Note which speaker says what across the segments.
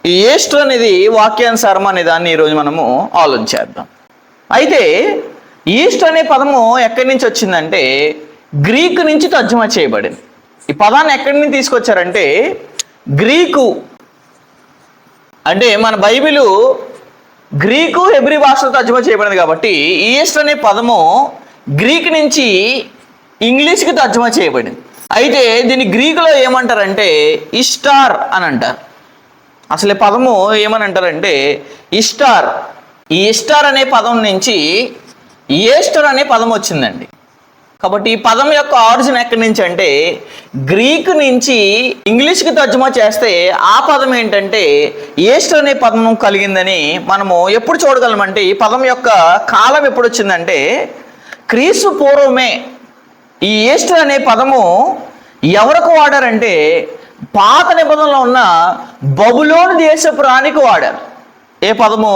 Speaker 1: ఈ ఈస్టర్ అనేది వాక్యానుసారం అనే దాన్ని ఈరోజు మనము ఆలోచించేద్దాం. అయితే ఈస్టర్ అనే పదము ఎక్కడి నుంచి వచ్చిందంటే గ్రీకు నుంచి తర్జుమా చేయబడింది. ఈ పదాన్ని ఎక్కడి నుంచి తీసుకొచ్చారంటే గ్రీకు అంటే మన బైబిలు గ్రీకు హెబ్రీ భాషలో తర్జుమా చేయబడింది కాబట్టి ఈస్టర్ అనే పదము గ్రీక్ నుంచి ఇంగ్లీష్కి తర్జుమా చేయబడింది. అయితే దీన్ని గ్రీకులో ఏమంటారంటే ఈస్టర్ అని అంటారు. అసలు ఈ పదము ఏమని అంటారంటే ఈస్టర్. ఈ ఈస్టర్ అనే పదం నుంచి ఈస్టర్ అనే పదం వచ్చిందండి. కాబట్టి ఈ పదం యొక్క ఆరిజిన్ ఎక్కడి నుంచి అంటే గ్రీక్ నుంచి ఇంగ్లీష్కి తర్జుమా చేస్తే ఆ పదం ఏంటంటే ఈస్టర్ అనే పదం కలిగిందని మనము ఎప్పుడు చూడగలమంటే ఈ పదం యొక్క కాలం ఎప్పుడు వచ్చిందంటే క్రీస్తు పూర్వమే. ఈ ఈస్టర్ అనే పదము ఎవరికి వాడారంటే పాత నిబంధనలో ఉన్న బబులోను దేశపు రాణికి వాడారు. ఏ పదము?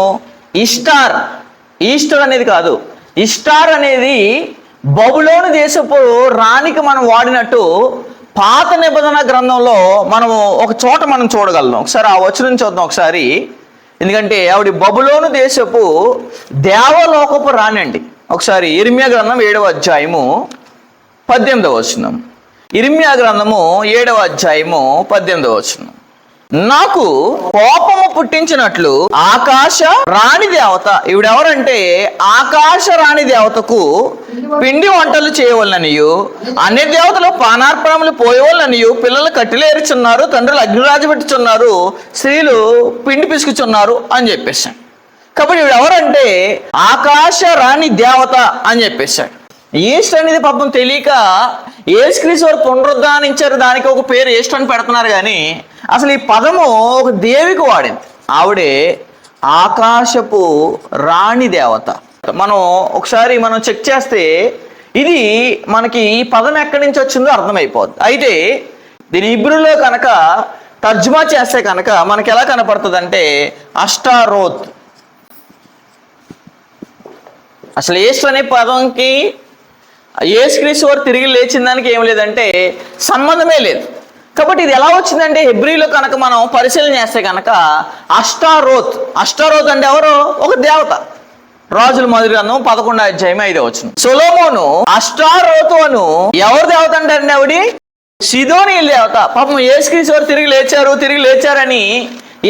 Speaker 1: ఈస్టర్. ఈస్టర్ అనేది కాదు, ఈస్టర్ అనేది బబులోను దేశపు రాణికి మనం వాడినట్టు పాత నిబంధన గ్రంథంలో మనము ఒక చోట మనం చూడగలం. ఒకసారి ఆ వచనం చూద్దాం ఒకసారి. ఎందుకంటే ఆవిడ బబులోను దేశపు దేవలోకపు రాణి అండి. ఒకసారి ఇర్మియా గ్రంథం 7వ అధ్యాయము 18వ వచనం. ఇర్మియా గ్రంథము 7వ అధ్యాయము 18వ వచనం. నాకు కోపము పుట్టించినట్లు ఆకాశ రాణి దేవత, ఈవిడెవరంటే ఆకాశ రాణి దేవతకు పిండి వంటలు చేయవలననియు అన్ని దేవతలు పానార్పణములు పోయవలననియు పిల్లలు కట్టెలేరుచున్నారు, తండ్రులు అగ్నిరాజు పెట్టుచున్నారు, స్త్రీలు పిండి పిసుకుచున్నారు అని చెప్పేశాడు. కాబట్టి ఈవిడెవరంటే ఆకాశ రాణి దేవత అని చెప్పేశాడు. ఈస్టర్ అనేది పాపం తెలియక యేసుక్రీస్తు వారు పునరుద్ధానించారు, దానికి ఒక పేరు ఈస్టర్ అని పెడుతున్నారు. కానీ అసలు ఈ పదము ఒక దేవికి వాడింది. ఆవిడే ఆకాశపు రాణి దేవత. మనం ఒకసారి చెక్ చేస్తే ఇది మనకి ఈ పదం ఎక్కడి నుంచి వచ్చిందో అర్థమైపోద్ది. అయితే దీని ఇబ్రూలో కనుక తర్జుమా చేస్తే కనుక మనకి ఎలా కనపడుతుంది అంటే అష్టారోత్. అసలు ఈస్టర్ అనే పదంకి యేసుక్రీస్తు వారు తిరిగి లేచిన దానికి ఏం లేదంటే సంబంధమే లేదు. కాబట్టి ఇది ఎలా వచ్చిందంటే హెబ్రీలో కనుక మనం పరిశీలన చేస్తే కనుక అష్టారోత్. అష్టారోత్ అంటే ఎవరు? ఒక దేవత. రాజుల మొదటి గ్రంథం 11వ అధ్యాయం 5వ వచనం. సొలొమోను అష్టారోతు అను ఎవరు దేవత అంటారండి? ఆవిడ సిదోనీయుల దేవత. పాపం యేసుక్రీస్తు వారు తిరిగి లేచారని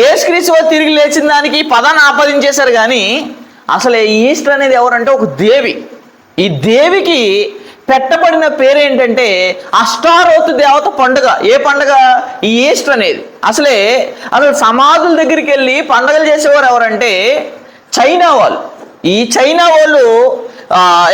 Speaker 1: యేసుక్రీస్తు వారు తిరిగి లేచిన దానికి పదాన్ని ఆపాదించేశారు. కానీ అసలు ఈస్టర్ అనేది ఎవరంటే ఒక దేవి. ఈ దేవికి పెట్టబడిన పేరు ఏంటంటే అష్టారోతు దేవత పండుగ. ఏ పండుగ? ఈ ఈస్టర్ అనేది. అసలు సమాధుల దగ్గరికి వెళ్ళి పండుగలు చేసేవారు ఎవరంటే చైనా వాళ్ళు. ఈ చైనా వాళ్ళు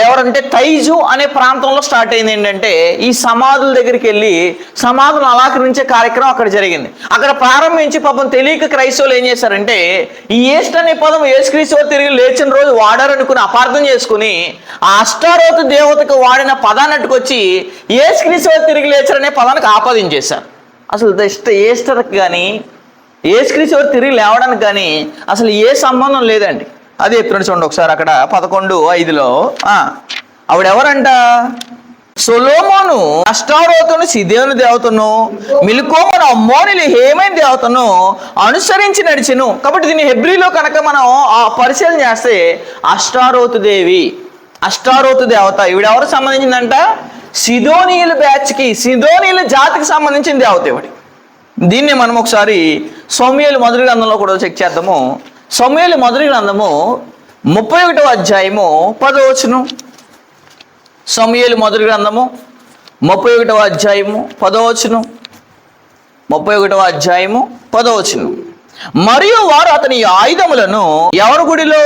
Speaker 1: ఎవరంటే తైజు అనే ప్రాంతంలో స్టార్ట్ అయింది. ఏంటంటే ఈ సమాధుల దగ్గరికి వెళ్ళి సమాధులను అలంకరించే కార్యక్రమం అక్కడ జరిగింది. అక్కడ ప్రారంభించి పాపం తెలియక క్రైస్తవులు ఏం చేశారంటే ఈ ఈస్టర్ అనే పదం యేసుక్రీస్తు తిరిగి లేచిన రోజు వాడారనుకుని అపార్థం చేసుకుని ఆ అష్టారోతు దేవతకు వాడిన పదాన్ని అట్టుకొచ్చి యేసుక్రీస్తు తిరిగి లేచారనే పదానికి ఆపాదించేశారు. అసలు ఈస్టర్కి కానీ యేసుక్రీస్తు తిరిగి లేవడానికి కానీ అసలు ఏ సంబంధం లేదండి. అదే ఎత్తున చూడండి ఒకసారి అక్కడ 11:5లో ఆవిడెవరంట? సొలొమోను అష్టారోతును సిదోను దేవతను, మిల్కోమును అమ్మోనిలు హేమైన దేవతను అనుసరించి నడిచెను. కాబట్టి దీన్ని హెబ్రీలో కనుక మనం పరిశీలన చేస్తే అష్టారోతు దేవి, అష్టారోతు దేవత. ఈవిడెవరు సంబంధించిందంట? సిదోనీయుల బ్యాచ్కి, సిదోనీయుల జాతికి సంబంధించిన దేవత ఈవిడ. దీన్ని మనం ఒకసారి సమూయేలు మొదటి గ్రంథంలో కూడా చెక్ చేద్దాము. సమూయేలు మొదటి గ్రంథము 31వ అధ్యాయము 10వ వచనం. సమూయేలు మొదటి గ్రంథము 31వ అధ్యాయము 10వ వచనం. 31వ అధ్యాయము 10వ వచనం. మరియు వారు అతని ఆయుధములను ఎవరి గుడిలో?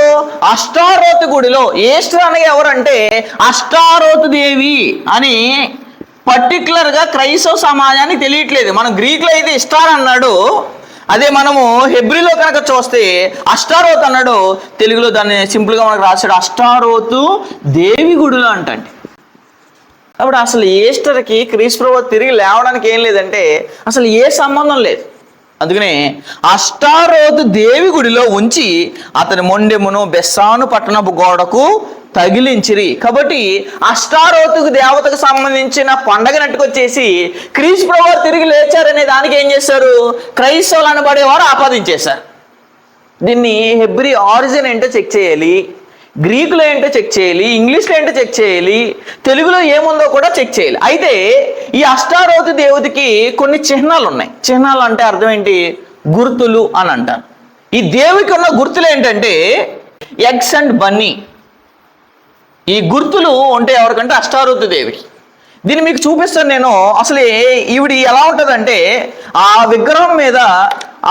Speaker 1: అష్టారోతు గుడిలో. ఈస్టర్ అనగా ఎవరంటే అష్టారోతు దేవి అని పర్టికులర్గా క్రైస్తవ సమాజానికి తెలియట్లేదు. మనం గ్రీకులో అయితే ఇస్టార్ అన్నాడు, అదే మనము హెబ్రీలో కనుక చూస్తే అష్టారోత్ అన్నాడు. తెలుగులో దాన్ని సింపుల్గా మనకు రాశాడు అష్టారోతు దేవి గుడిలో అంటండి. కాబట్టి అసలు ఈస్టర్కి క్రీస్తు ప్రభువు తిరిగి లేవడానికి ఏం లేదంటే అసలు ఏ సంబంధం లేదు. అందుకనే అష్టారోతు దేవి గుడిలో ఉంచి అతని మొండెమును బెస్సాను పట్టణపు గోడకు తగిలించిరి. కాబట్టి అష్టారోతుకు దేవతకు సంబంధించిన పండగ నట్టుకొచ్చేసి క్రీస్తు ప్రభువు తిరిగి లేచారనే దానికి ఏం చేశారు? క్రైస్తవులు అనబడేవారు ఆపాదించేశారు. దీన్ని హెబ్రీ ఆరిజిన్ ఏంటో చెక్ చేయాలి, గ్రీకులో ఏంటో చెక్ చేయాలి, ఇంగ్లీష్లో ఏంటో చెక్ చేయాలి, తెలుగులో ఏముందో కూడా చెక్ చేయాలి. అయితే ఈ అష్టారోతు దేవతకి కొన్ని చిహ్నాలు ఉన్నాయి. చిహ్నాలు అంటే అర్థం ఏంటి? గుర్తులు అని అంటారు. ఈ దేవుడికి ఉన్న గుర్తులు ఏంటంటే ఎగ్స్ అండ్ బన్నీ. ఈ గుర్తులు ఉంటే ఎవరికంటే అష్టారోతు దేవికి. దీన్ని మీకు చూపిస్తాను నేను. అసలు ఈవిడి ఎలా ఉంటుందంటే ఆ విగ్రహం మీద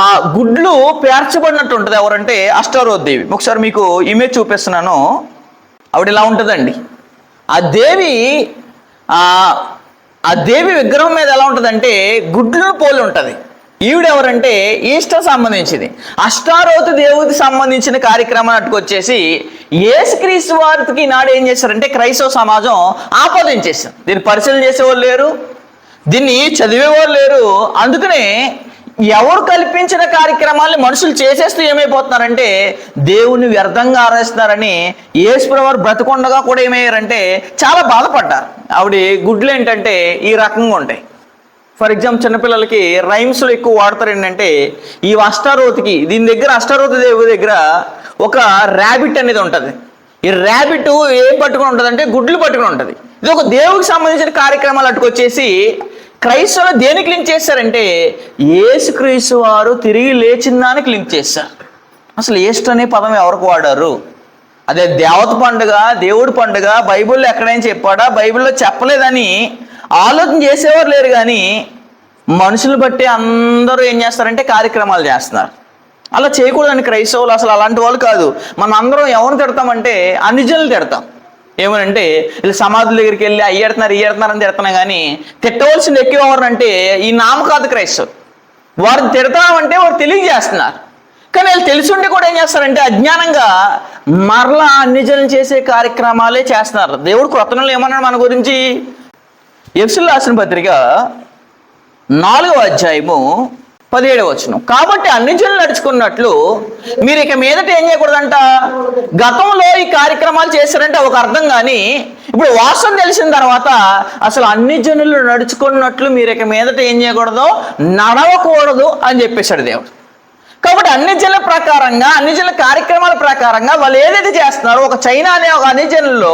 Speaker 1: ఆ గుడ్లు పేర్చబడినట్టు ఉంటుంది. ఎవరంటే అష్టారోతు దేవి. ఒకసారి మీకు ఇమేజ్ చూపిస్తున్నాను. ఆవిడ ఇలా ఉంటుందండి. ఆ దేవి విగ్రహం మీద ఎలా ఉంటుందంటే గుడ్లను పోలి ఉంటుంది. ఈవిడ ఎవరంటే ఈస్టర్ సంబంధించింది. అష్టారోతు దేవుడికి సంబంధించిన కార్యక్రమం అట్టుకొచ్చేసి యేసుక్రీస్తు వారికి నాడు ఏం చేశారంటే క్రైస్తవ సమాజం ఆపాదించేశారు. దీన్ని పరిశీలన చేసేవాళ్ళు లేరు, దీన్ని చదివేవాళ్ళు లేరు. అందుకనే ఎవరు కల్పించిన కార్యక్రమాల్ని మనుషులు చేసేస్తూ ఏమైపోతున్నారంటే దేవుని వ్యర్థంగా ఆరాధిస్తున్నారని యేసుప్రభువు వారు బ్రతికొండగా కూడా ఏమయ్యారంటే చాలా బాధపడ్డారు. ఆవిడ గుడ్లు ఏంటంటే ఈ రకంగా ఉంటాయి. ఫర్ ఎగ్జాంపుల్ చిన్నపిల్లలకి రైమ్స్లో ఎక్కువ వాడతారు ఏంటంటే ఈ అష్టారోతికి, దీని దగ్గర అష్టారోతి దేవుడి దగ్గర ఒక ర్యాబిట్ అనేది ఉంటుంది. ఈ ర్యాబిట్ ఏం పట్టుకుని ఉంటుంది అంటే గుడ్లు పట్టుకుని ఉంటుంది. ఇది ఒక దేవుడికి సంబంధించిన కార్యక్రమాలు అట్టుకొచ్చేసి క్రైస్తవులు దేనికి లింక్ చేశారంటే యేసుక్రీస్తు వారు తిరిగి లేచిన దానికి లింక్ చేశారు. అసలు ఈస్టర్ అనే పదం ఎవరికి వాడారు? అదే దేవత పండుగ, దేవుడి పండుగ బైబిల్లో ఎక్కడైనా చెప్పాడా? బైబిల్లో చెప్పలేదని ఆలోచన చేసేవారు లేరు. కానీ మనుషులు బట్టి అందరూ ఏం చేస్తారంటే కార్యక్రమాలు చేస్తున్నారు. అలా చేయకూడదని క్రైస్తవులు అసలు అలాంటి వాళ్ళు కాదు. మనం అందరం ఎవరిని తిడతామంటే అన్ని జనులు తిడతాం. ఏమనంటే వీళ్ళు సమాధుల దగ్గరికి వెళ్ళి అయ్యేడుతున్నారు అని తిడుతున్నాం. కానీ తిట్టవలసింది ఎక్కువ ఎవరంటే ఈ నామకాదు క్రైస్తవులు. వారిని తిడతామంటే వారు తెలియజేస్తున్నారు. కానీ వీళ్ళు తెలుసుంటే కూడా ఏం చేస్తారంటే అజ్ఞానంగా మరలా అన్ని జనులు చేసే కార్యక్రమాలే చేస్తున్నారు. దేవుడు క్రొత్తలో ఏమన్నాడు మన గురించి? ఎఫెసీయులకు రాసిన పత్రిక 4వ అధ్యాయము 17వ వచనం. కాబట్టి అన్ని జనులు నడుచుకున్నట్లు మీరు ఇక మీదట ఏం చేయకూడదంట. గతంలో ఈ కార్యక్రమాలు చేశారంటే ఒక అర్థం, కానీ ఇప్పుడు వాస్తవం తెలిసిన తర్వాత అసలు అన్ని జనులు నడుచుకున్నట్లు మీరు ఇక మీదట ఏం చేయకూడదు, నడవకూడదు అని చెప్పేశాడు దేవుడు. కాబట్టి అన్ని జనుల ప్రకారంగా, అన్ని జనుల కార్యక్రమాల ప్రకారంగా వాళ్ళు ఏదైతే చేస్తున్నారో, ఒక చైనా అనే ఒక అన్ని జనుల్లో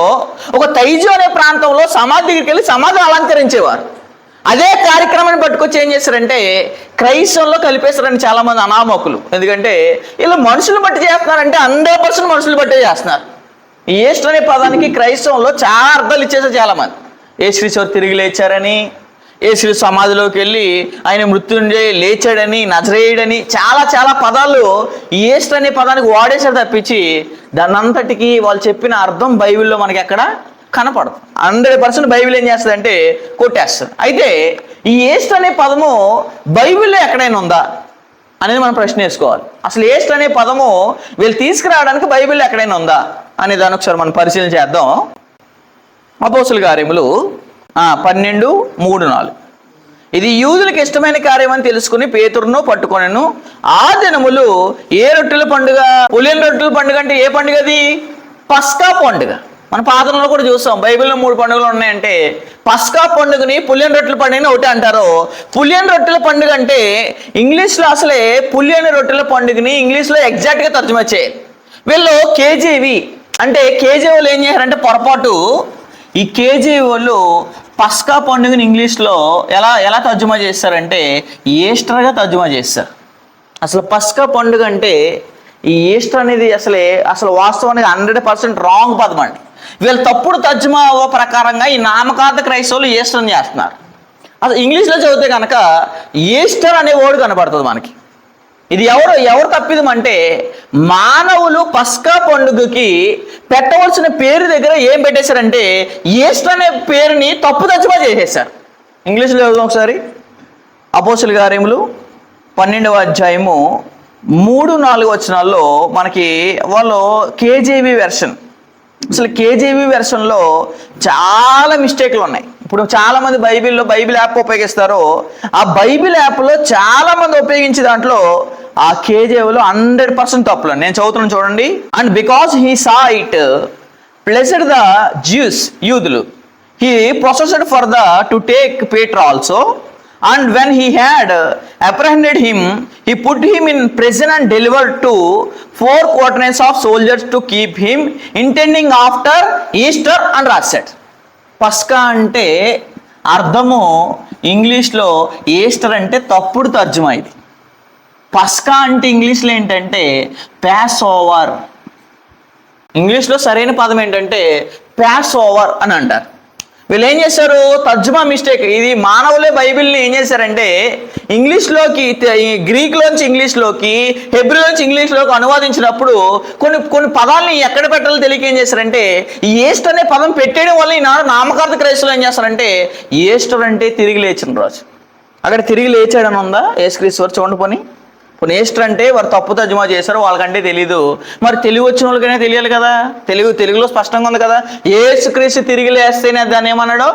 Speaker 1: ఒక తైజు అనే ప్రాంతంలో సమాధి దగ్గరికి వెళ్ళి సమాధిని అలంకరించేవారు. అదే కార్యక్రమాన్ని పట్టుకొచ్చి ఏం చేస్తారంటే క్రైస్తవంలో కలిపేస్తారని చాలా మంది అనామకులు. ఎందుకంటే ఇలా మనుషులు బట్టి చేస్తున్నారంటే 100% మనుషులు బట్టే చేస్తున్నారు. ఈ ఈస్టర్ అనే పదానికి క్రైస్తవంలో చాలా అర్థాలు ఇచ్చేసారు చాలా మంది. యేసుక్రీస్తు తిరిగి లేచారని, యేసుక్రీస్తు సమాధిలోకి వెళ్ళి ఆయన మృత్యుంజయ లేచాడని, నజరేయుడని చాలా పదాలు ఈ ఈస్టర్ అనే పదానికి వాడేసారు తప్పించి దాని అంతటికి వాళ్ళు చెప్పిన అర్థం బైబిల్లో మనకి ఎక్కడ కనపడదు. 100% బైబిల్ ఏం చేస్తుంది అంటే కొట్టేస్తుంది. అయితే ఈ ఈస్టర్ అనే పదము బైబిల్లో ఎక్కడైనా ఉందా అనేది మనం ప్రశ్న వేసుకోవాలి. అసలు ఈస్టర్ అనే పదము వీళ్ళు తీసుకురావడానికి బైబిల్లో ఎక్కడైనా ఉందా అనే దాని ఒకసారి మనం పరిశీలన చేద్దాం. అపోస్తుల కార్యములు 12:3-4. ఇది యూదులకు ఇష్టమైన కార్యం అని తెలుసుకుని పేతురును పట్టుకొనెను. ఆ దినములు ఏ రొట్టెల పండుగ? పులియని రొట్టెల పండుగ. అంటే ఏ పండుగ అది? పస్కా పండుగ. మన పాత్రలో కూడా చూస్తాం బైబిల్లో 3 పండుగలు ఉన్నాయంటే పస్కా పండుగని పులియని రొట్టెల పండుగని ఒకటి అంటారు. పులియని రొట్టెల పండుగ అంటే ఇంగ్లీష్లో అసలే పులియని రొట్టెల పండుగని ఇంగ్లీష్లో ఎగ్జాక్ట్గా తర్జుమా చేయాలి. వీళ్ళు కేజీవి అంటే కేజీ వాళ్ళు ఏం చేశారంటే పొరపాటు ఈ కేజీ వాళ్ళు పస్కా పండుగని ఇంగ్లీష్లో ఎలా తర్జుమా చేస్తారంటే ఈస్టర్గా తర్జుమా చేస్తారు. అసలు పస్కా పండుగ అంటే ఈ ఈస్టర్ అనేది అసలు వాస్తవానికి 100% రాంగ్ పదం అండి. వీళ్ళు తప్పుడు తర్జుమా ప్రకారంగా ఈ నామకార్థ క్రైస్తవులు ఈస్టర్ చేస్తున్నారు. అసలు ఇంగ్లీష్లో చదివితే కనుక ఈస్టర్ అనే వర్డ్ కనబడుతుంది మనకి. ఇది ఎవరు తప్పిదం అంటే మానవులు పస్కా పండుగకి పెట్టవలసిన పేరు దగ్గర ఏం పెట్టేశారంటే ఈస్టర్ అనే పేరుని తప్పు తర్జుమా చేసేసారు. ఇంగ్లీష్లో చదువుదాం ఒకసారి. అపోస్తుల కార్యములు 12వ అధ్యాయము 3-4 వచనాల్లో మనకి వాళ్ళు కేజీవి వెర్షన్. అసలు కేజీవి వెర్షన్లో చాలా మిస్టేక్లు ఉన్నాయి. ఇప్పుడు చాలామంది బైబిల్ యాప్ ఉపయోగిస్తారు. ఆ బైబిల్ యాప్లో చాలామంది ఉపయోగించే దాంట్లో ఆ కేజీవిలో 100% తప్పులు. నేను చదువుతున్నాను చూడండి. And because he saw it pleased the Jews, యూదులు, he proceeded further to take Peter also. And when he had apprehended him, he put him in prison and delivered to 4 quaternions of soldiers to keep him, intending after Easter and రాశాడు. పస్కా అంటే అర్థము ఇంగ్లీష్లో Easter అంటే తప్పుడు తర్జుమా. ఇది పస్కా అంటే ఇంగ్లీష్లో ఏంటంటే ప్యాస్ ఓవర్. ఇంగ్లీష్లో సరైన పదం ఏంటంటే ప్యాస్ ఓవర్ అని అంటారు. వీళ్ళు ఏం చేశారు, తర్జుమా మిస్టేక్. ఇది మానవులే బైబిల్ని ఏం చేశారంటే ఇంగ్లీష్లోకి, గ్రీక్లోంచి ఇంగ్లీష్లోకి, హెబ్రీలోంచి ఇంగ్లీష్లోకి అనువాదించినప్పుడు కొన్ని పదాలని ఎక్కడ పెట్టాలో తెలియక ఏం చేశారంటే ఈ ఈస్టర్ అనే పదం పెట్టేయడం వల్ల ఈనాడు నామకార్థ క్రైస్తవులు ఏం చేస్తారంటే ఈస్టర్ అంటే తిరిగి లేచిన రోజు. అక్కడ తిరిగి లేచాడని ఉందా యేసుక్రీస్తు వారు? చూడండి పోనీ ఈస్టర్ అంటే వారు తప్పు తర్జుమా చేశారు, వాళ్ళకంటే తెలీదు. మరి తెలుగు వచ్చిన వాళ్ళకైనా తెలియాలి కదా. తెలుగులో స్పష్టంగా ఉంది కదా, యేసుక్రీస్తు తిరిగి లేస్తేనే దాన్ని ఏమన్నాడు,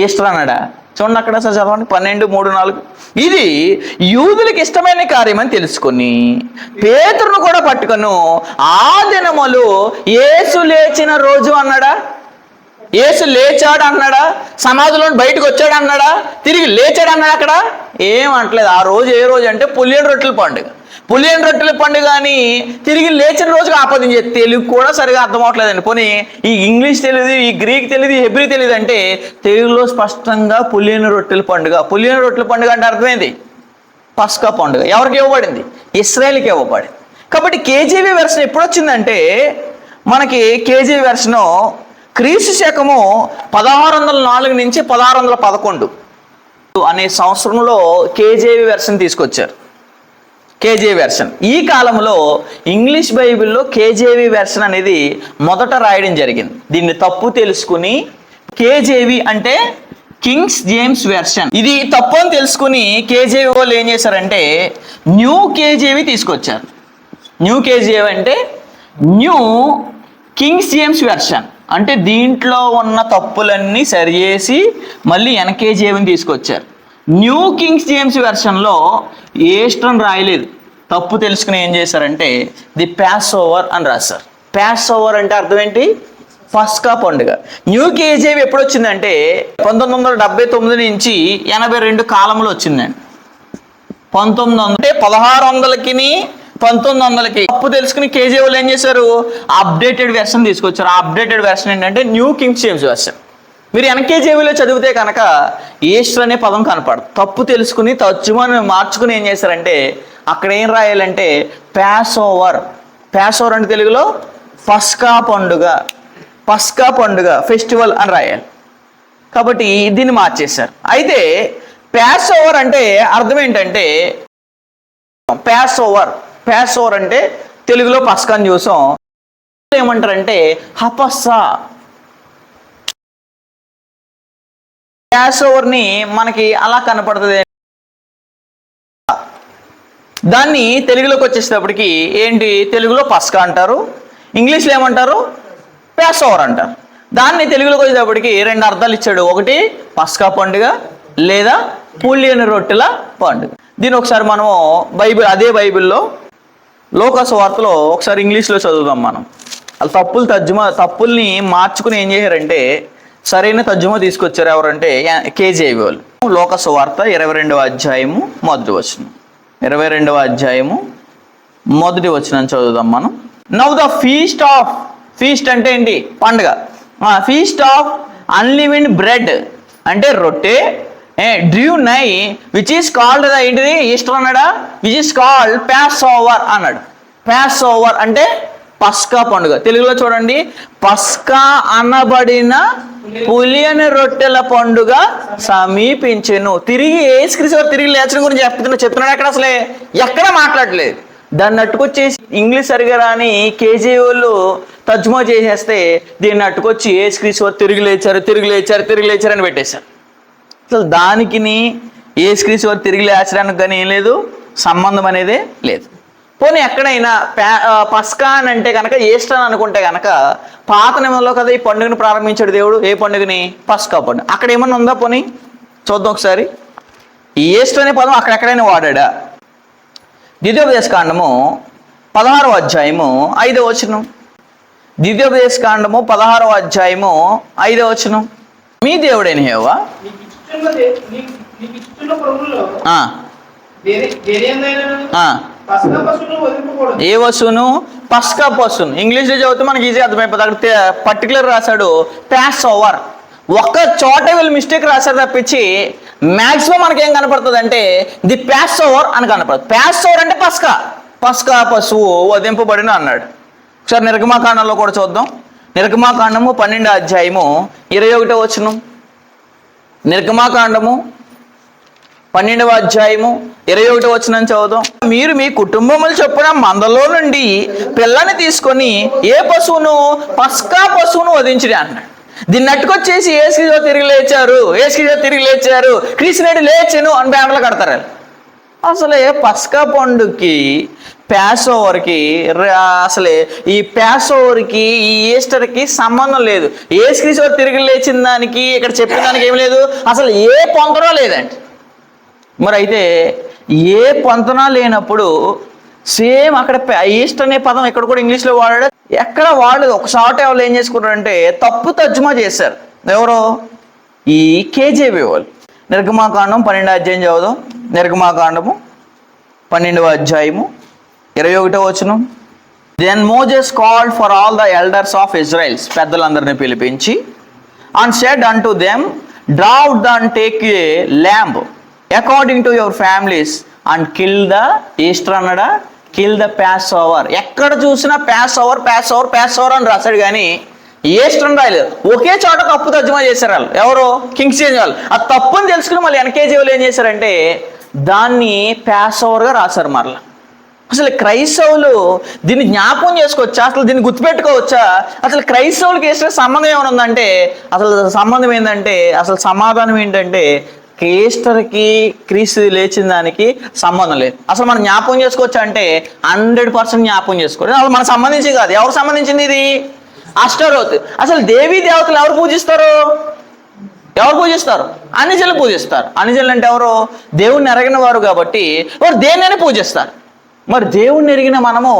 Speaker 1: ఈస్టర్ అన్నాడా? చూడండి అక్కడ సార్ చదవండి 12:3-4. ఇది యూదులకు ఇష్టమైన కార్యం అని తెలుసుకొని పేతురును కూడా పట్టుకొను ఆ దినములు యేసు లేచిన రోజు అన్నాడా? యేసు లేచాడు అన్నాడా? సమాధిలో బయటకు వచ్చాడు అన్నాడా? తిరిగి లేచాడు అన్నాడు? అక్కడ ఏమంటలేదు. ఆ రోజు ఏ రోజు అంటే పులియని రొట్టెల పండుగ. పులియని రొట్టెల పండుగ అని తిరిగి లేచిన రోజుకి ఆపాదించే. తెలుగు కూడా సరిగా అర్థం అవట్లేదండి. పోనీ ఈ ఇంగ్లీష్ తెలియదు, ఈ గ్రీక్ తెలియదు, ఈ హెబ్రీ తెలియదు అంటే తెలుగులో స్పష్టంగా పులియని రొట్టెల పండుగ. పులియని రొట్టెల పండుగ అంటే అర్థమైంది పస్కా పండుగ. ఎవరికి ఇవ్వబడింది? ఇశ్రాయేలుకి ఇవ్వబడింది. కాబట్టి కేజీవీ వెర్షన్ ఎప్పుడు వచ్చిందంటే మనకి కేజీవీ వెర్షను క్రీస్తు శకము 1604 నుంచి 1611 అనే సంవత్సరంలో కేజేవి వెర్షన్ తీసుకొచ్చారు. కేజేవి వెర్షన్ ఈ కాలంలో ఇంగ్లీష్ బైబిల్లో కేజేవి వెర్షన్ అనేది మొదట రాయడం జరిగింది. దీన్ని తప్పు తెలుసుకుని కేజేవి అంటే కింగ్స్ జేమ్స్ వెర్షన్, ఇది తప్పు అని తెలుసుకుని కేజేవి వాళ్ళు ఏం చేశారంటే న్యూ కేజేవి తీసుకొచ్చారు. న్యూ కేజేవి అంటే న్యూ కింగ్స్ జేమ్స్ వెర్షన్, అంటే దీంట్లో ఉన్న తప్పులన్నీ సరిచేసి మళ్ళీ ఎన్కేజేవిని తీసుకొచ్చారు. న్యూ కింగ్స్ జేమ్స్ వెర్షన్లో ఈస్టర్ అని రాయలేదు. తప్పు తెలుసుకుని ఏం చేశారంటే ది ప్యాస్ ఓవర్ అని రాశారు. ప్యాస్ ఓవర్ అంటే అర్థం ఏంటి? పస్కా పండుగ. న్యూ కేజేవి ఎప్పుడు వచ్చిందంటే 1979 నుంచి 82 కాలంలో వచ్చిందండి. 1900 అంటే 1600కి 1900కి తప్పు తెలుసుకుని కేజీ వాళ్ళు ఏం చేశారు, అప్డేటెడ్ వెర్షన్ తీసుకొచ్చారు. ఆ అప్డేటెడ్ వెర్షన్ ఏంటంటే న్యూ కింగ్స్ జేమ్స్ వెర్షన్. మీరు ఎన్కేజేవిలో చదివితే కనుక ఈస్టర్ అనే పదం కనపడదు. తప్పు తెలుసుకుని తర్జుమాను మార్చుకుని ఏం చేశారంటే అక్కడ ఏం రాయాలంటే ప్యాస్ ఓవర్. ప్యాస్ ఓవర్ అంటే తెలుగులో పస్కా పండుగ, పస్కా పండుగ ఫెస్టివల్ అని రాయాలి. కాబట్టి దీన్ని మార్చేశారు. అయితే ప్యాస్ ఓవర్ అంటే అర్థం ఏంటంటే ప్యాస్ ఓవర్, ప్యాస్ ఓవర్ అంటే తెలుగులో పస్కాని చూసాం. ఏమంటారంటే హపస్సా. ప్యాస్ ఓవర్ని మనకి అలా కనపడుతుంది. దాన్ని తెలుగులోకి వచ్చేసేటప్పటికి ఏంటి, తెలుగులో పస్కా అంటారు, ఇంగ్లీష్లో ఏమంటారు ప్యాస్ ఓవర్ అంటారు. దాన్ని తెలుగులోకి వచ్చేటప్పటికి 2 అర్థాలు ఇచ్చాడు. ఒకటి పస్కా పండుగ లేదా పులియని రొట్టెల పండుగ. దీన్ని ఒకసారి మనము అదే బైబిల్లో లోకాసు వార్తలో ఒకసారి ఇంగ్లీష్లో చదువుదాం. మనం వాళ్ళు తప్పుల్ని మార్చుకుని ఏం చేశారంటే సరైన తర్జుమా తీసుకొచ్చారు. ఎవరంటే కేజేవి వాళ్ళు. లోకాసు వార్త 22వ అధ్యాయము 1వ వచనం, 22వ అధ్యాయము 1వ వచనం చదువుదాం మనం. నౌ ద ఫీస్ట్ అంటే ఏంటి, పండుగ. ఫీస్ట్ ఆఫ్ అన్లివెన్డ్ బ్రెడ్ అంటే రొట్టె, డ్రూ నై విచ్ ఈస్ కాల్డ్ ఏంటిది ఈస్టర్ అన్నాడా, which is called Passover అన్నాడు. ప్యాస్ ఓవర్ అంటే పస్కా పండుగ. తెలుగులో చూడండి, పస్కా అనబడిన పులియని రొట్టెల పండుగ సమీపించెను. తిరిగి యేసుక్రీస్తు తిరిగి లేచడం గురించి చెప్తున్నాడు. ఎక్కడ అసలే ఎక్కడ మాట్లాడలేదు. దాన్ని అట్టుకొచ్చేసి ఇంగ్లీష్ సరిగా రాని కేజీ వాళ్ళు తర్జుమా చేసేస్తే దీన్ని అట్టుకొచ్చి యేసుక్రీస్తు తిరిగి లేచారు అని పెట్టేశారు. అసలు దానికి యేసుక్రీస్తు వారు తిరిగి లేచడానికి కానీ ఏం లేదు, సంబంధం అనేదే లేదు. పోనీ ఎక్కడైనా పస్కా అని అంటే కనుక ఈస్టర్ అని అనుకుంటే కనుక పాత నియమంలో కదా ఈ పండుగను ప్రారంభించాడు దేవుడు. ఏ పండుగని? పస్కా పండుగ. అక్కడ ఏమన్నా ఉందా? పోనీ చూద్దాం ఒకసారి. ఈ ఈస్టర్ అనే పదం అక్కడెక్కడైనా వాడా? ద్వితీయోపదేశకాండము 16వ అధ్యాయము 5వ వచనం. ద్వితీయోపదేశకాండము 16వ అధ్యాయము 5వ వచనం. మీ దేవుడైన యెహోవా
Speaker 2: మీకు ఇచ్చుతున్న ప్రభువులో
Speaker 1: ఆ, ఆ.
Speaker 2: పస్కా పశువును వదిలింపకూడదు.
Speaker 1: ఏ వస్తువును? పస్కా పశువును. ఇంగ్లీష్లో చదివితే మనకి ఈజీ అర్థమైపోతుంది. అక్కడ పర్టికులర్ రాశాడు ప్యాస్ ఓవర్. ఒక్క చోట వీళ్ళు మిస్టేక్ రాశారు తప్పించి మ్యాక్సిమం మనకేం కనపడుతుంది అంటే ది ప్యాస్ ఓవర్ అని కనపడుతుంది. ప్యాస్ ఓవర్ అంటే పస్కా, పస్కా పశువు వధింపబడిన అన్నాడు. ఒకసారి నిర్గమాకాండంలో కూడా చూద్దాం. నిర్గమాకాండము 12వ అధ్యాయము 21వ వచనం. నిర్గమాకాండము 12వ అధ్యాయము 21వ వచనం చదువుదాం. మీరు మీ కుటుంబములు చొప్పున మందలో నుండి పిల్లని తీసుకొని ఏ పశువును? పస్కా పశువును వధించిరి అన్నాడు. దీన్ని నట్టుకొచ్చేసి ఏసుక్రీస్తు తిరిగి లేచారు, ఏసుక్రీస్తు తిరిగి లేచారు, క్రీస్తునాడు లేచెను అని బ్యానర్లు కడతారు. అసలే పస్కా పండుగకి, ప్యాస్ ఓవర్కి, అసలే ఈ ప్యాస్ ఓవర్కి, ఈ ఈస్టర్కి సంబంధం లేదు. ఏసుక్రీస్తు తిరిగి లేచిన దానికి ఇక్కడ చెప్పిన దానికి ఏం లేదు, అసలు ఏ పొంతనో లేదండి. మరి అయితే ఏ పొంతన లేనప్పుడు సేమ్ అక్కడ ఈస్ట్ అనే పదం ఇక్కడ కూడా ఇంగ్లీష్లో వాడాడు, ఎక్కడ వాడలేదు. ఒకసారి వాళ్ళు ఏం చేసుకున్నారంటే తప్పు తర్జుమా చేశారు. ఎవరో ఈ కేజేబీ వాళ్ళు. నిర్గమాకాండం 12వ అధ్యాయం చదువుదాం. నిర్గమాకాండము 12వ అధ్యాయము 21వ వచనం. Then Moses called for all the elders of Israels, పెద్దలందరినీ పిలిపించి, and said unto them, draw out the and take a lamb according to your families and kill the Easter అన్నాడా, కిల్ ద ప్యాస్ ఓవర్. ఎక్కడ చూసినా passover passover passover అని రాశాడు కానీ Easter అని రాయలేదు. ఒకే చోట తప్పు తర్జుమా చేశారు వాళ్ళు. ఎవరు? కింగ్స్ చేంజ్ వాళ్ళు. ఆ తప్పుని తెలుసుకుని మళ్ళీ ఎన్కేజీ వాళ్ళు ఏం చేశారంటే దాన్ని ప్యాస్ ఓవర్గా రాశారు మరలా. అసలు క్రైస్తవులు దీన్ని జ్ఞాపకం చేసుకోవచ్చా? అసలు దీన్ని గుర్తుపెట్టుకోవచ్చా? అసలు క్రైస్తవులకి ఈస్టర్ సంబంధం ఏమైనా ఉందంటే అసలు సంబంధం ఏంటంటే, అసలు సమాధానం ఏంటంటే ఈస్టర్కి క్రీస్తు లేచిన దానికి సంబంధం లేదు. అసలు మనం జ్ఞాపకం చేసుకోవచ్చు అంటే 100% జ్ఞాపకం చేసుకోవచ్చు. అసలు మనకు సంబంధించి కాదు. ఎవరు సంబంధించింది ఇది? అష్టరోత్. అసలు దేవీ దేవతలు ఎవరు పూజిస్తారు? ఎవరు పూజిస్తారు? అనిజలు పూజిస్తారు. అనిజలు అంటే ఎవరు? దేవుణ్ణి ఎరగిన వారు కాబట్టి వారు దేన్నైనా పూజిస్తారు. మరి దేవుణ్ణి ఎరిగిన మనము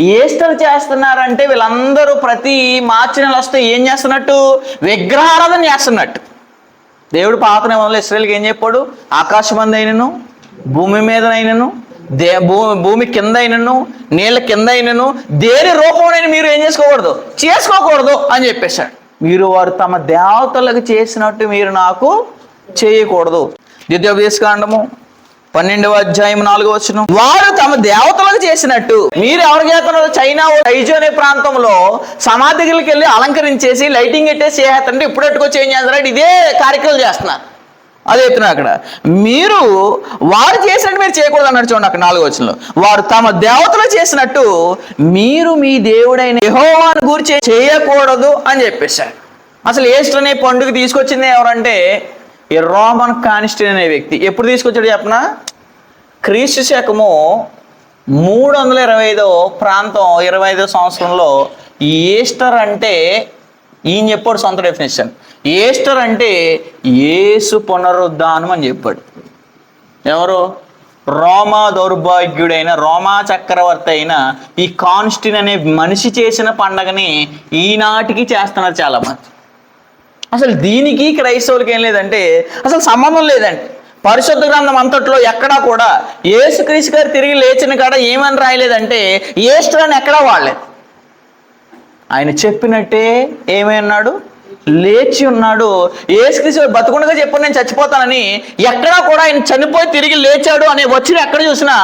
Speaker 1: ఈస్టర్ చేస్తున్నారంటే వీళ్ళందరూ ప్రతి మార్చి నెల వస్తే ఏం చేస్తున్నట్టు? విగ్రహారాధన చేస్తున్నట్టు. దేవుడు పాత నిబంధనలో ఇశ్రాయేలుకి ఏం చెప్పాడు? ఆకాశమందు అయినను, భూమి మీదనైనను, భూమి కింద అయినను, నీళ్ళ కింద అయినను దేని రూపంలో మీరు ఏం చేసుకోకూడదు అని చెప్పేశాడు. మీరు వారు తమ దేవతలకు చేసినట్టు మీరు నాకు చేయకూడదు. ద్వితీయోపదేశకాండము 12వ అధ్యాయం 4వ వచనం. వారు తమ దేవతలకు చేసినట్టు మీరు ఎవరికి చేస్తున్నారు? చైనా టైజో అనే ప్రాంతంలో సమాధికి వెళ్ళి అలంకరించేసి లైటింగ్ పెట్టేసి చేస్తారంటే ఇప్పుడు ఎట్టుకొచ్చి ఏం చేస్తారంటే ఇదే కార్యక్రమాలు చేస్తున్నారు. అదే చెప్తున్నారు అక్కడ. మీరు వారు చేసినట్టు మీరు చేయకూడదు అన్నాడు. చూడండి అక్కడ 4వ వచనంలో, వారు తమ దేవతలు చేసినట్టు మీరు మీ దేవుడైన యెహోవాను గూర్చి చేయకూడదు అని చెప్పేశారు. అసలు ఈస్టర్ అనే పండుగ తీసుకొచ్చింది ఎవరంటే ఈ రోమన్ కాన్స్టెంట్ అనే వ్యక్తి. ఎప్పుడు తీసుకొచ్చాడు చెప్పనా? క్రీస్తు శకము 325 ప్రాంతం 25వ సంవత్సరంలో ఈస్టర్ అంటే ఈయన చెప్పాడు సొంత డెఫినేషన్. ఈస్టర్ అంటే యేసు పునరుద్ధానం అని చెప్పాడు. ఎవరు? రోమా దౌర్భాగ్యుడైన రోమా చక్రవర్తి అయిన ఈ కాన్స్టిన్ అనే మనిషి చేసిన పండగని ఈనాటికి చేస్తున్నారు చాలామంది. అసలు దీనికి క్రైస్తవులకి ఏం లేదంటే అసలు సంబంధం లేదండి. పరిశుద్ధ గ్రంథం అంతట్లో ఎక్కడా కూడా యేసుక్రీస్తు గారు తిరిగి లేచిన కాడ ఏమని రాయలేదంటే ఈస్టర్ అని ఎక్కడా వాడలేదు. ఆయన చెప్పినట్టే ఏమన్నాడు? లేచి ఉన్నాడు. యేసుక్రీస్తు బతుకుండగా చెప్పాడు నేను చచ్చిపోతానని. ఎక్కడా కూడా ఆయన చనిపోయి తిరిగి లేచాడు అనే వచ్చిన ఎక్కడ చూసినా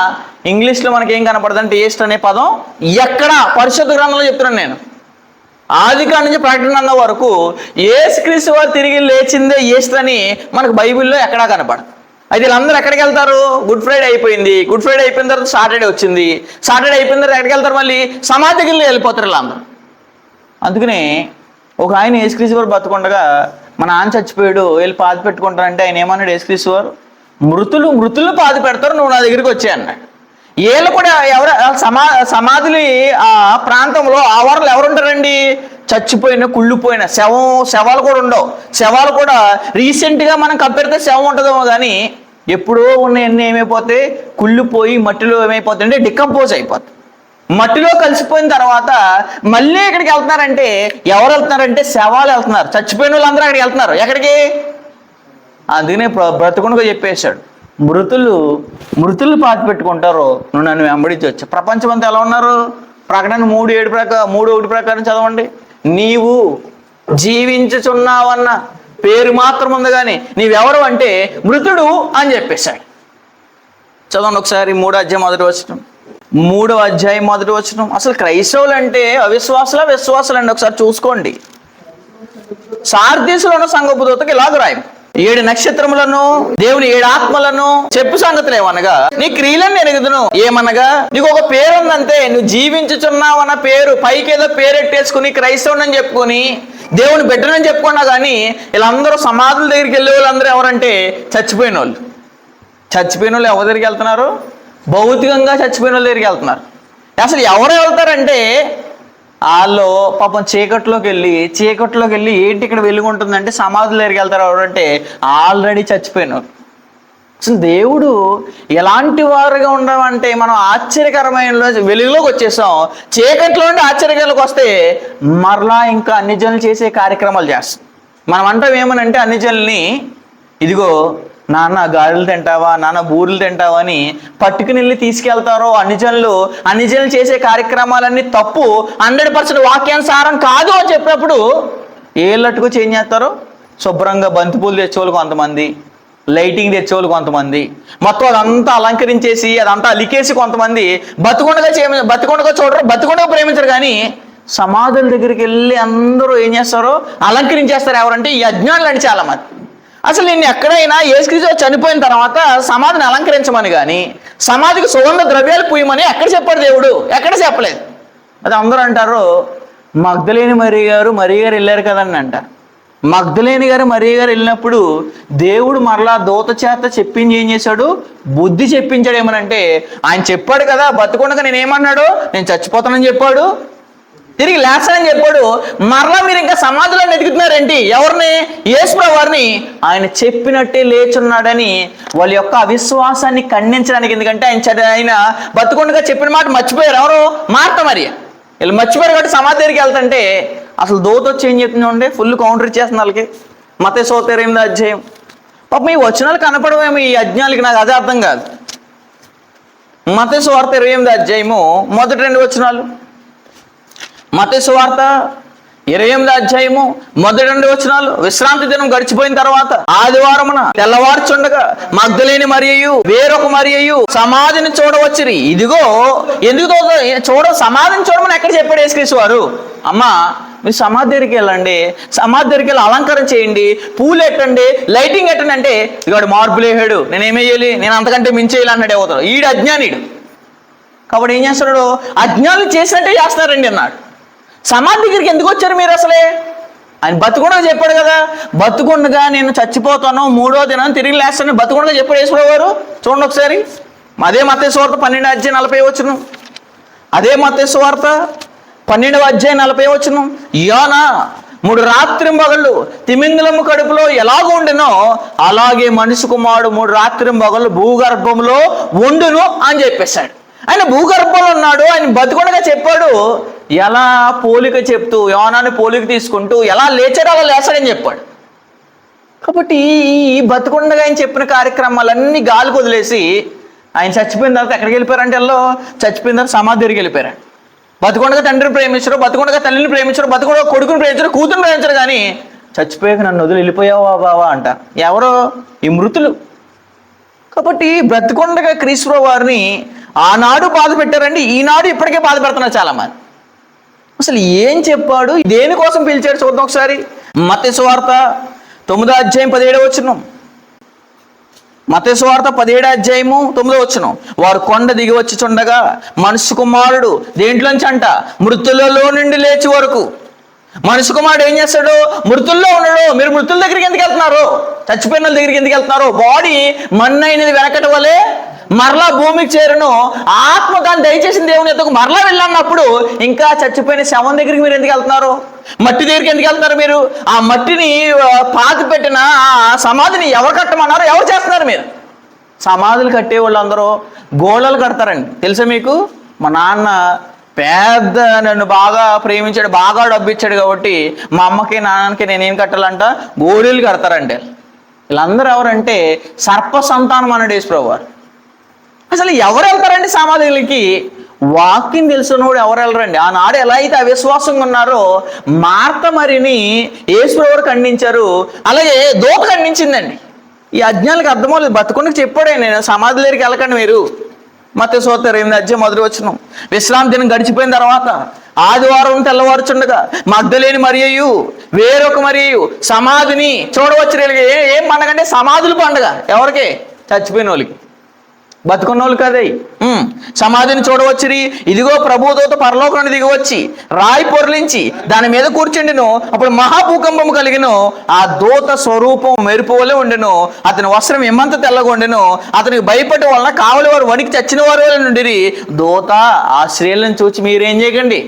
Speaker 1: ఇంగ్లీష్లో మనకి ఏం కనపడదు అంటే ఈస్టర్ అనే పదం ఎక్కడ పరిశుద్ధ గ్రంథంలో చెప్తున్నాను నేను. ఆదికాండం నుంచి ప్రకటన గ్రంథం వరకు యేసుక్రీస్తు వారు తిరిగి లేచిందే ఈస్టర్ అని మనకు బైబిల్లో ఎక్కడా కనపడదు. అయితే వీళ్ళందరూ ఎక్కడికి వెళ్తారు? గుడ్ ఫ్రైడే అయిపోయింది. గుడ్ ఫ్రైడే అయిపోయిన తర్వాత సాటర్డే వచ్చింది. సాటర్డే అయిపోయిన తర్వాత ఎక్కడికి వెళ్తారు? మళ్ళీ సమాధికి వెళ్ళిపోతారు వీళ్ళందరూ. అందుకనే ఒక ఆయన యేసుక్రీస్తు వారు బతుకుండగా మన ఆయన చచ్చిపోయాడు వెళ్ళి పాతి పెట్టుకుంటారంటే ఆయన ఏమన్నాడు? యేసుక్రీస్తు వారు మృతులు పాతి పెడతారు, నువ్వు నా దగ్గరికి వచ్చాయి అన్నాడు. వీళ్ళు కూడా ఎవరు సమాధులు ఆ ప్రాంతంలో ఆవరణలు ఎవరుంటారండి? చచ్చిపోయిన కుళ్ళిపోయిన శవాలు కూడా ఉండవు. శవాలు కూడా రీసెంట్గా మనం కంపేరితే శవం ఉంటుందేమో కానీ ఎప్పుడో ఉన్నవన్నీ ఏమైపోతాయి? కుళ్ళిపోయి మట్టిలో ఏమైపోతాయి అంటే డికంపోజ్ అయిపోతాయి. మట్టిలో కలిసిపోయిన తర్వాత మళ్ళీ ఎక్కడికి వెళ్తున్నారంటే ఎవరు వెళ్తున్నారంటే శవాలు వెళ్తున్నారు. చచ్చిపోయిన వాళ్ళందరూ అక్కడికి వెళ్తున్నారు. ఎక్కడికి? అందుకనే బ్రతకుండగా చెప్పేశాడు, మృతులు పాతి పెట్టుకుంటారు, నువ్వు నన్ను వెంబడించవచ్చు. ప్రపంచం అంతా ఎలా ఉన్నారు? ప్రకటన 3:1 ప్రకారం చదవండి. నీవు జీవించుచున్నావన్న పేరు మాత్రం ఉంది, కానీ నీవెవరు అంటే మృతుడు అని చెప్పేశాడు. చదవండి ఒకసారి 3వ అధ్యాయం మొదటి వచనం. అసలు క్రైస్తవులు అంటే విశ్వాసులు అండి. ఒకసారి చూసుకోండి. సార్దీసులో ఉన్న సంఘపు దూతకి ఇలాగ రాయి, 7 నక్షత్రములను, దేవుని 7 ఆత్మలను చెప్పు సంగతులు ఏమనగా, నీ క్రియలను ఎరుగుదును. ఏమనగా, నీకు ఒక పేరు ఉందంటే, నువ్వు జీవించుచున్నావు అన్న పేరు, పైకి ఏదో పేరెట్టేసుకుని క్రైస్తవుని చెప్పుకొని దేవుని బిడ్డనని చెప్పుకున్నా కానీ వీళ్ళందరూ సమాధుల దగ్గరికి వెళ్ళే వాళ్ళందరూ ఎవరంటే చచ్చిపోయిన వాళ్ళు. ఎవరి దగ్గరికి వెళ్తున్నారు? భౌతికంగా చచ్చిపోయిన వాళ్ళ దగ్గరికి వెళ్తున్నారు. అసలు ఎవరు వెళ్తారంటే వాళ్ళు పాపం చీకట్లోకి వెళ్ళి ఏంటి ఇక్కడ వెలుగుంటుందంటే సమాధుల దగ్గరికి వెళ్తారు. ఎవరంటే ఆల్రెడీ చచ్చిపోయినారు. అసలు దేవుడు ఎలాంటి వారుగా ఉండమంటే, మనం ఆశ్చర్యకరమైన వెలుగులోకి వచ్చేసాం, చీకట్లో నుండి ఆశ్చర్యకరంలోకి వస్తే మరలా ఇంకా అన్ని జనులు చేసే కార్యక్రమాలు చేస్తాం. మనం అంటాం ఏమనంటే, అన్ని జనుల్ని ఇదిగో నాన్న గారెలు తింటావా, నాన్న బూరెలు తింటావా అని పట్టుకుని వెళ్ళి తీసుకెళ్తారో. అన్ని జనులు చేసే కార్యక్రమాలన్నీ తప్పు, 100% వాక్యానుసారం కాదు అని చెప్పినప్పుడు ఏళ్ళట్టుకు చేంజ్ చేస్తారో. శుభ్రంగా బంతిపూలు తెచ్చేవాళ్ళు కొంతమంది, లైటింగ్ తెచ్చేవాళ్ళు కొంతమంది, మొత్తం అదంతా అలంకరించేసి అదంతా అలికేసి కొంతమంది బతికొండగా చూడరు, బతికొండగా ప్రేమించరు. కానీ సమాధుల దగ్గరికి వెళ్ళి అందరూ ఏం చేస్తారో అలంకరించేస్తారు. ఎవరంటే ఈ అజ్ఞానులు అని చాలా మంది. అసలు నిన్ను ఎక్కడైనా యేసుక్రీస్తు చనిపోయిన తర్వాత సమాధిని అలంకరించమని కానీ సమాధికి సుగంధ ద్రవ్యాలు పూయమని ఎక్కడ చెప్పాడు దేవుడు? ఎక్కడ చెప్పలేదు. అది అందరూ అంటారు, మగ్దలేని మరియ గారు వెళ్ళారు కదండి అంటారు. మగ్దలేని గారు వెళ్ళినప్పుడు దేవుడు మరలా దూత చేత చెప్పించి ఏం చేశాడు? బుద్ధి చెప్పించాడు. ఏమనంటే, ఆయన చెప్పాడు కదా బతుకుండగా నేనేమన్నాడు, నేను చచ్చిపోతానని చెప్పాడు, తిరిగి లేస్తానని చెప్పాడు. మరలా మీరు ఇంకా సమాధులను ఎదుగుతున్నారేంటి? ఎవరిని? యేసుప్రభువు వారిని. ఆయన చెప్పినట్టే లేచున్నాడని వాళ్ళ యొక్క అవిశ్వాసాన్ని ఖండించడానికి. ఎందుకంటే ఆయన బతుకుండగా చెప్పిన మాట మర్చిపోయారు. ఎవరు? మార్త మరియ. వీళ్ళు మర్చిపోయారు కాబట్టి సమాధి దగ్గరికి వెళ్తుంటే అసలు దూత వచ్చి ఏం చెప్తుందంటే ఫుల్ కౌంటర్ ఇచ్చేస్తుంది వాళ్ళకి. మత్తయి 8వ అధ్యాయం. పాపం ఈ వచనాలు కనపడమేమో ఈ అజ్ఞానులకి, నాకు అదే అర్థం కాదు. మత్తయి 28వ అధ్యాయము మొదటి 2 వచనాలు. మత్తయి 28వ అధ్యాయము మొదటి 2 వచనాలు. విశ్రాంతి దినం గడిచిపోయిన తర్వాత ఆదివారమున తెల్లవారుచుండగా మగ్దలేని మరియయు వేరొక మరియయు సమాధిని చూడవచ్చిరి. ఇదిగో ఎందుకు సమాధిని చూడమని ఎక్కడ చెప్పాడు యేసుక్రీస్తు వారు? అమ్మా, మీరు సమాధి దగ్గరికి వెళ్ళండి, సమాధి దగ్గరికి వెళ్ళి అలంకరణ చేయండి, పూలు ఎట్టండి, లైటింగ్ ఎట్టండి అంటే, ఇవాడు మార్పులు వేసాడు, నేనేమేయాలి, నేను అంతకంటే మించేయాలి అన్నాడు. అవుతాడు ఈడు అజ్ఞానీడు. కాబట్టి ఏం చేస్తున్నాడు? అజ్ఞానులు చేసినట్టే చేస్తున్నారండి అన్నాడు. సమాధి దగ్గరికి ఎందుకు వచ్చారు మీరు? అసలే ఆయన బతుకుండగా చెప్పాడు కదా, బతుకుండగా నేను చచ్చిపోతాను 3వ దినం తిరిగి లేస్తాను బతుకుండగా చెప్పాడు యేసుప్రభువు వారు. చూడండి ఒకసారి. అదే మత్తయి 12:40 అదే మత్తయి 12:40 యోనా 3 రాత్రింబగళ్ళు తిమింగలము కడుపులో ఎలాగ ఉండెనో అలాగే మనిషి కుమారుడు 3 రాత్రింబగళ్ళు భూగర్భంలో ఉండును అని చెప్పేశాడు. ఆయన భూగర్భంలో ఉన్నాడు, ఆయన బతుకుండగా చెప్పాడు. ఎలా పోలిక చెప్తూ, యోనాని పోలిక తీసుకుంటూ ఎలా లేచాడో అలా లేచాడని చెప్పాడు. కాబట్టి ఈ బతుకుండగా ఆయన చెప్పిన కార్యక్రమాలన్నీ గాలికి వదిలేసి ఆయన చచ్చిపోయిన తర్వాత ఎక్కడికి వెళ్ళిపోయారంటే చచ్చిపోయిన తర్వాత సమాధి దగ్గరికి వెళ్ళిపోయారు. బతుకుండగా తండ్రిని ప్రేమించరు, బతుకుండగా తల్లిని ప్రేమించరు, బతుకుండగా కొడుకుని ప్రేమించరు, కూతురు ప్రేమించరు. కానీ చచ్చిపోయాక నన్ను వదిలి వెళ్ళిపోయావా బావా అంట. ఎవరో? ఈ మృతులు. కాబట్టి బ్రతుకుండగా క్రీస్తు వారిని ఆనాడు బాధ పెట్టారండి, ఈనాడు ఇప్పటికే బాధ పెడుతున్నారు చాలా మంది. అసలు ఏం చెప్పాడు, దేనికోసం పిలిచాడు చూద్దాం ఒకసారి. మత్తయి 9వ అధ్యాయం 17వ వచనం. మత్తయి 17వ అధ్యాయము 9వ వచనం. వారు కొండ దిగి వచ్చి చుండగా మనుష్య కుమారుడు దేంట్లోంచి అంట? మృతులలో నుండి లేచి వరకు. మనుష్య కుమారుడు ఏం చేస్తాడు? మృతుల్లో ఉన్నాడు. మీరు మృతుల దగ్గరికి ఎందుకు వెళ్తున్నారు? చచ్చిపోయిన వాళ్ళ దగ్గరికి ఎందుకు వెళ్తున్నారు? బాడీ మన్నైనది వెనకటి వలె మరలా భూమికి చేరును, ఆత్మ దాన్ని దయచేసిన దేవుని ఎద్దకు మరలా వెళ్ళన్నప్పుడు ఇంకా చచ్చిపోయిన శవం దగ్గరికి మీరు ఎందుకు వెళ్తున్నారు? మట్టి దగ్గరికి ఎందుకు వెళ్తున్నారు మీరు? ఆ మట్టిని పాతి పెట్టిన ఆ సమాధిని ఎవరు కట్టమన్నారు? ఎవరు చేస్తున్నారు? మీరు సమాధులు కట్టే వాళ్ళందరూ గోడలు కడతారండి. తెలుసా మీకు? మా నాన్న పెద్ద నన్ను బాగా ప్రేమించాడు, బాగా డబ్బు ఇచ్చాడు కాబట్టి మా అమ్మకి నాన్నకి నేనేం కట్టాలంట? గోడీలు కడతారండి. వీళ్ళందరూ ఎవరంటే సర్ప సంతానం అన్నాడు యేసుప్రభు వారు. అసలు ఎవరు వెళ్తారండి సమాధులకి? వాక్యం తెలిసినోడు ఎవరు వెళ్ళరండి. ఆనాడు ఎలా అయితే అవిశ్వాసంగా ఉన్నారో మార్త మరిని యేసుప్రభు వారు ఖండించారు, అలాగే దూత ఖండించిందండి. ఈ అజ్ఞానులకు అర్థమవులేదు. బతుకునికి చెప్పాడే, నేను సమాధుల దగ్గరికి వెళ్ళకండి మీరు. మత్తయి సువార్త 8:1 విశ్రాంతి దినం గడిచిపోయిన తర్వాత ఆదివారం తెల్లవారుచుండగా మగ్దలేని మరియయు వేరొక మరియయు సమాధిని చూడవచ్చు. ఏం పండగ అంటే సమాధుల పండగ. ఎవరికి? చచ్చిపోయిన వాళ్ళకి. బతుకున్న వాళ్ళు కదే. సమాధిని చూడవచ్చిరి. ఇదిగో ప్రభుదూత పరలోకం నుండి దిగివచ్చి రాయి పొర్లించి దాని మీద కూర్చుండెను. అప్పుడు మహాభూకంపము కలిగిను. ఆ దూత స్వరూపం మెరుపు వలె ఉండెను. అతని వస్త్రం ఎమ్మంత తెల్లగా ఉండెను. అతనికి భయపడటం వలన కావలి వారు వణికి చచ్చిన వారి వల్ల నుండిరి. దూత ఆ స్త్రీలను చూచి మీరేం చేయకండి,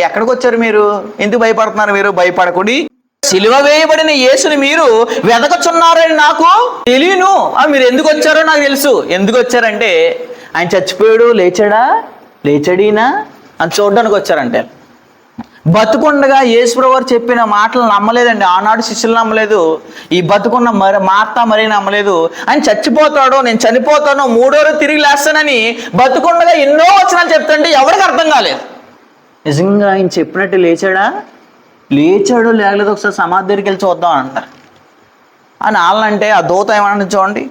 Speaker 1: ఎక్కడికి వచ్చారు మీరు? ఎందుకు భయపడుతున్నారు మీరు? భయపడకుడి, సిలువ వేయబడిన యేసుని మీరు వెదకుచున్నారని నాకు తెలియను. మీరు ఎందుకు వచ్చారో నాకు తెలుసు. ఎందుకు వచ్చారంటే ఆయన చచ్చిపోయాడు, లేచాడీనా అని చూడడానికి వచ్చారంటే. బతుకుండగా యేసుప్రభు వారు చెప్పిన మాటలు నమ్మలేదండి. ఆనాడు శిష్యులు నమ్మలేదు, ఈ బతుకున్న మార్త మరీ నమ్మలేదు. ఆయన చచ్చిపోతాడో, నేను చనిపోతానో, 3వ రోజు తిరిగి లేస్తానని బతుకుండగా ఎన్నో వచనాలు చెప్తుంటే ఎవరికి అర్థం కాలేదు. నిజంగా ఆయన చెప్పినట్టు లేచాడో లేగలేదు, ఒకసారి సమాధి దగ్గరికి వెళ్ళి చూద్దాం అంటారు. అని వాళ్ళంటే ఆ దూత ఏమన్నా చూడండి,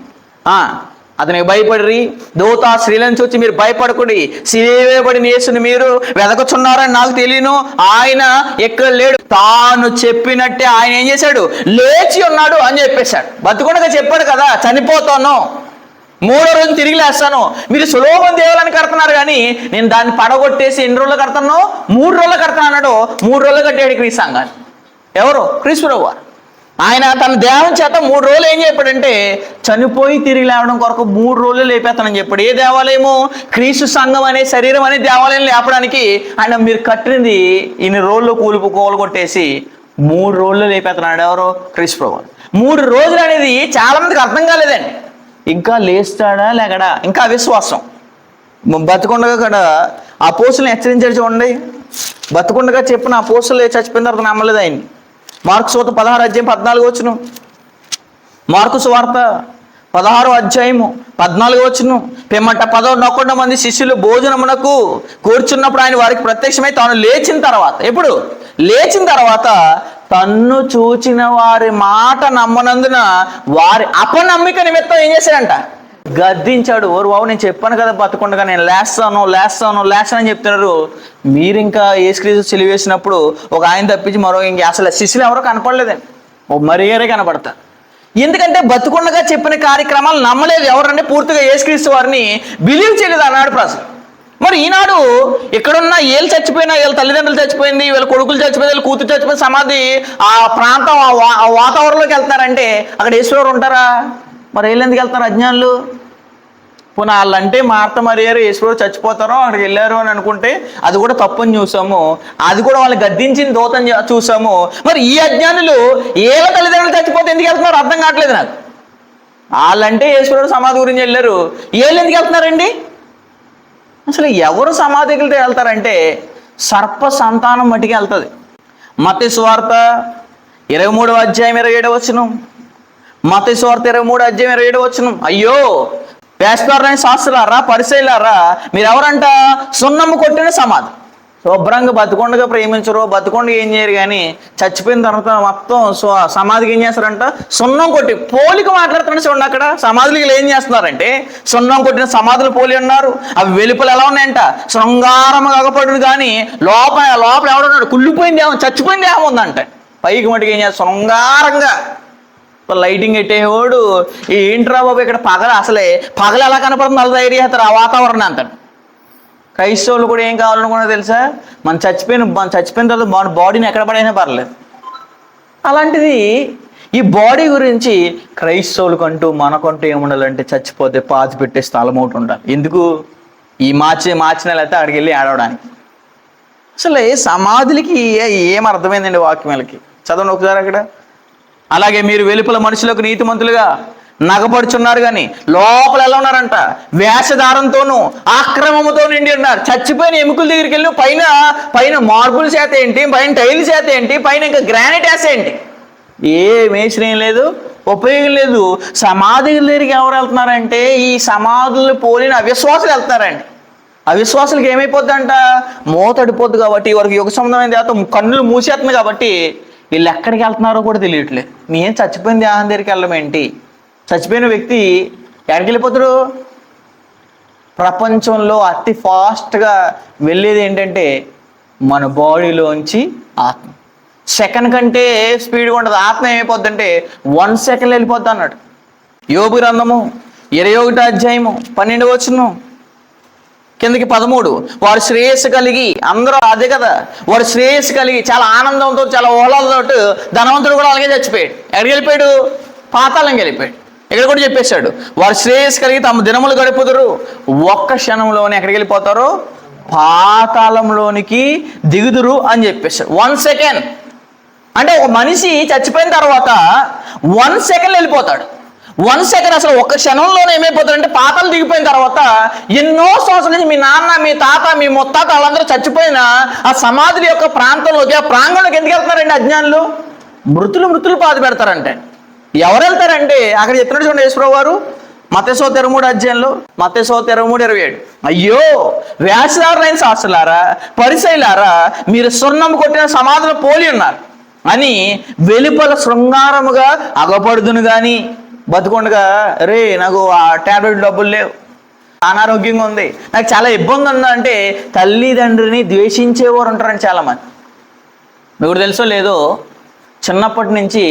Speaker 1: అతనికి భయపడి దూత స్త్రీలను చూచి మీరు భయపడకుడి, సిలువవేయబడిన యేసుని మీరు వెదకుచున్నారని నాకు తెలియను. ఆయన ఎక్కడ లేడు, తాను చెప్పినట్టే ఆయన ఏం చేశాడు, లేచి ఉన్నాడు అని చెప్పేశాడు. బతుకుండగా చెప్పాడు కదా, చనిపోతాను, 3వ రోజు తిరిగి లేస్తాను. మీరు సులోభం దేవాలని కడుతున్నారు కానీ నేను దాన్ని పడగొట్టేసి ఎన్ని రోజులు కడతాను? 3 రోజులు కడతాను అన్నాడు. 3 రోజులు కట్టాడు క్రీస్తు సంఘాన్ని. ఎవరు? క్రీస్తుప్రభు వారు. ఆయన తన దేవం చేత 3 రోజులు ఏం చెప్పాడంటే చనిపోయి తిరిగి లేవడం కొరకు 3 రోజులు లేపేస్తానని చెప్పాడు. ఏ దేవాలయము? క్రీస్తు సంఘం అనే శరీరం అనే దేవాలయం లేపడానికి ఆయన మీరు కట్టినది ఇన్ని రోజులు కూలగొట్టేసి 3 రోజులు లేపేస్తున్నాడు. ఎవరు? క్రీస్తుప్రభు వారు. 3 రోజులు అనేది చాలా మందికి అర్థం కాలేదండి. ఇంకా లేస్తాడా లేకడా, ఇంకా అవిశ్వాసం. బతుకుండగా కూడా అపోస్తులను హెచ్చరించాడు చూడండి. బతుకుండగా చెప్పిన అపోస్తులు చచ్చిపోయిన తర్వాత నమ్మలేదు ఆయన్ని. మార్కు సువార్త 16:14 మార్కు సువార్త 16:14 పిమ్మట 11 మంది శిష్యులు భోజనమునకు కూర్చున్నప్పుడు ఆయన వారికి ప్రత్యక్షమై తాను లేచిన తర్వాత, ఎప్పుడు? లేచిన తర్వాత తన్ను చూచిన వారి మాట నమ్మనందున వారి అపనమ్మిక నిమిత్తం ఏం చేశాడంట, గద్దించాడు. ఓరు బాబు, నేను చెప్పాను కదా బతుకుండగా నేను లేస్తానని చెప్తున్నారు. మీరు ఇంకా యేసుక్రీస్తు సిలువ వేసినప్పుడు ఒక ఆయన తప్పించి మరో ఇంక అసలు శిష్యులు ఎవరో కనపడలేదండి, ఓ మరియరే కనపడతారు. ఎందుకంటే బతుకుండగా చెప్పిన కార్యక్రమాలు నమ్మలేదు. ఎవరంటే పూర్తిగా యేసుక్రీస్తు వారిని బిలీవ్ చేయలేదు అన్నాడు ప్రజలు. మరి ఈనాడు ఇక్కడున్న వీళ్ళు చచ్చిపోయినా, వీళ్ళ తల్లిదండ్రులు చచ్చిపోయింది, వీళ్ళ కొడుకులు చచ్చిపోయింది, వీళ్ళ కూతురు చచ్చిపోయిన సమాధి ఆ ప్రాంతం ఆ వాతావరణంలోకి వెళ్తున్నారంటే అక్కడ ఈశ్వరు ఉంటారా? మరి వీళ్ళు ఎందుకు వెళ్తారు అజ్ఞానులు? పోనీ వాళ్ళంటే మార్త మరియారు ఈశ్వరు చచ్చిపోతారో అక్కడికి వెళ్ళారు అని అనుకుంటే అది కూడా తప్పని చూసాము. అది కూడా వాళ్ళు గద్దించిన దూతని చూసాము. మరి ఈ అజ్ఞానులు ఏళ్ళ తల్లిదండ్రులు చచ్చిపోతే ఎందుకు వెళ్తున్నారు అర్థం కావట్లేదు నాకు. వాళ్ళంటే ఈశ్వరుడు సమాధి గురించి వెళ్ళారు, వీళ్ళు ఎందుకు వెళ్తున్నారండి? అసలు ఎవరు సమాధికి వెళ్తారంటే సర్ప సంతానం మట్టికి వెళ్తుంది. మత్తయి సువార్త 23:27 మత్తయి సువార్త 23:27 అయ్యో వేస్తారని శాస్త్రులారా, పరిసయ్యులారా, మీరెవరంట? సున్నము కొట్టిన సమాధి. శుభ్రంగా బతుకుండగా ప్రేమించరు, బతుకుండగా ఏం చేయరు, కానీ చచ్చిపోయిన తర్వాత మొత్తం సమాధికి ఏం చేస్తారంట? సున్నం కొట్టి పోలిక మాట్లాడుతున్నా చూడండి. అక్కడ సమాధులకి ఏం చేస్తున్నారంటే సున్నం కొట్టిన సమాధులు పోలి ఉన్నారు. అవి వెలుపల ఎలా ఉన్నాయంట? శృంగారం కాకపోవడం, కానీ లోపల ఎవడున్నాడు? కుళ్ళిపోయింది ఏమో, చచ్చిపోయింది ఏమో ఉందంట. పైకి మటుకు ఏం చేస్తారు? శృంగారంగా లైటింగ్ పెట్టేవాడు. ఏంట్రా బాబు ఇక్కడ పగలు ఎలా కనపడుతుంది అలా తయారు చేస్తారు ఆ వాతావరణం అంటాడు. క్రైస్తవులు కూడా ఏం కావాలనుకున్నా తెలుసా? మనం చచ్చిపోయిన తర్వాత మన బాడీని ఎక్కడ పడైనా పర్లేదు. అలాంటిది ఈ బాడీ గురించి క్రైస్తవులకంటూ మనకంటూ ఏముండాలంటే చచ్చిపోతే పాతి పెట్టే స్థలం ఒకటి ఉండాలి. ఎందుకు? ఈ మార్చి నెల అయితే అక్కడికి వెళ్ళి ఆడవడానికి. అసలు సమాధులకి ఏం అర్థమైందండి వాక్యాలకి? చదవండి ఒకసారి అక్కడ. అలాగే మీరు వెలుపల మనుషులకు నీతిమంతులుగా నగపడుచున్నారు, కానీ లోపల ఎలా ఉన్నారంట? వేషధారంతోనూ ఆక్రమముతో నిండి ఉన్నారు. చచ్చిపోయిన ఎముకల దగ్గరికి వెళ్ళి పైన మార్బుల్ చేత ఏంటి, పైన టైల్ చేత ఏంటి, పైన ఇంకా గ్రానైట్ వేస ఏంటి? ఏ మేషన్ ఏం లేదు. ఉపయోగం లేదు. సమాధి దగ్గరికి ఎవరు వెళ్తున్నారంటే ఈ సమాధులు పోలిన అవిశ్వాసులు వెళ్తున్నారండి. అవిశ్వాసులకి ఏమైపోద్దంట, మోతడిపోద్దు కాబట్టి వారికి యుగ సంబంధమైన దేవత కన్నులు మూసేస్తుంది కాబట్టి వీళ్ళు ఎక్కడికి వెళ్తున్నారో కూడా తెలియట్లేదు. మేము చచ్చిపోయిన దేహం దగ్గరికి వెళ్ళడం ఏంటి? చచ్చిపోయిన వ్యక్తి ఎక్కడికి వెళ్ళిపోతాడు? ప్రపంచంలో అతి ఫాస్ట్గా వెళ్ళేది ఏంటంటే మన బాడీలోంచి ఆత్మ. సెకండ్ కంటే స్పీడ్గా ఉంటుంది. ఆత్మ ఏమైపోద్దంటే 1 సెకండ్ వెళ్ళిపోద్ది అన్నాడు. యోబు గ్రంథము 21వ అధ్యాయము 12వ వచనం కిందకి 13. వారు శ్రేయస్సు కలిగి, అందరూ అదే కదా, వారు శ్రేయస్సు కలిగి చాలా ఆనందంతో చాలా ఓహ్లాదతో ధనవంతుడు కూడా అలాగే చచ్చిపోయాడు. ఎక్కడికి వెళ్ళిపోయాడు? పాతాళంకి వెళ్ళిపోయాడు. ఇక్కడ కూడా చెప్పేశాడు, వారు శ్రేయస్సు కలిగి తమ దినములు గడుపుదురు, ఒక్క క్షణంలోనే ఎక్కడికి వెళ్ళిపోతారు? పాతాళంలోనికి దిగుదురు అని చెప్పేశాడు. 1 సెకండ్ అంటే ఒక మనిషి చచ్చిపోయిన తర్వాత 1 సెకండ్ వెళ్ళిపోతాడు. 1 సెకండ్ అసలు ఒక్క క్షణంలోనే ఏమైపోతాడంటే పాతాలు దిగిపోయిన తర్వాత ఎన్నో సంవత్సరాల నుంచి మీ నాన్న, మీ తాత, మీ ముత్తాత వాళ్ళందరూ చచ్చిపోయిన ఆ సమాధుల యొక్క ప్రాంతంలోకి, ఆ ప్రాంగణంలోకి ఎందుకు వెళ్తున్నారండి అజ్ఞానులు? మృతులు పాతి పెడతారంటే. ఎవరు వెళ్తారంటే అక్కడ చెప్పినట్టు చూడండి యేసుప్రభువు వారు మత్తయి 23వ అధ్యాయంలో, మత్తయి 23:27. అయ్యో వేషధారులైన శాస్త్రులారా, పరిసయ్యులారా, మీరు సున్నం కొట్టిన సమాధులు పోలి ఉన్నారు అని వెలుపల శృంగారముగా అగపడుదును కానీ బతుకుండగా, రే నాకు ఆ టాబ్లెట్ డబ్బులు లేవు, అనారోగ్యంగా ఉంది, నాకు చాలా ఇబ్బంది ఉందంటే తల్లిదండ్రిని ద్వేషించేవారు ఉంటారని చాలామంది. మీకు తెలుసో లేదో, చిన్నప్పటి నుంచి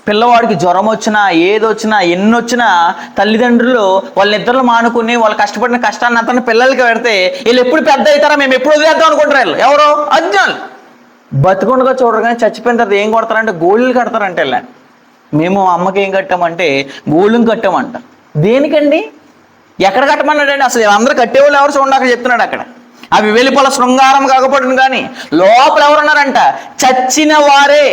Speaker 1: పిల్లవాడికి జ్వరం వచ్చినా ఏదొచ్చినా ఎన్నొచ్చినా తల్లిదండ్రులు వాళ్ళిద్దరు మానుకుని వాళ్ళు కష్టపడిన కష్టాన్ని అంతా పిల్లలకి పెడితే వీళ్ళు ఎప్పుడు పెద్ద అవుతారా, మేము ఎప్పుడు వదిలేద్దాం అనుకుంటారు. వీళ్ళు ఎవరో అజ్ఞానులు. బతుకుండగా చూడరు కానీ చచ్చిపోయిన తర్వాత ఏం కొడతారంటే గోళ్ళు కడతారంటే వెళ్ళండి. మేము అమ్మకి ఏం కట్టామంటే గోళ్ళం కట్టామంట. దేనికండి? ఎక్కడ కట్టమన్నాడండి? అసలు అందరూ కట్టేవాళ్ళు ఎవరు చూడండి అక్కడ చెప్తున్నాడు. అక్కడ అవి వెలుపల శృంగారం కాకపోవడం కానీ లోపల ఎవరున్నారంట? చచ్చిన వారే,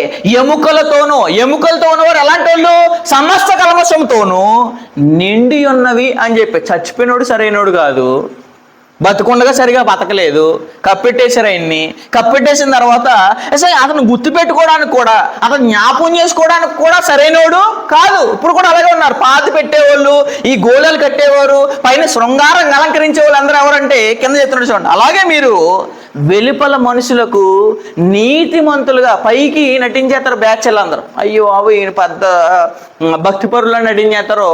Speaker 1: ఎముకలతోనూ. ఎముకలతో ఉన్నవారు ఎలాంటి వాళ్ళు? సమస్త కల్మషంతోనూ నిండి ఉన్నవి అని చెప్పి. చచ్చిపోయినోడు సరైనోడు కాదు, బతుకుండగా సరిగా బతకలేదు, కప్పెట్టేశారు ఆయన్ని. కప్పెట్టేసిన తర్వాత అసలు అతను గుర్తు పెట్టుకోవడానికి కూడా, అతను జ్ఞాపకం చేసుకోవడానికి కూడా సరైనోడు కాదు. ఇప్పుడు కూడా అలాగే ఉన్నారు. పాతి పెట్టేవాళ్ళు, ఈ గోళాలు కట్టేవారు, పైన శృంగారం అలంకరించే వాళ్ళు అందరూ ఎవరంటే కింద చెప్తున్నాడు చూడండి. అలాగే మీరు వెలుపల మనుషులకు నీతిమంతులుగా పైకి నటించేస్తారు బ్యాచ్లు అందరూ. అయ్యో అవి పెద్ద భక్తి పరులు నటించేస్తారు.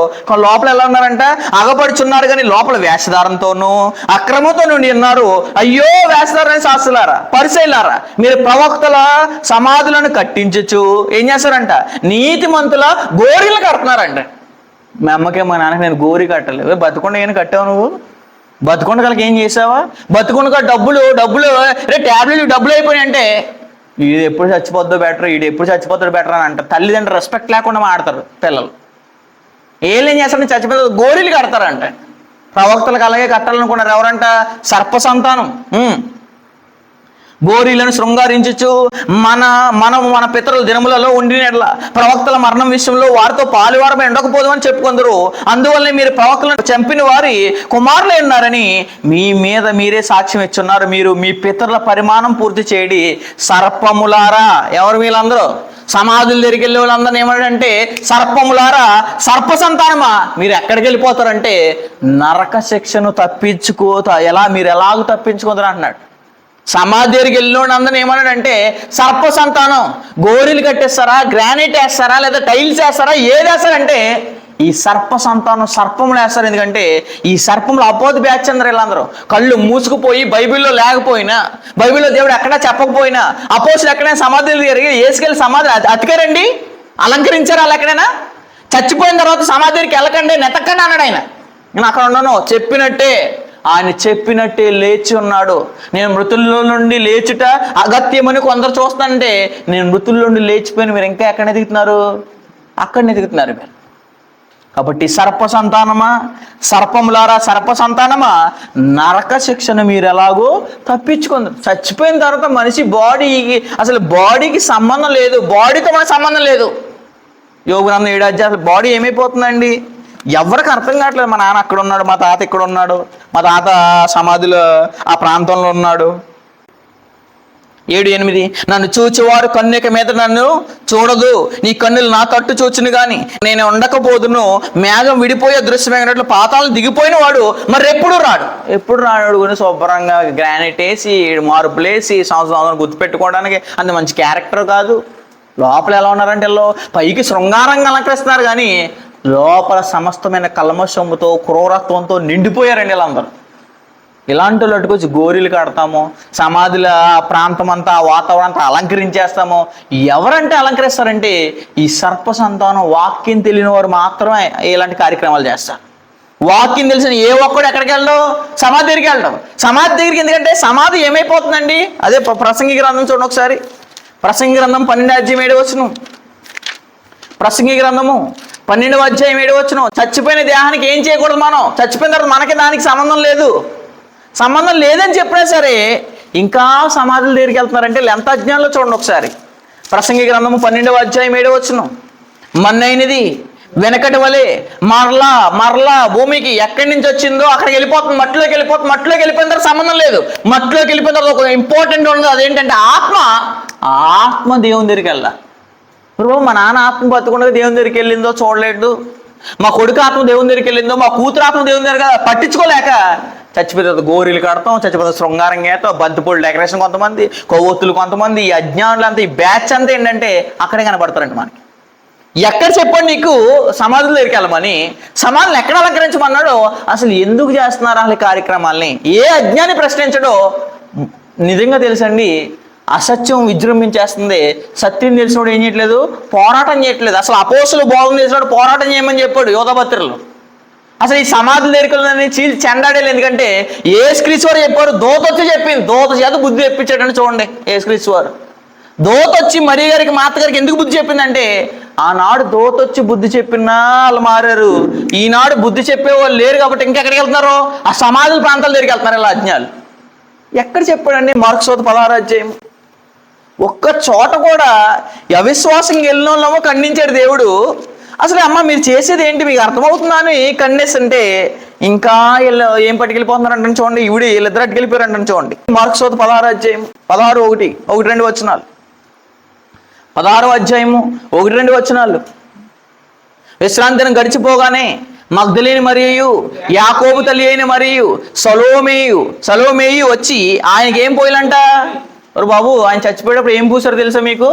Speaker 1: లోపల ఎలా ఉన్నారంట? అగపడుచున్నారు కానీ లోపల వేషధారంతోనూ అక్రమంతో నుండి ఉన్నారు. అయ్యో వేషధారని శాస్త్రులారా, పరిసయ్యులారా, మీరు ప్రవక్తల సమాధులను కట్టించచ్చు ఏం చేస్తారంట? నీతిమంతుల గోరీలు కడుతున్నారంట. మా అమ్మకే మా నాన్నకి నేను గోరి కట్టలేదు. బతుకుండా ఏం కట్టావు నువ్వు? బతుకుండగలకి ఏం చేసావా? బతుకుండగా డబ్బులు రే ట్యాబ్లెట్లు డబ్బులు అయిపోయినాయి అంటే వీడు ఎప్పుడు చచ్చిపోద్దో బెటర్, వీడు ఎప్పుడు చచ్చిపోతాడు బెటర్ అని అంటారు. తల్లిదండ్రులు రెస్పెక్ట్ లేకుండా మాడతారు పిల్లలు. ఏం చేస్తారని చచ్చిపోతే గోరీలు కడతారంట. ప్రవక్తలకు అలాగే కట్టాలనుకున్నారు. ఎవరంట? సర్ప సంతానం. గోరీలను శృంగారించచ్చు. మన పితరుల దినములలో ఉండినట్ల ప్రవక్తల మరణం విషయంలో వారితో పాలువారమై ఉండకపోదు అని చెప్పుకుందరు. అందువల్లనే మీరు ప్రవక్తలను చంపిన వారి కుమారులే ఉన్నారని మీ మీద మీరే సాక్ష్యం ఇచ్చున్నారు. మీరు మీ పితరుల పరిమాణం పూర్తి చేయడి సర్పములారా. ఎవరు వీళ్ళందరూ? సమాధుల దగ్గరికి వెళ్ళే వాళ్ళందరూ ఏమంటే సర్పములారా, సర్ప సంతానమా, మీరు ఎక్కడికి వెళ్ళిపోతారంటే నరక శిక్షను మీరు ఎలాగ తప్పించుకుంటారు అంటున్నాడు. సమాధి దగ్గరికి వెళ్ళినోడు అందరిని ఏమన్నాడంటే సర్ప సంతానం. గోరీలు కట్టేస్తారా, గ్రానైట్ వేస్తారా, లేదా టైల్స్ వేస్తారా, ఏది వేస్తారంటే ఈ సర్ప సంతానం సర్పములు వేస్తారు. ఎందుకంటే ఈ సర్పములు అపోది బ్యాచ్ అందరు వీళ్ళందరూ కళ్ళు మూసుకుపోయి బైబిల్లో లేకపోయినా, బైబిల్లో దేవుడు ఎక్కడా చెప్పకపోయినా, అపోస్తులు ఎక్కడైనా సమాధులు జరిగి ఏసుకెళ్ళి సమాధి అతికారండి, అలంకరించారు. వాళ్ళు ఎక్కడైనా చచ్చిపోయిన తర్వాత సమాధి దగ్గరికి వెళ్ళకండి, నెతక్కండి అన్నాడు ఆయన. నేను అక్కడ ఉన్నాను, చెప్పినట్టే ఆయన చెప్పినట్టే లేచి ఉన్నాడు. నేను మృతుల్లో నుండి లేచుట అగత్యమని కొందరు చూస్తానంటే నేను మృతుల్లో నుండి లేచిపోయిన మీరు ఇంకా ఎక్కడ ఎదుగుతున్నారు? అక్కడనే ఎదుగుతున్నారు మీరు. కాబట్టి సర్ప సంతానమా, సర్పములారా, సర్ప సంతానమా, నరక శిక్షను మీరు ఎలాగో తప్పించుకుంది. చచ్చిపోయిన తర్వాత మనిషి బాడీకి సంబంధం లేదు, బాడీతో మనకు సంబంధం లేదు. యోబు గ్రంథం 7వ అధ్యాయం బాడీ ఏమైపోతుందండి? ఎవరికి అర్థం కావట్లేదు. మా నాన్న అక్కడ ఉన్నాడు, మా తాత ఇక్కడ ఉన్నాడు, మా తాత సమాధిలో ఆ ప్రాంతంలో ఉన్నాడు. 7-8 నన్ను చూచేవారు కన్నుక మీద నన్ను చూడదు, నీ కన్నులు నా తట్టు చూచును గాని నేను ఉండకపోదును. మేఘం విడిపోయే దృశ్యమైనట్లు పాతాలను దిగిపోయిన వాడు మరి ఎప్పుడు రాడు అని శుభ్రంగా గ్రానైట్ వేసి మార్పులు వేసి సంవత్సరం గుర్తుపెట్టుకోవడానికి అంత మంచి క్యారెక్టర్ కాదు. లోపల ఎలా ఉన్నారంటే వీళ్ళు పైకి శృంగారంగా అలంకరిస్తున్నారు కానీ లోపల సమస్తమైన కల్మషముతో క్రూరత్వంతో నిండిపోయారండి వీళ్ళందరూ. ఇలాంటి వాళ్ళు అట్టుకొచ్చి గోరీలు కడతాము, సమాధుల ప్రాంతం అంతా వాతావరణం అంతా అలంకరించేస్తాము. ఎవరంటే అలంకరిస్తారంటే ఈ సర్ప సంతానం వాక్యం తెలియని వారు మాత్రమే ఇలాంటి కార్యక్రమాలు చేస్తారు. వాక్యం తెలిసిన ఏ ఒక్కడు ఎక్కడికి వెళ్ళడం, సమాధి దగ్గరికి వెళ్ళడం. సమాధి దగ్గరికి ఎందుకంటే సమాధి ఏమైపోతుందండి, అదే ప్రసంగి గ్రంథం చూడండి ఒకసారి. ప్రసంగి గ్రంథం 12:7 ప్రసంగి గ్రంథము 12:7 చచ్చిపోయిన దేహానికి ఏం చేయకూడదు, మనం చచ్చిపోయిన తర్వాత మనకి దానికి సంబంధం లేదని చెప్పినా సరే ఇంకా సమాధుల దగ్గరికి వెళ్తున్నారంటే ఎంత అజ్ఞానంలో చూడండి ఒకసారి. ప్రసంగి గ్రంథము 12:7 మన్నైనది వెనకటి వలె మరలా భూమికి ఎక్కడి నుంచి వచ్చిందో అక్కడికి వెళ్ళిపోతుంది, మట్టిలోకి వెళ్ళిపోయిన తర్వాత సంబంధం లేదు. మట్టిలోకి వెళ్ళిపోయిన తర్వాత ఒక ఇంపార్టెంట్ ఉండదు, అదేంటంటే ఆత్మ దేవుని దగ్గరికి వెళ్ళా. ఇప్పుడు మా నాన్న ఆత్మ బతుకుండగా దేవుని దగ్గరికి వెళ్ళిందో చూడలేదు, మా కొడుకు ఆత్మ దేవుని దగ్గరికి వెళ్ళిందో, మా కూతురు ఆత్మ దేవుని దగ్గర పట్టించుకోలేక చచ్చిపోతుంది గోరీలు కడతాం, చచ్చిపోతుంది శృంగారం చేస్తాం, బంతిపూలు డెకరేషన్ కొంతమంది, కొవ్వొత్తులు కొంతమంది, ఈ అజ్ఞానులు అంతా, ఈ బ్యాచ్ అంతా ఏంటంటే అక్కడే కనబడతారండి మనకి. ఎక్కడ చెప్పండి నీకు సమాధుల దగ్గరికి వెళ్ళమని, సమాధులు ఎక్కడ అలంకరించమన్నాడో, అసలు ఎందుకు చేస్తున్నారు అసలు కార్యక్రమాల్ని ఏ అజ్ఞాని ప్రశ్నించడో. నిజంగా తెలుసండి, అసత్యం విజృంభించేస్తుంది, సత్యం తెలిసినోడు ఏం చేయట్లేదు, పోరాటం చేయట్లేదు. అసలు అపోస్తులు బోధన చేసినోడు పోరాటం చేయమని చెప్పాడు యోధపత్రికలో. అసలు ఈ సమాధుల దగ్గరికి చీల్చి చెండాడేలు, ఎందుకంటే యేసుక్రీస్తు వారు చెప్పారు, దూత వచ్చి చెప్పింది, దూత చేత బుద్ధి చెప్పించాడని చూడండి. యేసుక్రీస్తు వారు దూత వచ్చి మరియ గారికి మా అత్తగారికి ఎందుకు బుద్ధి చెప్పిందంటే, ఆనాడు దూత వచ్చి బుద్ధి చెప్పినా వాళ్ళు మారారు, ఈనాడు బుద్ధి చెప్పేవాళ్ళు లేరు కాబట్టి ఇంకెక్కడికి వెళ్తున్నారు, ఆ సమాధుల ప్రాంతాల దగ్గరికి వెళ్తున్నారు ఇలా అజ్ఞాలు. ఎక్కడ చెప్పాడండి మార్కు సువార్త 16 ఒక్క చోట కూడా అవిశ్వాసంగా వెళ్ళిన వాళ్ళమో ఖండించాడు దేవుడు. అసలు అమ్మ మీరు చేసేది ఏంటి మీకు అర్థమవుతుందా అని కన్నేస్తుంటే ఇంకా వీళ్ళు ఏం పట్టుకెళ్ళిపోతున్నారంటే చూడండి, వీళ్ళిద్దరు అట్టుకెళ్ళిపోయారంటే చూడండి. మార్కు సువార్త 16:1-2 వచనాలు. 16:1-2 విశ్రాంతి దినం గడిచిపోగానే మగ్దలేని మరియు యాకోబు తల్లి అయిన మరియు సలోమేయు వచ్చి ఆయనకి ఏం పోయిలంట. బాబు ఆయన చచ్చిపోయేటప్పుడు ఏం పూసారు తెలుసా మీకు?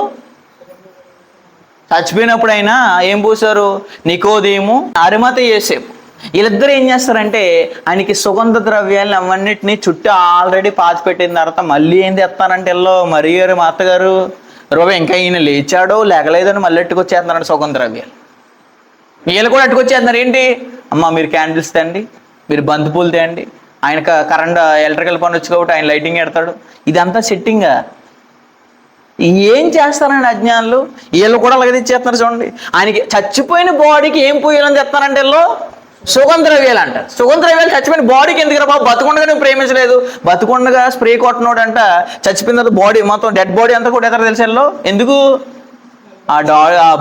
Speaker 1: చచ్చిపోయినప్పుడు ఆయన ఏం పూసారు? నికోదేము, అరిమత యోసేపు, వీళ్ళిద్దరు ఏం చేస్తారంటే ఆయనకి సుగంధ ద్రవ్యాలను అవన్నిటిని చుట్టూ ఆల్రెడీ పాతి పెట్టిన తర్వాత మళ్ళీ ఏం తెస్తానంటే వీళ్ళు మరియు మా అత్తగారు బాబు ఇంకా ఈయన లేచాడో లేకలేదని మళ్ళీ ఎట్టుకొచ్చేస్తున్నాడు సుగంధ ద్రవ్యాలు. వీళ్ళు కూడా అట్టుకొచ్చేస్తున్నారు. ఏంటి అమ్మ మీరు క్యాండిల్స్ తేండి, మీరు బంతిపూలు తేండి, ఆయన కరెంట్ ఎలక్ట్రికల్ పని వచ్చి కాబట్టి ఆయన లైటింగ్ పెడతాడు. ఇదంతా సెట్టింగా. ఏం చేస్తారండి అజ్ఞానులు, వీళ్ళు కూడా అలాగే తెచ్చేస్తున్నారు చూడండి. ఆయనకి చచ్చిపోయిన బాడీకి ఏం పూయాలని చెప్తారంటే వీళ్ళు సుగంధ ద్రవ్యాలు అంటారు. సుగంధ ద్రవ్యాలు చచ్చిపోయిన బాడీకి ఎందుకు బాబు, బతుకుండగా నువ్వు ప్రేమించలేదు, బతుకుండగా స్ప్రే కొట్టినోడు అంట చచ్చిపోయిన తర్వాత బాడీ మొత్తం డెడ్ బాడీ అంతా కూడా ఎక్కడ తెలిసి వీళ్ళు ఎందుకు ఆ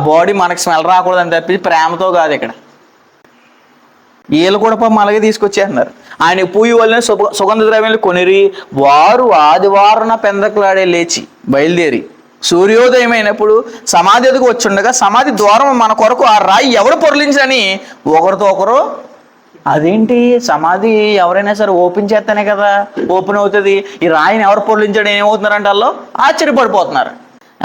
Speaker 1: బాడీ మనకి స్మెల్ రాకూడదని తప్పి ప్రేమతో కాదు. ఇక్కడ వీళ్ళు కూడా పాపం అలాగే తీసుకొచ్చేస్తున్నారు. ఆయన పూయి వాళ్ళని సుగంధ ద్రవ్యాలు కొనిరి వారు ఆదివారం పెందకలాడే లేచి బయలుదేరి సూర్యోదయం అయినప్పుడు సమాధి ఎదుగు వచ్చుండగా సమాధి ద్వారం మన కొరకు ఆ రాయి ఎవరు పొరలించని ఒకరితో ఒకరు. అదేంటి సమాధి ఎవరైనా సరే ఓపెన్ చేస్తేనే కదా ఓపెన్ అవుతుంది, ఈ రాయిని ఎవరు పొరలించడం ఏమవుతున్నారంటే వాళ్ళు ఆశ్చర్యపడిపోతున్నారు.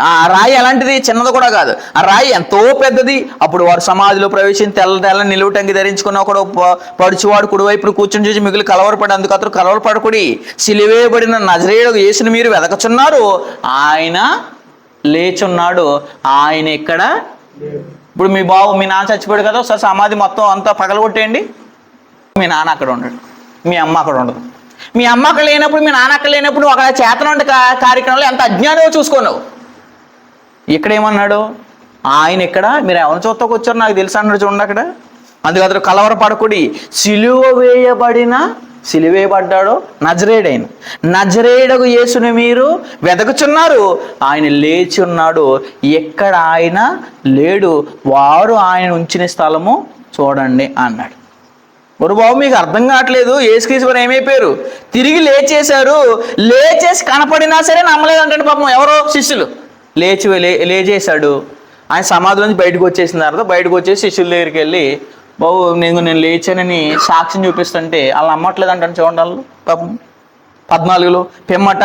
Speaker 1: ఆ రాయి అలాంటిది చిన్నది కూడా కాదు, ఆ రాయి ఎంతో పెద్దది. అప్పుడు వారు సమాధిలో ప్రవేశించి తెల్ల నిలువుటంగి ధరించుకున్న ఒకడు పడుచువాడు కుడివైపును కూర్చొని చూసి మిగులు కలవరపడి అందుకు అతను కలవరపడకుడి, సిలివేయబడిన నజరేయుడు యేసుని మీరు వెదకుచున్నారు, ఆయన లేచున్నాడు, ఆయన ఇక్కడ. ఇప్పుడు మీ నాన్న చచ్చిపోయాడు కదా, ఒకసారి సమాధి మొత్తం అంతా పగలగొట్టేయండి. మీ నాన్న అక్కడ ఉండడు, మీ అమ్మ అక్కడ ఉండదు. మీ అమ్మ అక్కడ లేనప్పుడు, మీ నాన్న అక్కడ లేనప్పుడు అక్కడ చేతనంటే కార్యక్రమంలో ఎంత అజ్ఞానమో చూసుకోను. ఇక్కడ ఏమన్నాడు ఆయన, ఇక్కడ మీరు ఎవరిని చూస్తాకు వచ్చారు నాకు తెలుసు అన్నాడు చూడండి అక్కడ. అందుకు అతడు కలవరపడకుడి, సిలువేయబడ్డాడు నజరేయుడగు యేసుని మీరు వెదకుచున్నారు, ఆయన లేచి ఉన్నాడు, ఎక్కడ ఆయన లేడు, వారు ఆయన ఉంచిన స్థలము చూడండి అన్నాడు. ఒరు బాబు మీకు అర్థం కావట్లేదు, యేసుక్రీస్తు వారు ఏమైపోయారు, తిరిగి లేచేశారు. లేచేసి కనపడినా సరే నమ్మలేదంటే పాపం ఎవరో శిష్యులు. లేచేశాడు, ఆయన సమాధి నుంచి బయటకు వచ్చేసిన తర్వాత బయటకు వచ్చేసి శిష్యుల దగ్గరికి వెళ్ళి, బాబు నేను లేచానని సాక్ష్యం చూపిస్తుంటే వాళ్ళు నమ్మట్లేదు అంటాను. చూడండి వాళ్ళు పాపం 14లో పిమ్మట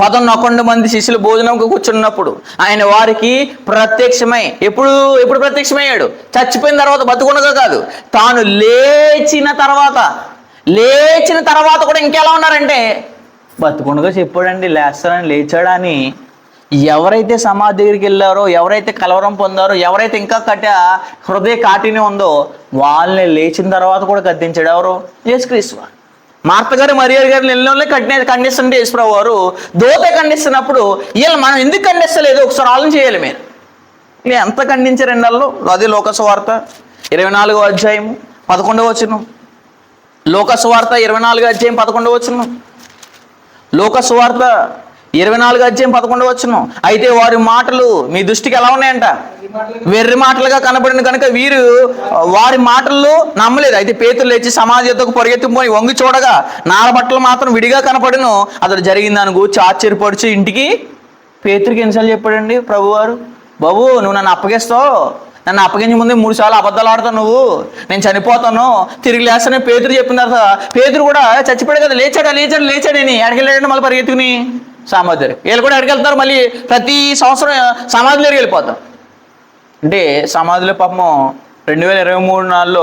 Speaker 1: 11 మంది శిష్యులు భోజనంకు కూర్చున్నప్పుడు ఆయన వారికి ప్రత్యక్షమై, ఎప్పుడు ప్రత్యక్షమయ్యాడు? చచ్చిపోయిన తర్వాత, బతుకుండగా కాదు, తాను లేచిన తర్వాత కూడా ఇంకెలా ఉన్నారంటే బతుకుండగా చెప్పాడండి, లేస్తానని లేచాడా అని. ఎవరైతే సమాధి దగ్గరికి వెళ్ళారో, ఎవరైతే కలవరం పొందారో, ఎవరైతే ఇంకా హృదయ కాఠిన్యం ఉందో వాళ్ళని లేచిన తర్వాత కూడా గద్దించాడు. ఎవరు? యేసుక్రీస్తు వారు. మార్త గారు, మరియ గారు నెలలో ఖండిస్తుంటే యేసుప్రభువు వారు దోత ఖండిస్తున్నప్పుడు వీళ్ళు మనం ఎందుకు ఖండిస్తలేదు ఒకసారి ఆలోచన చేయాలి. మీరు ఎంత ఖండించారండి వాళ్ళు? అదే లోకసువార్త 24వ అధ్యాయం 11వ వచనం. లోకసువార్త 24వ అధ్యాయం 11వ వచనం. లోకసువార్త 24వ అధ్యాయం 11వ వచనం. అయితే వారి మాటలు మీ దృష్టికి ఎలా ఉన్నాయంట? వెర్రి మాటలుగా కనబడిన కనుక వీరు వారి మాటల్లో నమ్మలేదు. అయితే పేతురు లేచి సమాధి యొద్దకు పరిగెత్తుకుపోయి వంగి చూడగా నారబట్టలు మాత్రం విడిగా కనపడిను. అతడు జరిగిన దాని గురించి ఆశ్చర్యపడుచు ఇంటికి పేతురికి ఎన్నిసార్లు చెప్పాడండి ప్రభువారు, బాబు నువ్వు నన్ను అప్పగిస్తావు, నన్ను అప్పగించే ముందే 3 సార్లు అబద్ధాలు ఆడతావు, నువ్వు నేను చనిపోతాను తిరిగి లేస్తానే పేతురు చెప్పిన తర్వాత పేతురు కూడా చచ్చిపోయాడు కదా, లేచాడని ఎడకెళ్ళాడంటే మళ్ళీ పరిగెత్తుకుని సమాధి. వీళ్ళు కూడా ఎడకెళ్తారు, మళ్ళీ ప్రతి సంవత్సరం సమాధిలో వెళ్ళిపోతారు. అంటే సమాధిలో పాపం 2023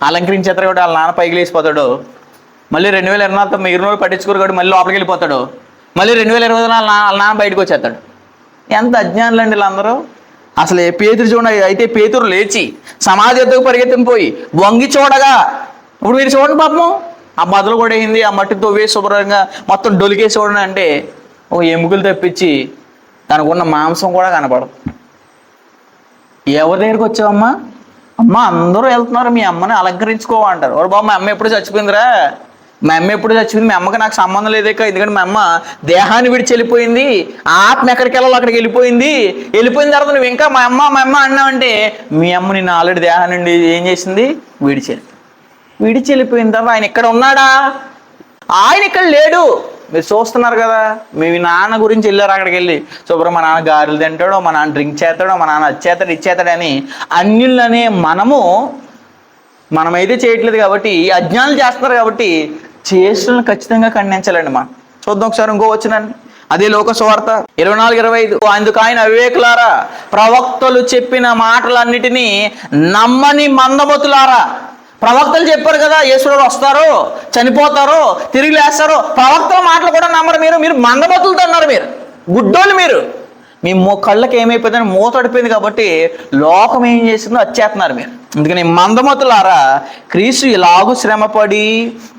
Speaker 1: అలంకరించేస్తారు కాబట్టి వాళ్ళ నాన్న పైకి లేచిపోతాడు. మళ్ళీ 2024 మిగిలిన రోజులు పట్టించుకోరు కాబట్టి మళ్ళీ లోపలికి వెళ్ళిపోతాడు. మళ్ళీ 2024 వాళ్ళ నాన్న బయటకు వచ్చేస్తాడు. ఎంత అజ్ఞానులు అండి వీళ్ళందరూ. అసలు పేతురు చూడండి, అయితే పేతురు లేచి సమాధి వద్దకు పరిగెత్తిన పోయి వంగి చూడగా, ఇప్పుడు మీరు చూడండి పాపం ఆ బదులు కూడా అయింది, ఆ మట్టి తవ్వే శుభ్రంగా మొత్తం డొలికేసి చూడండి అంటే ఒక ఎముకలు తప్పించి దానికి ఉన్న మాంసం కూడా కనపడదు. ఎవరి దగ్గరికి వచ్చావమ్మా? అమ్మ అందరూ వెళ్తున్నారు, మీ అమ్మని అలంకరించుకోమంటారు. ఓ బాబు మా అమ్మ ఎప్పుడు చచ్చిపోయిందిరా, మా అమ్మ ఎప్పుడు చచ్చిపోయింది, మీ అమ్మకి నాకు సంబంధం లేదే, ఎందుకంటే మా అమ్మ దేహాన్ని విడిచి వెళ్ళిపోయింది, ఆత్మ ఎక్కడికి వెళ్ళాలో అక్కడికి వెళ్ళిపోయిన తర్వాత నువ్వు ఇంకా మా అమ్మ అన్నావంటే మీ అమ్మ నిన్ను ఆల్రెడీ దేహాన్ని నుండి ఏం చేసింది? విడిచి వెళ్ళిపోయిన తర్వాత ఆయన ఇక్కడ ఉన్నాడా? ఆయన ఇక్కడ లేడు. మీరు చూస్తున్నారు కదా, మీ నాన్న గురించి వెళ్ళారు అక్కడికి వెళ్ళి, శుభ్రం మా నాన్న గారెలు తింటాడో, మా నాన్న డ్రింక్ చేస్తాడో, మా నాన్న ఇచ్చేస్తాడని అన్యులనే మనమైతే చేయట్లేదు కాబట్టి అజ్ఞానులు చేస్తున్నారు కాబట్టి చేస్తులను ఖచ్చితంగా ఖండించాలండి. మనం చూద్దాం ఒకసారి ఇంకో వచ్చినండి, అదే లోకసువార్త 24:25. అందుకు ఆయన అవివేకులారా, ప్రవక్తలు చెప్పిన మాటలన్నిటినీ నమ్మని మందమతులారా. ప్రవక్తలు చెప్పారు కదా యేసుప్రభువు వస్తారు, చనిపోతారు, తిరిగి లేస్తారు, ప్రవక్తల మాటలు కూడా నమ్మరు. మీరు మందమతులతో అన్నారు, మీరు గుడ్డోళ్ళు. మీ కళ్ళకి ఏమైపోయిందని మూతడిపోయింది కాబట్టి లోకం ఏం చేసిందో వచ్చేస్తున్నారు మీరు. అందుకని మందమతులారా, క్రీస్తు ఇలాగూ శ్రమపడి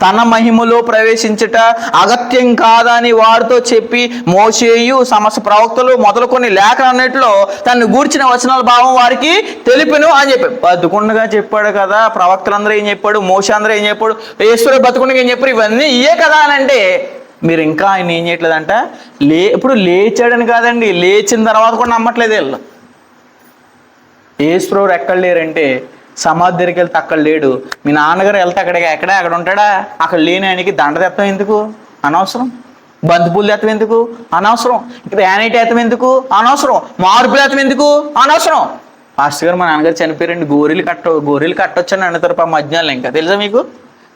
Speaker 1: తన మహిమలో ప్రవేశించుట అగత్యం కాదని వారితో చెప్పి మోషేయు సమస్త ప్రవక్తలు మొదలుకొని లేఖనన్నిటిలో తను గూర్చిన వచనాల భావం వారికి తెలిపెను అని చెప్పాడు. బతుకుండగా చెప్పాడు కదా, ప్రవక్తలందరూ ఏం చెప్పాడు, మోషే అందరూ ఏం చెప్పాడు, ఈశ్వరుడు బతుకుండగా ఏం చెప్పారు, ఇవన్నీ ఇయే కదా అని అంటే మీరు ఇంకా ఆయన ఏం చేయట్లేదంట. ఇప్పుడు లేచాడని కాదండి, లేచిన తర్వాత కూడా నమ్మట్లేదు వీళ్ళు. యేసుప్రభువు ఎక్కడ లేరంటే సమాధి దగ్గరికి వెళ్తే అక్కడ లేడు. మీ నాన్నగారు వెళ్తే అక్కడ ఉంటాడా? అక్కడ లేని ఆయనకి దండ తెత్తం ఎందుకు? అనవసరం. బంతిపూలు తెత్తం ఎందుకు? అనవసరం. ఇక్కడ యానైట్ ఎత్తం ఎందుకు? అనవసరం. మార్పులు ఎత్తం ఎందుకు? అనవసరం. పాస్టర్ గారు మా నాన్నగారు చనిపోయారండి, గోరీలు కట్టొచ్చని అంటారు పాపం అజ్ఞానులు. ఇంకా తెలుసా మీకు?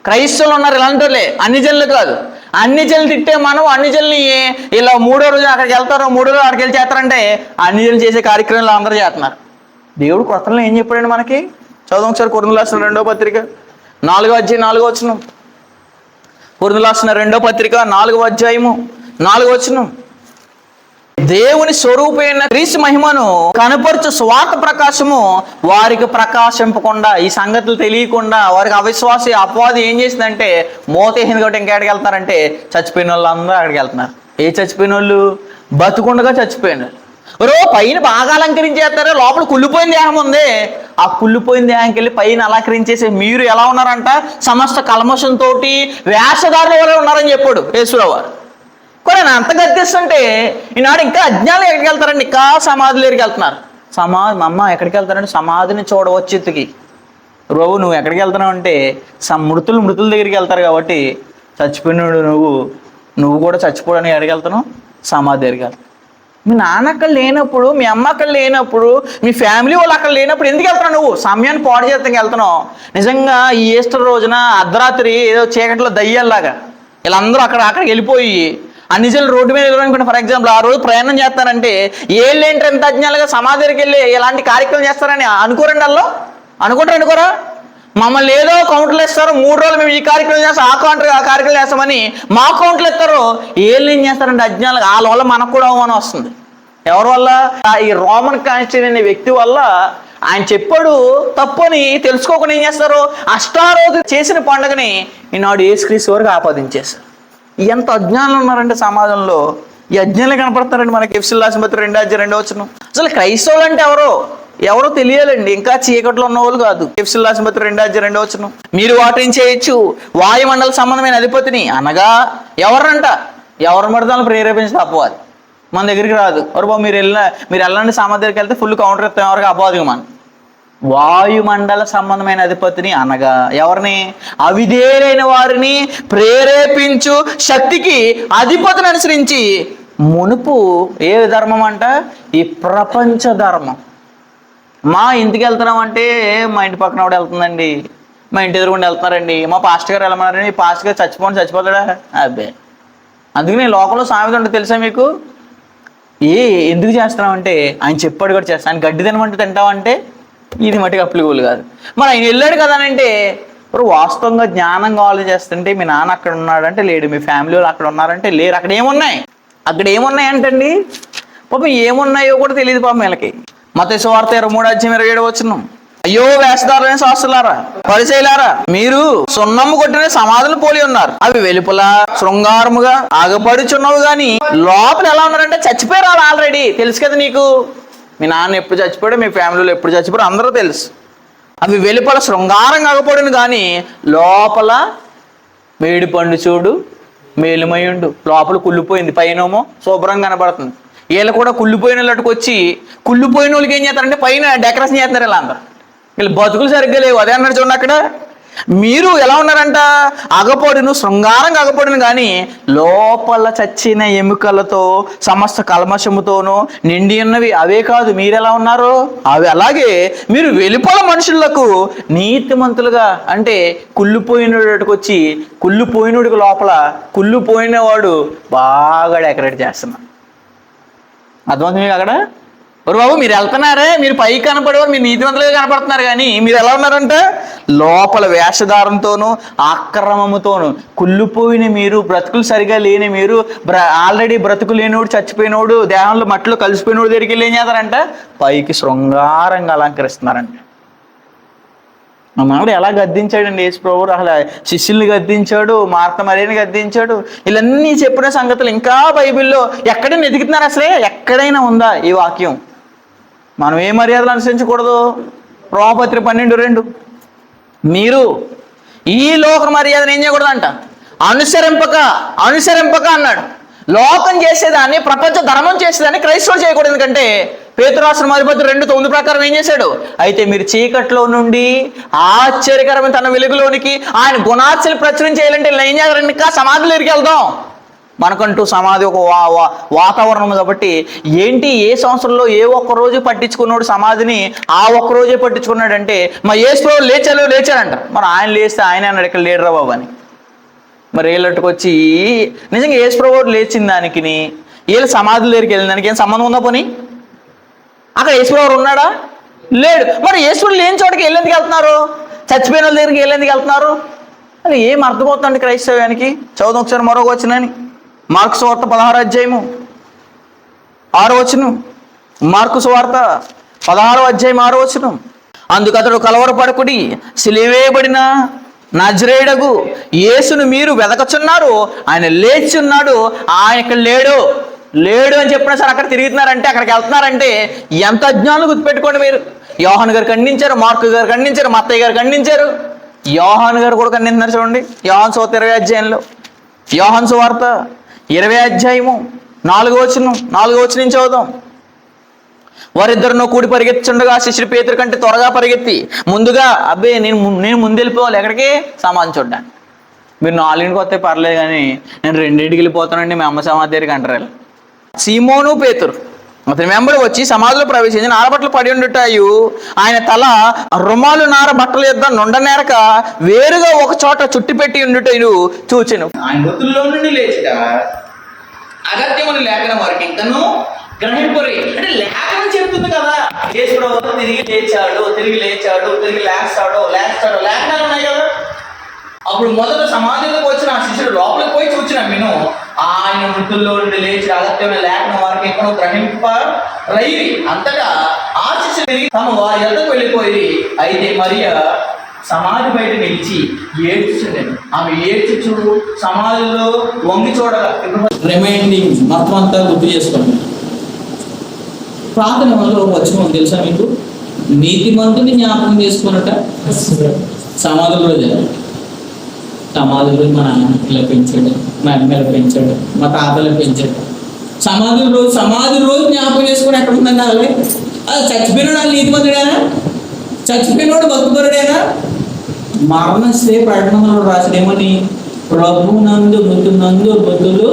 Speaker 1: క్రైస్తవులు ఉన్నారు ఇలాంటి, అన్ని జనులు కాదు. అన్ని జనులు తిట్టే మనం అన్ని జనుల్ని ఇలా 3వ రోజు అక్కడికి వెళ్తారు, 3వ రోజు అక్కడికి వెళ్ళి చేస్తారంటే అన్ని జనులు చేసే కార్యక్రమాలు అందరూ చేస్తున్నారు. దేవుడు కొత్తలో ఏం చెప్పాడండి మనకి? చదువు ఒకసారి కొరింథీయులకు రాసిన 2వ పత్రిక 4వ అధ్యాయం 4వ వచనం. కొరింథీయులకు రాసిన 2వ పత్రిక 4వ అధ్యాయము 4వ వచనం. దేవుని స్వరూపమైన క్రీస్తు మహిమను కనపరచు స్వార్థ ప్రకాశము వారికి ప్రకాశింపకుండా, ఈ సంగతులు తెలియకుండా వారికి అవిశ్వాసి అపవాది ఏం చేసిందంటే మోతేసింది కాబట్టి ఇంకెక్కడికి వెళ్తారంటే చచ్చిపోయిన వాళ్ళు అందరూ అక్కడికి వెళ్తున్నారు. చచ్చిపోయిన వాళ్ళు? బతుకుండగా చచ్చిపోయిన పైన బాగా అలంకరించేస్తారు, లోపల కుళ్ళిపోయిన దేహం ఉంది. ఆ కుళ్ళిపోయిన దేహానికి వెళ్ళి పైన అలంకరించేసి మీరు ఎలా ఉన్నారంట? సమస్త కల్మషంతో వేషధారుల వల్ల ఉన్నారని చెప్పాడు యేసుప్రభువు వారు. నేను అంత గద్దిస్తుంటే ఈనాడు ఇంకా అజ్ఞానులు ఎక్కడికి వెళ్తారండి? ఇంకా సమాధుల దగ్గరికి వెళ్తున్నారు. మా అమ్మ ఎక్కడికి వెళ్తారంటే సమాధిని చూడవచ్చు. బాబు నువ్వు ఎక్కడికి వెళ్తున్నావు అంటే మృతుల దగ్గరికి వెళ్తారు కాబట్టి చచ్చిపోయినాడు నువ్వు కూడా చచ్చిపోవడానికి ఎక్కడికి వెళ్తున్నావు? సమాధి దగ్గరికి వెళ్తావు. మీ నాన్న అక్కడ లేనప్పుడు, మీ అమ్మ అక్కడ లేనప్పుడు, మీ ఫ్యామిలీ వాళ్ళు అక్కడ లేనప్పుడు ఎందుకు వెళ్తున్నావు? నువ్వు సమయాన్ని పాడు చేస్తానికి వెళ్తున్నావు. నిజంగా ఈ ఈస్టర్ రోజున అర్ధరాత్రి ఏదో చీకట్లో దయ్యాల్లాగా వీళ్ళందరూ అక్కడికి వెళ్ళిపోయి అన్ని జనులు రోడ్డు మీద వెళ్ళాలనుకుంటే, ఫర్ ఎగ్జాంపుల్ ఆ రోజు ప్రయాణం చేస్తారంటే ఏంటి ఎంత అజ్ఞాలుగా సమాధి దగ్గరికి వెళ్ళి ఇలాంటి కార్యక్రమం చేస్తారని అనుకోరండి. వాళ్ళు అనుకోరా? మమ్మల్ని ఏదో కౌంటర్లు ఇస్తారు, 3 రోజులు మేము ఈ కార్యక్రమం చేస్తాం, ఆ కార్యక్రమం చేస్తామని మా కౌంటర్లు ఇస్తారు. ఏం చేస్తారంటే అజ్ఞానులుగా. వాళ్ళ వల్ల మనకు కూడా అవమానం వస్తుంది. ఎవరి వల్ల? ఈ రోమన్ కాన్స్టిట్యూన్ అనే వ్యక్తి వల్ల. ఆయన చెప్పాడు తప్పు అని తెలుసుకోకుండా ఏం చేస్తారు, అష్టారోజు చేసిన పండుగని ఈనాడు యేసుక్రీస్తు వరకు ఆపాదించేశారు. ఎంత అజ్ఞానులు ఉన్నారంటే సమాజంలో. ఈ అజ్ఞానులు కనపడతారండి మనకి. ఎఫెసీయులకు రాసిన పత్రిక 2:2. అసలు క్రైస్తవులు అంటే ఎవరో తెలియాలండి. ఇంకా చీకట్లో ఉన్న వాళ్ళు కాదు. ఎఫెసీయులకు రాసిన పత్రిక 2:2. మీరు వాటిని చేయొచ్చు వాయుమండల సంబంధమైన అధిపతిని, అనగా ఎవరి మడతలను ప్రేరేపించిన అపవాది మన దగ్గరికి రాదు. బాబు మీరు వెళ్ళండి సమాధి దగ్గరికి వెళ్తే ఫుల్ కౌంటర్ ఇస్తాం ఎవరికి అపవాదిగా మన వాయుమండల సంబంధమైన అధిపతిని, అనగా ఎవరిని? అవిధేయులైన వారిని ప్రేరేపించు శక్తికి అధిపతిని అనుసరించి మునుపు ఏ ధర్మం అంట? ఈ ప్రపంచ ధర్మం. మా ఇంటికి వెళ్తున్నాం అంటే మా ఇంటి పక్కన కూడా వెళ్తుందండి, మా ఇంటి ఎదురుగుండా వెళ్తున్నారండి, మా పాస్టర్ గారు వెళ్ళమన్నారండి, పాస్టర్ గారు చచ్చిపోతాడా? అబ్బే. అందుకని లోకంలో సామెత ఉంటుంది తెలుసా మీకు? ఎందుకు చేస్తున్నామంటే ఆయన చెప్పాడు కూడా చేస్తాను. ఆయన గడ్డి తినమంటే తింటామంటే ఇది మటుకు అప్లికబుల్ కాదు. మరి ఆయన వెళ్ళాడు కదా అంటే ఇప్పుడు వాస్తవంగా జ్ఞానంగా ఆలోచిస్తుంటే మీ నాన్న అక్కడ ఉన్నాడంటే లేడు, మీ ఫ్యామిలీ వాళ్ళు అక్కడ ఉన్నారంటే లేరు. అక్కడ ఏమున్నాయి అంటండి పాపం ఏమున్నాయో కూడా తెలియదు పాపం వీళ్ళకి. మత్తయి సువార్త 23:27. అయ్యో వేషధారులైన శాస్త్రులారా, పరిసయ్యులారా, మీరు సున్నమ్ము కొట్టిన సమాధులు పోలి ఉన్నారు. అవి వెలుపల శృంగారముగా ఆగపడుచున్నవి గాని లోపల ఎలా ఉన్నారంటే చచ్చిపోయారు వాళ్ళు ఆల్రెడీ. తెలుసు కదా నీకు, మీ నాన్న ఎప్పుడు చచ్చిపోయాడు, మీ ఫ్యామిలీలో ఎప్పుడు చచ్చిపోయాడు అందరూ తెలుసు. అవి వెలుపల శృంగారంగా ఆగపడును కానీ లోపల మేడి పండు చూడు మేలుమయుండు. లోపల కుళ్ళిపోయింది, పైనేమో శుభ్రంగా కనబడుతుంది. వీళ్ళు కూడా కుళ్ళిపోయిన వాళ్ళకి వచ్చి కుళ్ళిపోయిన వాళ్ళకి ఏం చేస్తారంటే పైన డెకరేషన్ చేస్తున్నారు. వీళ్ళు అందరూ వీళ్ళు బతుకులు సరిగ్గా లేవు. అదే అన్నారు చూడండి అక్కడ. మీరు ఎలా ఉన్నారంట? అగపడును, శృంగారంగా అగపడును కానీ లోపల చచ్చిన ఎముకలతో సమస్త కల్మషముతోనూ నిండి ఉన్నవి. అవే కాదు మీరు ఎలా ఉన్నారు అవి. అలాగే మీరు వెలుపల మనుషులకు నీతిమంతులుగా, అంటే కుళ్ళిపోయినోడికి వచ్చి కుళ్ళిపోయినోడికి లోపల కుళ్ళిపోయినవాడు బాగా డెకరేట్ చేస్తున్నారు. అర్థమవుతుంది మీకు అక్కడ? బాబు మీరు వెళ్తున్నారే, మీరు పైకి కనపడేవారు, మీరు నీతివంతులుగా కనపడుతున్నారు కానీ మీరు ఎలా ఉన్నారంటే లోపల వేషధారంతోనూ అక్రమముతోనూ కుళ్ళిపోయిన మీరు, బ్రతుకులు సరిగా లేని మీరు, ఆల్రెడీ బ్రతుకు లేనివాడు, చచ్చిపోయినోడు, దేహంలో మట్టిలో కలిసిపోయినోడు దగ్గరికి వెళ్ళి ఏం చేస్తారంట? పైకి శృంగారంగా అలంకరిస్తున్నారంట. మామిడి ఎలా గద్దించాడండి యేసు ప్రభువు. అసలు శిష్యుల్ని గద్దించాడు, మార్త మరియని గద్దించాడు. ఇవన్నీ చెప్పిన సంగతులు ఇంకా బైబిల్లో ఎక్కడైనా ఎదుగుతున్నారు? అసలే ఎక్కడైనా ఉందా ఈ వాక్యం? మనం ఏ మర్యాదలు అనుసరించకూడదు? రోమపత్రిక 12:2. మీరు ఈ లోక మర్యాదను ఏం చేయకూడదంట? అనుసరింపక అన్నాడు. లోకం చేసేదాన్ని, ప్రపంచ ధర్మం చేసేదాన్ని క్రైస్తవులు చేయకూడదు. ఎందుకంటే పేతురు రాసిన 2:9 ప్రకారం ఏం చేశాడు? అయితే మీరు చీకట్లో నుండి ఆశ్చర్యకరమైన తన వెలుగులోనికి ఆయన గుణార్చలు ప్రచురించేయాలంటే ఏం చేయాలంటే ఇంకా సమాధులు ఎరిగి వెళ్దాం. మనకంటూ సమాధి ఒక వాతావరణం కాబట్టి ఏంటి, ఏ సంవత్సరంలో ఏ ఒక్కరోజు పట్టించుకున్నాడు సమాధిని, ఆ ఒక్కరోజే పట్టించుకున్నాడంటే మా యేసు ప్రభువు లేచాడంట. మరి ఆయన లేస్తే ఆయన అన్నాడు ఇక్కడ లేడురా బాబు అని. మరి వీళ్ళట్టుకు వచ్చి నిజంగా యేసు ప్రభువు లేచిన దానికి వీళ్ళు సమాధుల దగ్గరికి వెళ్ళిన దానికి ఏం సంబంధం ఉందా? పోనీ అక్కడ యేసు ప్రభువు ఉన్నాడా? లేడు. మరి యేసు లేని చోటకి వెళ్ళేందుకు వెళ్తున్నారు? చచ్చిపోయిన వాళ్ళ దగ్గరికి వెళ్ళేందుకు వెళ్తున్నారు? అది ఏం అర్థమవుతుంది క్రైస్తవ్యానికి? చదువు ఒకసారి మరొక వచనాన్ని. మార్కు సువార్త 16:6. మార్కు సువార్త 16:6. అందుకు అతడు కలవరపడకుడి, సిలువేయబడిన నజరేయుడగు యేసును మీరు వెదకచున్నారు, ఆయన లేచి ఉన్నాడు, ఆయన ఇక్కడ లేడు అని చెప్పినా సరే అక్కడ తిరుగుతున్నారంటే, అక్కడికి వెళ్తున్నారంటే ఎంత అజ్ఞానులు గుర్తుపెట్టుకోండి మీరు. యోహాను గారు ఖండించారు, మార్కు గారు ఖండించారు, మత్తయ్య గారు ఖండించారు, యోహాను గారు కూడా ఖండిస్తున్నారు. చూడండి యోహాను సువార్త 20 యోహాను సువార్త 20 4వ వచనం నుంచి చదువుదాం. వారిద్దరినో కూడి పరిగెత్తుండగా శిష్యుడు పేతురు కంటే త్వరగా పరిగెత్తి ముందుగా అబ్బే నేను ముందు వెళ్ళిపోవాలి ఎక్కడికి సమాధి చూడ్డానికి. మీరు 4ంటికి వస్తే పర్లేదు కానీ నేను 2ంటికి వెళ్ళిపోతానండి మీ అమ్మ సమాధి దగ్గరికి అంటారు. సీమోను పేతురు అతని వెంబడి వచ్చి సమాధిలో ప్రవేశించి నారబట్టలు పడి ఉండుటాయు ఆయన తల రుమాలు నార బట్టల యొద్ద నుండనేరక వేరుగా ఒక చోట చుట్టి పెట్టి ఉండుటను చూచెను. ఆయన మృతుల్లో నుండి లేచిట అగత్యమని లేఖనం వారికి ఇంకను గ్రహింపురి. అంటే లేఖనం చెప్తుంది కదా యేసుప్రభు తిరిగి లేచాడు లేస్తాడో లేఖనాలు ఉన్నాయి కదా. అప్పుడు మొదట సమాధిలోకి వచ్చిన ఆ శిష్యుడు లోపలికి పోయి చూచిన విను ఆయన మృతుల్లో నుండి లేచి అగత్యమైన లేఖనం వారికి ఎక్కడో గ్రహింపరైరి. అంతటా ఆ శిష్యుడు తిరిగి తమ వారి ఎద్దకు వెళ్ళిపోయి అయితే మరియ సమాధి బయట నిలిచి ఏడ్చుండేది. ఆమె ఏడ్చుచు సమాధిలో వంగి చూడగా రిమైండింగ్ మొత్తం అంతా గుర్తు చేసుకోండి. ప్రార్థన వల్ల వచ్చిన తెలుసా మీకు? నీతిమంతుని జ్ఞాపకం చేసుకున్నట సమాధుల్లో జరగాలి. సమాధులు మా నాన్నలో పెంచాడు, మా అమ్మలో పెంచాడు, మా తాతలో పెంచాడు. సమాధి రోజు జ్ఞాపకం చేసుకుని ఎక్కడ ఉందండి? అలాగే అది చచ్చిపోయినాడు వాళ్ళు నీతిమంతుడేనా? చచ్చిపోయినోడు భక్తుడేనా? మరణశ్రీ ప్రకటనలో రాసినేమని ప్రభునందు మృతులు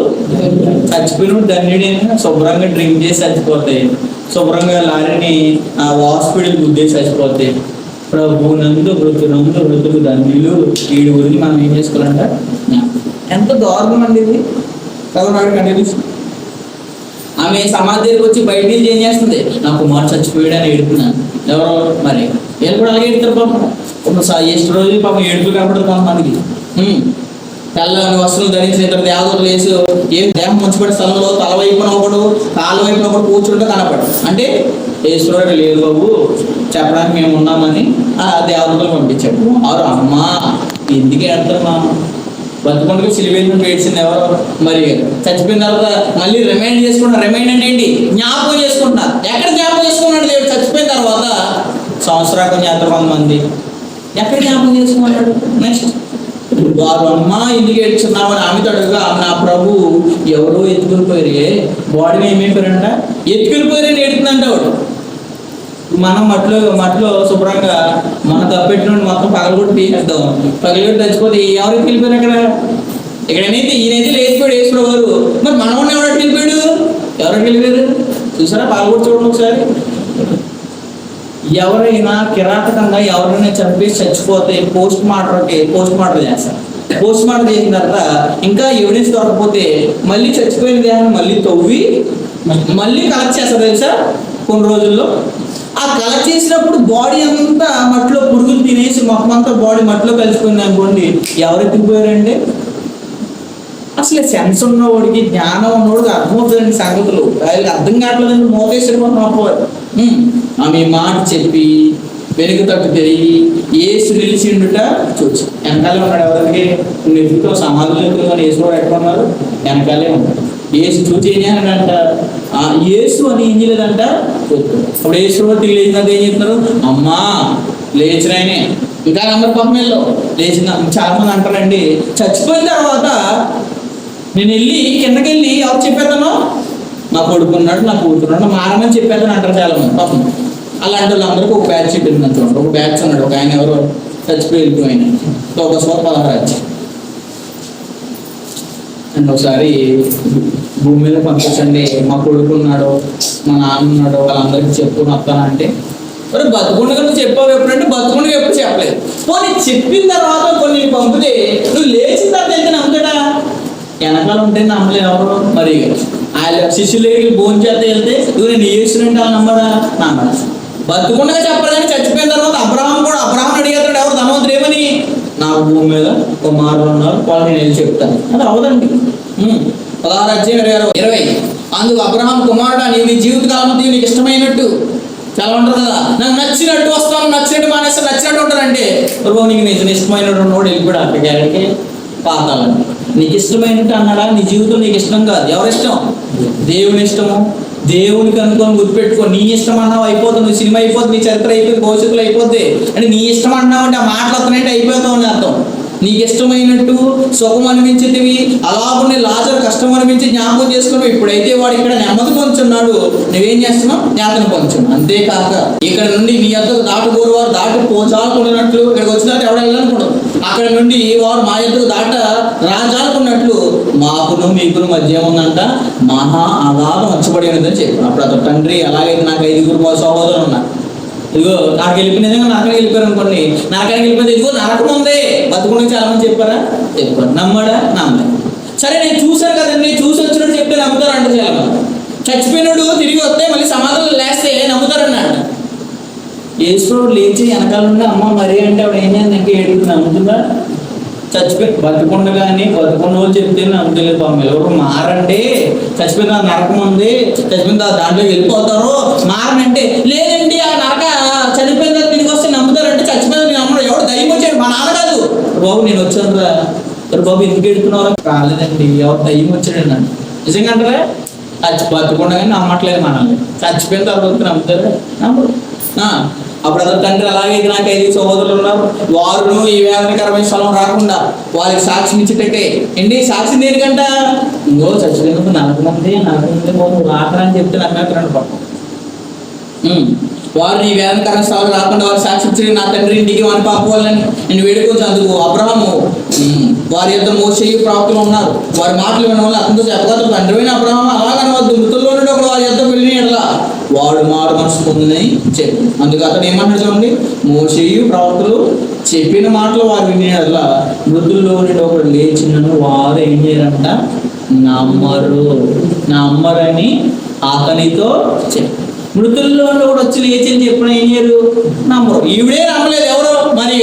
Speaker 1: చచ్చిపోయినోడు ధన్యుడైనా. శుభ్రంగా డ్రింక్ చేసి చచ్చిపోతాయి, శుభ్రంగా లారీని హాస్పిటల్ గుద్దేసి చచ్చిపోతాయి. ప్రభునందు మృతులు ధన్యులు. వీడి గురించి మనం ఏం చేసుకోవాలంట? ఎంత దారుణం అండి ఇది. చదవడానికి ఆమె సమాధి దగ్గరికి వచ్చి బయట నుంచి ఏం చేస్తుంది? నా కుమారుడు చచ్చిపోయాడని ఏడుపున్నాను. ఎవరో మరి వీళ్ళు కూడా అలాగే ఎడుతారు పాపం. ಎಷ್ಟು రోజులు పాపం ఏడుపు కనపడదు కొంతమందికి. తెల్లని వస్త్రం ధరించి ఇద్దరు దేవతలు వేసి ఏం దేహం ముంచిపడే స్థలంలో తల వైపున ఒకడు కాళ్ళ వైపున ఒకడు కూర్చుంటే కనపడు. అంటే ఈశ్వరుడు లేదు బాబు చెప్పడానికి మేము ఉన్నామని ఆ దేవతలు పంపించాడు. అవరు అమ్మా ఎందుకు ఏడతామా? బతుకుండగా సిలివేషన్ ఏడ్చింది ఎవరు? మరి చచ్చిపోయిన తర్వాత మళ్ళీ రిమైండ్ చేసుకుంటున్నారు. రిమైండ్ అంటే ఏంటి? జ్ఞాపకం చేసుకుంటున్నారు. ఎక్కడ జ్ఞాపకం చేసుకున్నాడు దేవుడు? చచ్చిపోయిన తర్వాత సంవత్సరాలకు జ్ఞాపకం కొంతమంది ఎక్కడ జ్ఞాపకం చేసుకున్నాడు? నెక్స్ట్ వారు అమ్మా ఎందుకు ఏడ్చున్నామని ఆమెతో అడుగుగా నా ప్రభు ఎవరో ఎత్తుకుని బాడీని ఏమైపోయారంట? ఎత్తుకుని పోయారని ఏడుతుందంట వాడు. మనం మట్లో శుభ్రంగా మన తప్పెట్టిన మొత్తం పగలగొట్టి తీసేద్దాం. పగలగొట్టి తెచ్చిపోతే ఎవరికి వెళ్ళిపోయారు? ఇక్కడైతే ఈయనైతే లేచిపోయాడు యేసుప్రభు గారు. మరి మనవాడిని ఎవరికి వెళ్ళిపోయాడు? ఎవరికి వెళ్ళిపోయారు చూసారా? పగలగొట్టి చూడండి ఒకసారి. ఎవరైనా కిరాతకంగా ఎవరైనా చంపేసి చచ్చిపోతే పోస్ట్ మార్టం చేస్తారు. పోస్ట్ మార్టం చేసిన తర్వాత ఇంకా ఎవిడెన్స్ దొరకపోతే మళ్ళీ చచ్చిపోయిన దేహాన్ని మళ్ళీ తవ్వి మళ్ళీ కలెక్ట్ చేస్తారు తెలుసా? కొన్ని రోజుల్లో ఆ కలెక్ట్ చేసినప్పుడు బాడీ అంతా మట్టిలో పురుగులు తినేసి మొత్తం అంతా బాడీ మట్టిలో కలిసిపోయింది అనుకోండి. ఎవరు ఎత్తుకుపోయారండి? అసలు సెన్స్ ఉన్నవాడికి జ్ఞానం ఉన్నవాడికి అర్థమవుతుందండి సంగతులు. వాళ్ళకి అర్థం కావట్లేదండి. మోకేశ్వరి అపోవాడు. ఆమె మాట చెప్పి వెనుక తట్టు తిరిగి ఏసు నిలిచిండుట చూసి వెనకాలే ఉన్నాడు. ఎవరికి నిధులతో సమాధులు ఎక్కువ ఏసు కూడా ఎట్టుకున్నారు, వెనకాలే ఉన్నాడు. ఏసు చూసి ఏం చేయాలంట? ఏసు అని ఏం చేయలేదంట అప్పుడు ఏసు కూడా తిరిగి లేచినాక ఏం చెప్తున్నారు? అమ్మా లేచినాయనే. ఇంకా అందరు పక్కనలో లేచిన చాలా మంది అంటారండి చచ్చిపోయిన తర్వాత నేను వెళ్ళి కిందకి వెళ్ళి ఎవరు చెప్పేస్తాను? నా కొడుకున్నాడు, నా కూతురున్నాడు, మారమని చెప్పేస్తాను అంటారు చాలా మంది పాపం. అలాంటి వాళ్ళందరికీ ఒక బ్యాచ్ చెప్పింది చూడండి. ఒక బ్యాచ్ ఉన్నాడు, ఒక ఆయన ఎవరో చచ్చిపోయి వెళ్ళిపోయిన ఒక స్వపరాజ్యం. అండ్ ఒకసారి భూమి మీద పంపించండి, మా కొడుకున్నాడు, మా నాన్న ఉన్నాడు, వాళ్ళందరికీ చెప్పుకుని వస్తానంటే మరి బతుకుండగా నువ్వు చెప్పావు ఎప్పుడంటే బతుకుండగా ఎప్పుడు చెప్పలేదు. పోనీ చెప్పిన తర్వాత కొన్ని పంపితే నువ్వు లేచిన తర్వాత వెళ్తే నమ్ముతాడా? వెనకాల ఉంటే నమ్మలే ఎవరు. మరి ఆయన శిష్యులు భోజనం చేస్తే వెళ్తే నువ్వు నేను చేసినట్టు వాళ్ళు నమ్మరా? నమ్మరా. బతుకుండగా చెప్పరు కానీ చచ్చిపోయిన తర్వాత అబ్రహాం అడిగేస్తాడు ఎవరు ధనవంతుడు ఏమని? నాకు భూమి మీద ఒక మార్గం ఉన్నారు వాళ్ళు నేను వెళ్ళి చెప్తాను. అది అవదండి. 16:20 అందుకు అబ్రహాం కుమారుడా నీవు నీ జీవితకాలం నీకు ఇష్టమైనట్టు చాలా ఉంటారు కదా, నాకు నచ్చినట్టు వస్తాను, నచ్చినట్టు మానేస్తాను, నచ్చినట్టు ఉంటారంటే ప్రభు నీకు నీకు ఇష్టమైనట్టు ఉన్నవాడు వెళ్ళిపోయాడు అక్కడికి పాతాలని. నీకు ఇష్టమైనట్టు అన్నాడా? నీ జీవితం నీకు ఇష్టం కాదు. ఎవరి ఇష్టం? దేవుని ఇష్టము. దేవునికి అనుకోని గుర్తుపెట్టుకో. నీ ఇష్టం అన్నావు అయిపోతుంది, సినిమా అయిపోతుంది, నీ చరిత్ర అయిపోతుంది, భవిష్యత్తులో అయిపోద్ది. అంటే నీ ఇష్టం అన్నావు అంటే ఆ మాటలు వస్తున్నాయంటే అయిపోతావు అని అర్థం.
Speaker 3: నీకు ఇష్టమైనట్టు సుఖం అనిపించేటివి అలాగుండే లాజరు కష్టం అనిపించి జ్ఞాపకం చేసుకున్నావు. ఇప్పుడైతే వాడు ఇక్కడ నెమ్మది పొందుతున్నాడు, నువ్వేం చేస్తున్నావు? యాతన పొందుతున్నావు. అంతేకాక ఇక్కడ నుండి నీ యొద్దకు దాటుకోరు వారు దాటి పోచాలనుకున్నట్లు ఇక్కడికి వచ్చిన ఎవడ వెళ్ళనుకోవడం, అక్కడ నుండి వారు మా యొద్దకు దాట రాజాలకున్నట్లు మాకును మీకును మధ్య ఏముందంట? మహా అగాధం వచ్చబడి ఉన్నదని చెప్పాను. అప్పుడు అతను తండ్రి, అలాగైతే నాకు 5 సహోదరులు ఉన్నారు, ఇదిగో నాకు వెళ్ళిపోయిన నిజంగా నరకానికి వెళ్ళిపోయారు అనుకోండి, నరకానికి వెళ్ళిపోతే ఇదిగో నరకం ఉంది బతుకుండా చాలా మంది చెప్పారా? చెప్పారు. నమ్మడా? నమ్మలే. సరే నేను చూశాను కదండి, చూసి వచ్చినట్టు చెప్తే నమ్ముతారంట చాలా మంది. చచ్చిపోయినాడు తిరిగి వస్తే మళ్ళీ సమాధులు లేస్తే నమ్ముతారన్నట్ట. యేసుప్రభువు లేచి వెనకాల నుండి అమ్మ మరి అంటే ఆవిడ ఏం చేయాలి ఇంకా ఏడుగుతుంది, నమ్ముతుందా? చచ్చిపోయి బతుకుండగానే బతుకున్న వాళ్ళు చెప్తే నమ్ముతలేదు. పాపం ఎవరు మారండి, చచ్చిపోయిన నరకం ఉంది, చచ్చిపోయిన దాంట్లో వెళ్ళిపోతారు మారనంటే, లేదండి ఆ నరక చనిపోయిన తర్వాత తిరిగి వస్తే నమ్ముతారంటే చచ్చిపోయిన నమ్మడం. ఎవడు దయ్యం వచ్చాడు? మా నాన్న కాదు. బాబు నేను వచ్చాను రా. బాబు ఎందుకు ఎడుతున్నారా? రాలేదండి, ఎవరు దయ్యం వచ్చాడు నన్ను. నిజంగా అంటారా? బతుకుండగానే నమ్మట్లేదు మనల్ని, చచ్చిపోయిన తర్వాత నమ్ముతారా? నమ్మరు. అప్పుడు అతను తండ్రి, అలాగే నాకు 5 సహోదరులు ఉన్నారు, వారును ఈ వేదనకరమైన స్థలం రాకుండా వారికి సాక్ష్యం ఇచ్చేటట్టే. ఏంటి సాక్ష్యం దేనికంట? ఇంకో చచ్చిపోయినప్పుడు నరకముందే బాబు రాకరా అని చెప్తే నమ్మేస్తారండి పాపం. వారు ఈ వేదనకరమైన స్థలం రాకుండా వారికి సాక్ష్యం ఇచ్చి నా తండ్రి ఇంటికి వాని పాపవాళ్ళని నేను వేడుకొని అందుకు అబ్రహాము వారి యొక్క మోషే ప్రవక్తలు ఉన్నారు, వారి మాటలు వినడం వల్ల అతనితో చెప్పగలరు, తండ్రి అబ్రహాము అలాగనవద్దు, మృతుల్లో నుండి ఒకడు వారి యొక్క వెళ్ళిన ఎడలా వాడు మారు మనసు పొందినని చెప్పి. అందుకు అతను ఏమంటాడు చూడండి, మోషేయు ప్రవక్తలు చెప్పిన మాటలు వారు వినేలా మృతుల్లో నుండి ఒకడు లేచినను వారు ఏం చేయరంట? నమ్మరని అతనితో చెప్పి. మృతుల్లో కూడా వచ్చి లేచి అని చెప్పిన ఏం చేయరు? నమ్మరు. ఈవిడే నమ్మలేదు. ఎవరు? మరి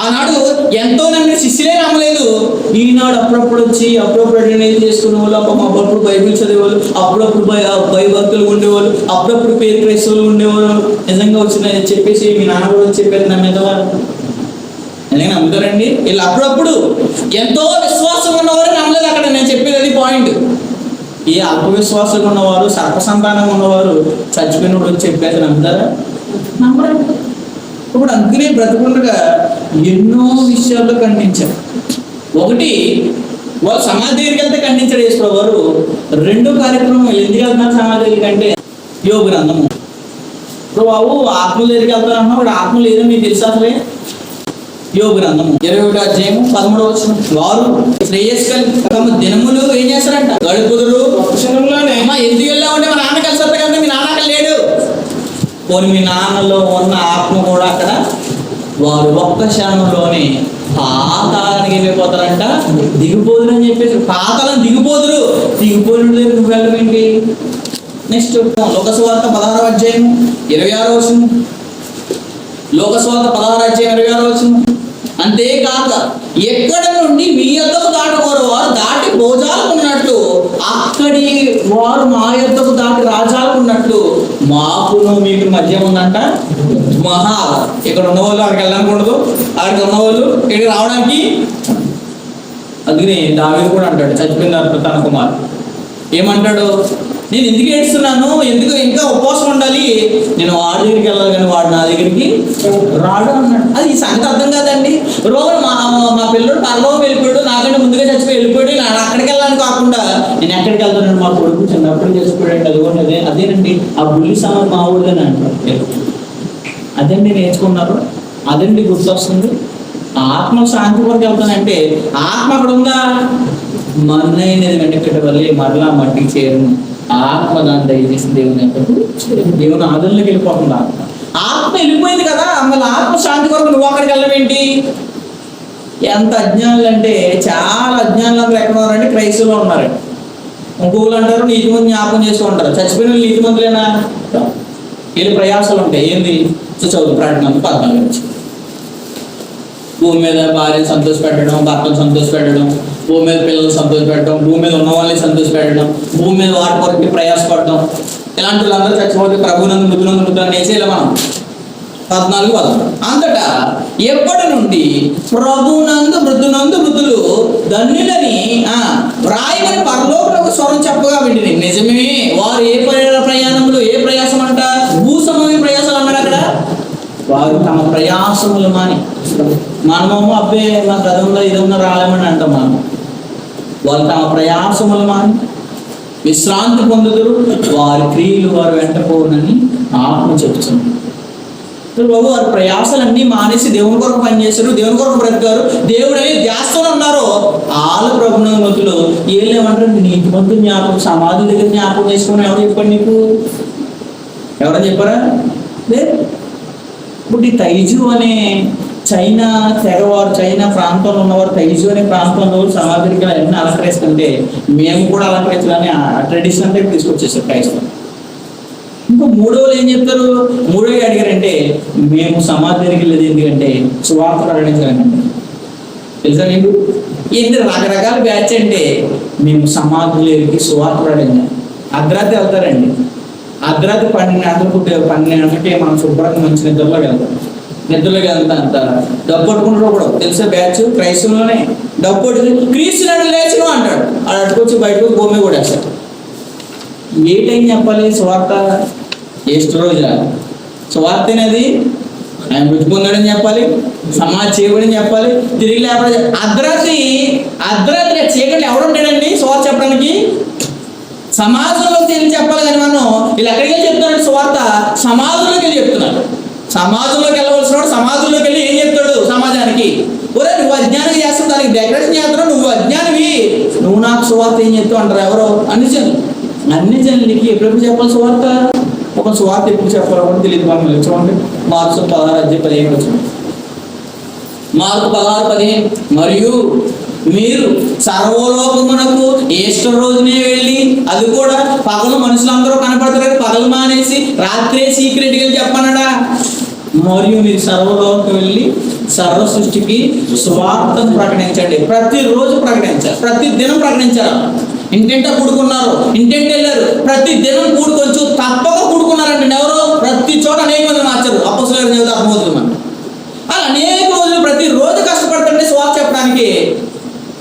Speaker 3: ఆనాడు ఎంతో నమ్మిన శిష్యులే నమ్మలేదు. ఈనాడు అప్పుడప్పుడు వచ్చి అప్పుడప్పుడు అటెండ్ చేసుకునే వాళ్ళు, అప్పుడప్పుడు బైబిల్ చదివేవాళ్ళు, అప్పుడప్పుడు భయభక్తులు ఉండేవాళ్ళు, అప్పుడప్పుడు పేరు క్రైస్తవులు ఉండేవాళ్ళు. నిజంగా వచ్చిన చెప్పేసి మీ నాన్న కూడా వచ్చి చెప్పేది నమ్మేదవారు. నిజంగా నమ్ముతారండి వీళ్ళు? అప్పుడప్పుడు ఎంతో విశ్వాసం ఉన్నవారు నమ్మలేదు. అక్కడ నేను చెప్పేది అది పాయింట్. ఈ అల్పవిశ్వాసంగా ఉన్నవారు, సర్పసంతానంగా ఉన్నవారు చచ్చిపోయినప్పుడు వచ్చి చెప్పేది నమ్ముతారా? నమ్మరండి. ఇప్పుడు అందుకనే బ్రతుకుండగా ఎన్నో విషయాల్లో ఖండించారు. ఒకటి, వాళ్ళు సమాధి దగ్గరికి వెళ్తే ఖండించాడు యేసుప్రభువు వారు. రెండో కార్యక్రమం ఎందుకు వెళ్తున్నారు సమాధి దగ్గరికి అంటే యోబు గ్రంథము. ఇప్పుడు బాబు ఆత్మల దగ్గరికి వెళ్తారన్నా ఇప్పుడు ఆత్మ లేదని మీకు తెలుసు అసలే. యోబు గ్రంథము 21వ అధ్యాయము 13వ వచనం. వారు శ్రేయస్కర్ తమ దినములు ఏం చేస్తారంట? గడుపుదురు. అమ్మ ఎందుకు వెళ్ళామంటే మా నాన్న కలిసి వస్తా కదా, మీ నాన్న అక్కడ లేడు. పోనీ మీ నాన్నలో ఉన్న ఆత్మ కూడా అక్కడ, వారు ఒక్క క్షణంలోనే పాతాళానికి వెళ్ళిపోతారంట. దిగిపోదురు అని చెప్పేసి పాతాళం దిగిపోదురు. దిగిపోయిన నువ్వు వెళ్ళమేంటి? నెక్స్ట్ లోకసువార్త 16వ అధ్యాయం 26వ వచనం. లోకసువార్త 16వ అధ్యాయం 26వ వచనం. అంతేకాక ఎక్కడ నుండి మీ యొద్దకు దాటకోరు వారు దాటి భోజాలకున్నట్లు అక్కడి వారు మా యొద్దకు దాటి రాజాలకున్నట్లు మాకును మీకు మధ్య ఉందంట మహా. ఇక్కడ ఉన్నవాళ్ళు అక్కడికి వెళ్ళాలనుకుండదు, అక్కడికి ఉన్నవాళ్ళు ఇక్కడికి రావడానికి. అందుకని దావీదు కూడా అంటాడు చచ్చిపోయిన తర్వాత తన కుమారుడు ఏమంటాడు? నేను ఎందుకు ఏడుస్తున్నాను, ఎందుకు ఇంకా ఉపవాసం ఉండాలి, నేను వాడి దగ్గరికి వెళ్ళాలి కానీ వాడు నా దగ్గరికి రాడు అన్నాడు. అది ఈ సంగతి అర్థం కాదండి. రోజు మా పిల్లడు పరలోకం వెళ్ళిపోయాడు, నాకంటే ముందుగా చచ్చిపోయి వెళ్ళిపోయాడు, నేను అక్కడికి వెళ్ళాలని కాకుండా నేను ఎక్కడికి వెళ్తాను? మా కొడుకు చిన్నప్పుడు చచ్చిపోయాడు, అదిగోండి అదేనండి ఆ బుల్లి సామాన్ మా ఊళ్ళని అంటారు. అదండి నేర్చుకున్నారు, అదండి గుర్తొస్తుంది. ఆత్మ శాంతి కొరకు వెళ్తానంటే ఆత్మ అక్కడ ఉందా? మన్నైనది వెంటకట్ట వల్లే మరలా మట్టికి చేరును. ఆత్మ దాన్ని దయచేసి దేవుని దేవుని ఆదరణలోకి వెళ్ళిపోకుండా ఆత్మ వెళ్ళిపోయింది కదా, మళ్ళీ ఆత్మ శాంతి కొరకు నువ్వు అక్కడికి వెళ్ళవేంటి? ఎంత అజ్ఞానులు అంటే చాలా అజ్ఞానులు ఎక్కడ ఉన్నారంటే క్రైస్తవులు ఉన్నారండి. ఇంకొకరు అంటారు నీతిమంతులు జ్ఞాపకం చేసుకుంటారు. చచ్చిపోయిన వాళ్ళు నీతిమంతులేనా? వీళ్ళు ప్రయాసాలు ఉంటాయి. ఏంది? చదువు ప్రకటన 14 నుంచి భూమి మీద భార్యను సంతోష పెట్టడం, భర్తను సంతోష పెట్టడం, భూమి మీద పిల్లలు సంతోష పెట్టడం, భూమి మీద ఉన్న వాళ్ళని సంతోష పెట్టడం, భూమి మీద వాటి కొరకు ప్రయాసపడడం. ఇలాంటి వాళ్ళందరూ చచ్చిపోతే ప్రభునందు మృతులందు మృతులను వేసేయాలి మనం. 14 అంతటా ఎప్పటి నుండి ప్రభునందు మృతులు ధన్యులని వ్రాయమని పరలోకపు స్వరం చెప్పగా వింటిని. నిజమే, వారు ఏ ప్రయాణములు ఏ ప్రయాసం అంట? భూసమయ ప్రయాసాలు అన్నాడు అక్కడ. వారు తమ ప్రయాసములు మాని మనమేమో అబ్బే మా ఇది ఉన్న రాలేమని అంటాం మనం. వాళ్ళు తమ ప్రయాసములు మాని విశ్రాంతి పొందుదురు, వారి క్రియలు వారు వెంట పోవునని ఆత్మ చెప్తుంది. బాబు వారి ప్రయాసాలన్నీ మానేసి దేవుని కొరకు పనిచేశారు, దేవుని కొరకు బ్రతికారు, దేవుడే ధ్యాసలో ఉన్నారో వాళ్ళ ప్రభుత్వంలో ఏం లేమంటారు. నీటి మంతు జ్ఞాపకం సమాధి దగ్గర జ్ఞాపకం చేసుకుని ఎవరు చెప్పారు నీకు? ఎవరైనా చెప్పారా? లేదు. ఇప్పుడు ఈ తైజు అనే చైనా తెగవారు, చైనా ప్రాంతంలో ఉన్నవారు తైజు అనే ప్రాంతంలో సమాధికి అన్ని అలంకరిస్తుంటే మేము కూడా అలంకరించాలని ఆ ట్రెడిషన్ అంతా తీసుకొచ్చేసారు క్రైస్తవం. ఇంకో మూడోళ్ళు ఏం చెప్తారు? మూడో అడిగారంటే మేము సమాధి దగ్గరికి వెళ్ళేది ఎందుకంటే సువార్త ప్రకటించాలంటే. తెలుసా నీకు? ఏంటి రకరకాల బ్యాచ్ అంటే మేము సమాధులకి సువార్త ప్రకటించాలి. అర్ధరాత్రి వెళ్తారండి, అర్ధరాత్రి 12 గంటలకి మనం శుభ్రంగా మంచి నిద్రలోకి వెళ్తాం. అంత డబ్బు పట్టుకుంటారు కూడా తెలుసా బ్యాచ్ క్రైస్తవులోనే డబ్బు పట్టుకుని క్రీస్తునాడు లేచను అంటాడు. అది అట్టుకొచ్చి బయటకు భూమి కూడా వేస్తాడు. ఏ టైం చెప్పాలి సువార్త? ఏస్ట్ రోజా సువార్త అనేది ఆయన మృతి పొందాడని చెప్పాలి, సమాధి చేయబడని చెప్పాలి, తిరిగి లేకపోతే అర్ధరాత్రి చీకటి ఎవడుంటాడండి సువార్త చెప్పడానికి? సమాజంలోకి వెళ్ళి చెప్పాలి. కానీ మనం వీళ్ళు ఎక్కడికి వెళ్ళి చెప్తున్నాడు సువార్త? సమాజంలోకి వెళ్ళి చెప్తున్నాడు. సమాజంలోకి వెళ్ళవలసిన వాడు సమాజంలోకి వెళ్ళి ఏం చెప్తాడు సమాజానికి? ఒరే నువ్వు అజ్ఞానం చేస్తావు, దానికి డెకరేషన్ చేస్తున్నావు, నువ్వు అజ్ఞానివి, నువ్వు నాకు సువార్త ఏం చెప్తావు అంటారు. ఎవరో అన్ని జనులకి ఎప్పుడెప్పుడు చెప్పాలి సువార్త? ఒక సువార్త ఎప్పుడు చెప్పాలో కూడా తెలియదు. మనం చూడండి మార్కు 16:15 వచ్చింది. మార్కు 16:15 మరియు మీరు సర్వలోకమునకు ఈస్టర్ రోజునే వెళ్ళి, అది కూడా పగలు మనుషులందరూ కనపడతారు, పగలు మానేసి రాత్రే సీక్రెట్గా చెప్పనడా. మరియు మీరు సర్వలోకం వెళ్ళి సర్వ సృష్టికి సువార్తను ప్రకటించండి. ప్రతిరోజు ప్రకటించాలి, ప్రతి దినం ప్రకటించాలి. ఇంటింట కూడుకున్నారు, ఇంటింటి వెళ్ళారు, ప్రతి దినం కూడుకొచ్చు తప్పక కూడుకున్నారంటే ఎవరు? ప్రతి చోట అనేక మంది మార్చారు. అపోస్తలుల జీవితం అర్థమవుతుంది మనం. అలా అనేక రోజులు ప్రతిరోజు కష్టపడుతుంటే సువార్త చెప్పడానికి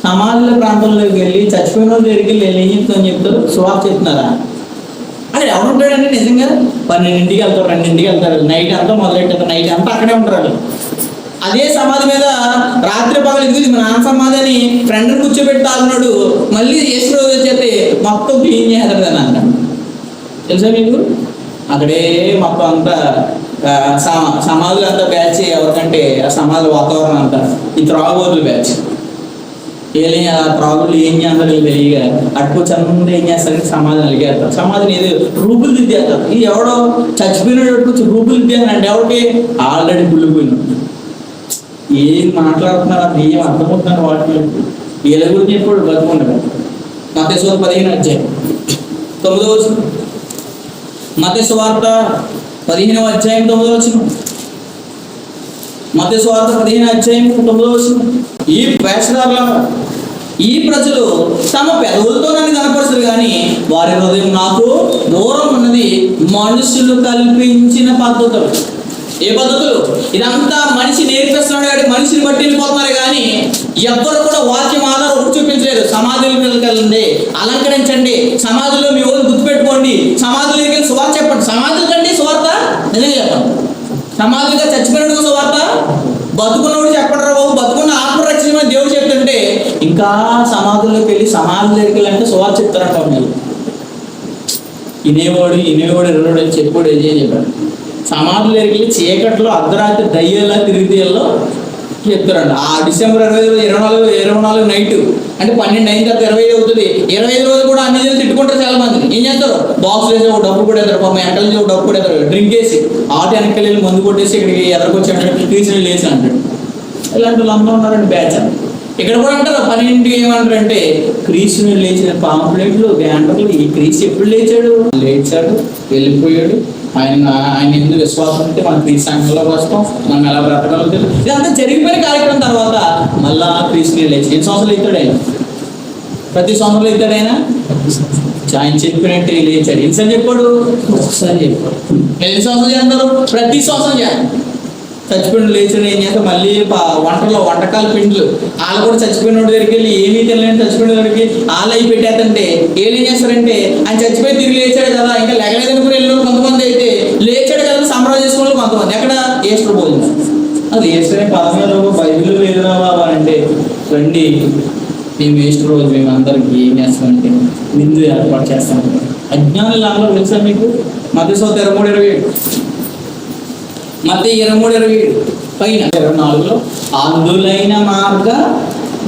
Speaker 3: సమాధుల ప్రాంతంలోకి వెళ్ళి చచ్చిపోయిన వాళ్ళ దగ్గరికి వెళ్ళి ఏం చెప్తారు? సువార్త చెప్తున్నారా? అంటే ఎవరుంటాడంటే నిజంగా 12ంటికి వెళ్తారు, 2ంటికి వెళ్తారు, నైట్ అంతా మొదలెట్టారు, నైట్ అంతా అక్కడే ఉంటారు. అదే సమాధి మీద రాత్రి పగలు ఎందుకు మా నాన్న సమాధి అని ఫ్రెండ్ని కూర్చోబెట్టి తాగున్నాడు, మళ్ళీ ఏసు రోజు వచ్చేస్తే మొత్తం క్లీన్ చేస్తారు అని అంటాడు. తెలుసా మీకు? అక్కడే మొత్తం అంతా సమాధులు అంతా బ్యాచ్ ఎవరికంటే ఆ సమాధి వాతావరణం అంతా ఈ త్రాగుబోతులు బ్యాచ్. ఆ త్రాగుళ్ళు ఏం చేస్తారు తెలియగా అట్టుకొచ్చి అందరూ ఏం చేస్తారంటే సమాధిని అలిగేస్తారు. సమాధిని ఏదో రూపులు దిద్దేస్తారు. ఇది ఎవడో చచ్చిపోయినాడు అట్టుకొచ్చి రూపులు దిద్దేస్తారంటే ఎవరికి? ఆల్రెడీ గుళ్ళిపోయినాడు. ఏం మాట్లాడుతున్నారు అది ఏం అర్థమవుతున్నారు వాటిలో? వీళ్ళ గురించి ఎప్పుడు బతుకుంటారు. మత్తయి సువార్త 15:9. మత్తయి సువార్త 15:9. మత్తయి సువార్త 15:9. ఈ వేషధారుల ఈ ప్రజలు తమ పెదవులతో నన్ను కనపరుస్తారు కానీ వారి హృదయం నాకు దూరం ఉన్నది. మనుషులు కల్పించిన పద్ధతులు. ఏ పద్ధతులు? ఇదంతా మనిషి నేర్పిస్తున్నాడు కాబట్టి మనిషిని బట్టి వెళ్ళిపోతున్నారు కానీ ఎవ్వరు కూడా వాక్యం ఆధారం ఒకటి చూపించలేదు. సమాధులకు వెళ్ళండి, అలంకరించండి, సమాధుల్లో మీ ఊళ్ళు గుర్తుపెట్టుకోండి, సమాధులకి వెళ్ళి సువార్త చెప్పండి. సమాధుల కంటే సువార్త నిజంగా చెప్పండి. సమాధులుగా చచ్చిపోయినట్టు సువార్త బతుకున్నోడు చెప్పండి రా బాబు, బతుకున్న ఆత్మరక్షణ దేవుడు చెప్తుంటే ఇంకా సమాధుల్లోకి వెళ్ళి సమాధుల దగ్గరికి వెళ్ళంటే సువార్త చెప్తారంట. మీరు ఇనేవాడు 22 చెప్పుడు ఏం చెప్పాడు? సమాధుల దగ్గరికి చీకట్లో అర్ధరాత్రి దయ్యాల్లో తిరిగితేల్లో చెప్తారంట. ఆ డిసెంబర్ 24 నైట్ అంటే 12 అయిన తర్వాత 25 అవుతుంది. 25 రోజు కూడా అన్ని జనం తిట్టుకుంటారు. చాలా మంది ఏం చేస్తారు? బాక్స్ వేసి ఒక డబ్బు కొట్టేస్తారు, పాపం వెనకాల నుంచి ఒక డబ్బు కొట్టేస్తారు, డ్రింక్ వేసి ఆట వెనకాల వెళ్ళి మందు కొట్టేసి ఇక్కడికి ఎర్రకొచ్చి అంటాడు, టీచర్లు లేసి అంటాడు. ఇలాంటి వాళ్ళు అందరూ ఉన్నారండి బ్యాచ్ అని. ఇక్కడ కూడా అంటారు 12ంటికి ఏమంటారంటే క్రీస్తుని లేచిన పాంప్లెట్లు, బ్యానర్లు. ఈ క్రీస్తు ఎప్పుడు లేచాడు? వెళ్ళిపోయాడు. ఆయన ఎందుకు విశ్వాసం ఉంటే మన క్రీస్తు సంఘంలోకి వస్తాం, మనం ఎలా బ్రతకాలో తెలుసు. ఇదంతా జరిగిపోయిన కార్యక్రమం తర్వాత మళ్ళా క్రీస్తుని లేచి 8 సంవత్సరాలు అవుతాడు ఆయన. ప్రతి సంవత్సరం అవుతాడు ఆయన. ఆయన చెప్పినట్టు లేచాడు. ఎన్నిసార్లు చెప్పాడు? ఒకసారి చెప్పాడు. ఎన్ని సంవత్సరాలు చేస్తారు? ప్రతి సంవత్సరం చేస్తారు. చచ్చిపోయిన లేచిన ఏం చేస్తే మళ్ళీ వంటకాల పిండ్లు వాళ్ళు కూడా చచ్చిపోయిన దగ్గరికి వెళ్ళి ఏమీ తెలియని చచ్చిపోయిన దగ్గరికి వాళ్ళు అవి పెట్టేస్తుంటే ఏం చేస్తారంటే ఆయన చచ్చిపోయి తిరిగి లేచాడు కదా, ఇంకా లెగలేదని కూడా వెళ్ళిన కొంతమంది అయితే లేచాడు కదా సంబరాలు చేసుకున్న కొంతమంది. ఎక్కడ? ఈస్టర్ భోజనం. అది ఈస్టర్ పదమూడు బైబిల్ లేదు రావా అంటే రండి మేము వేస్ట్ రోజు మేము అందరికి ఏం చేస్తామంటే విందు ఏర్పాటు చేస్తాం. అజ్ఞానులు అందరూ తెలుసా మీకు? మత్తయి 23:27, మత్తయి 23:27 పైన 24లో అందులైన మార్గ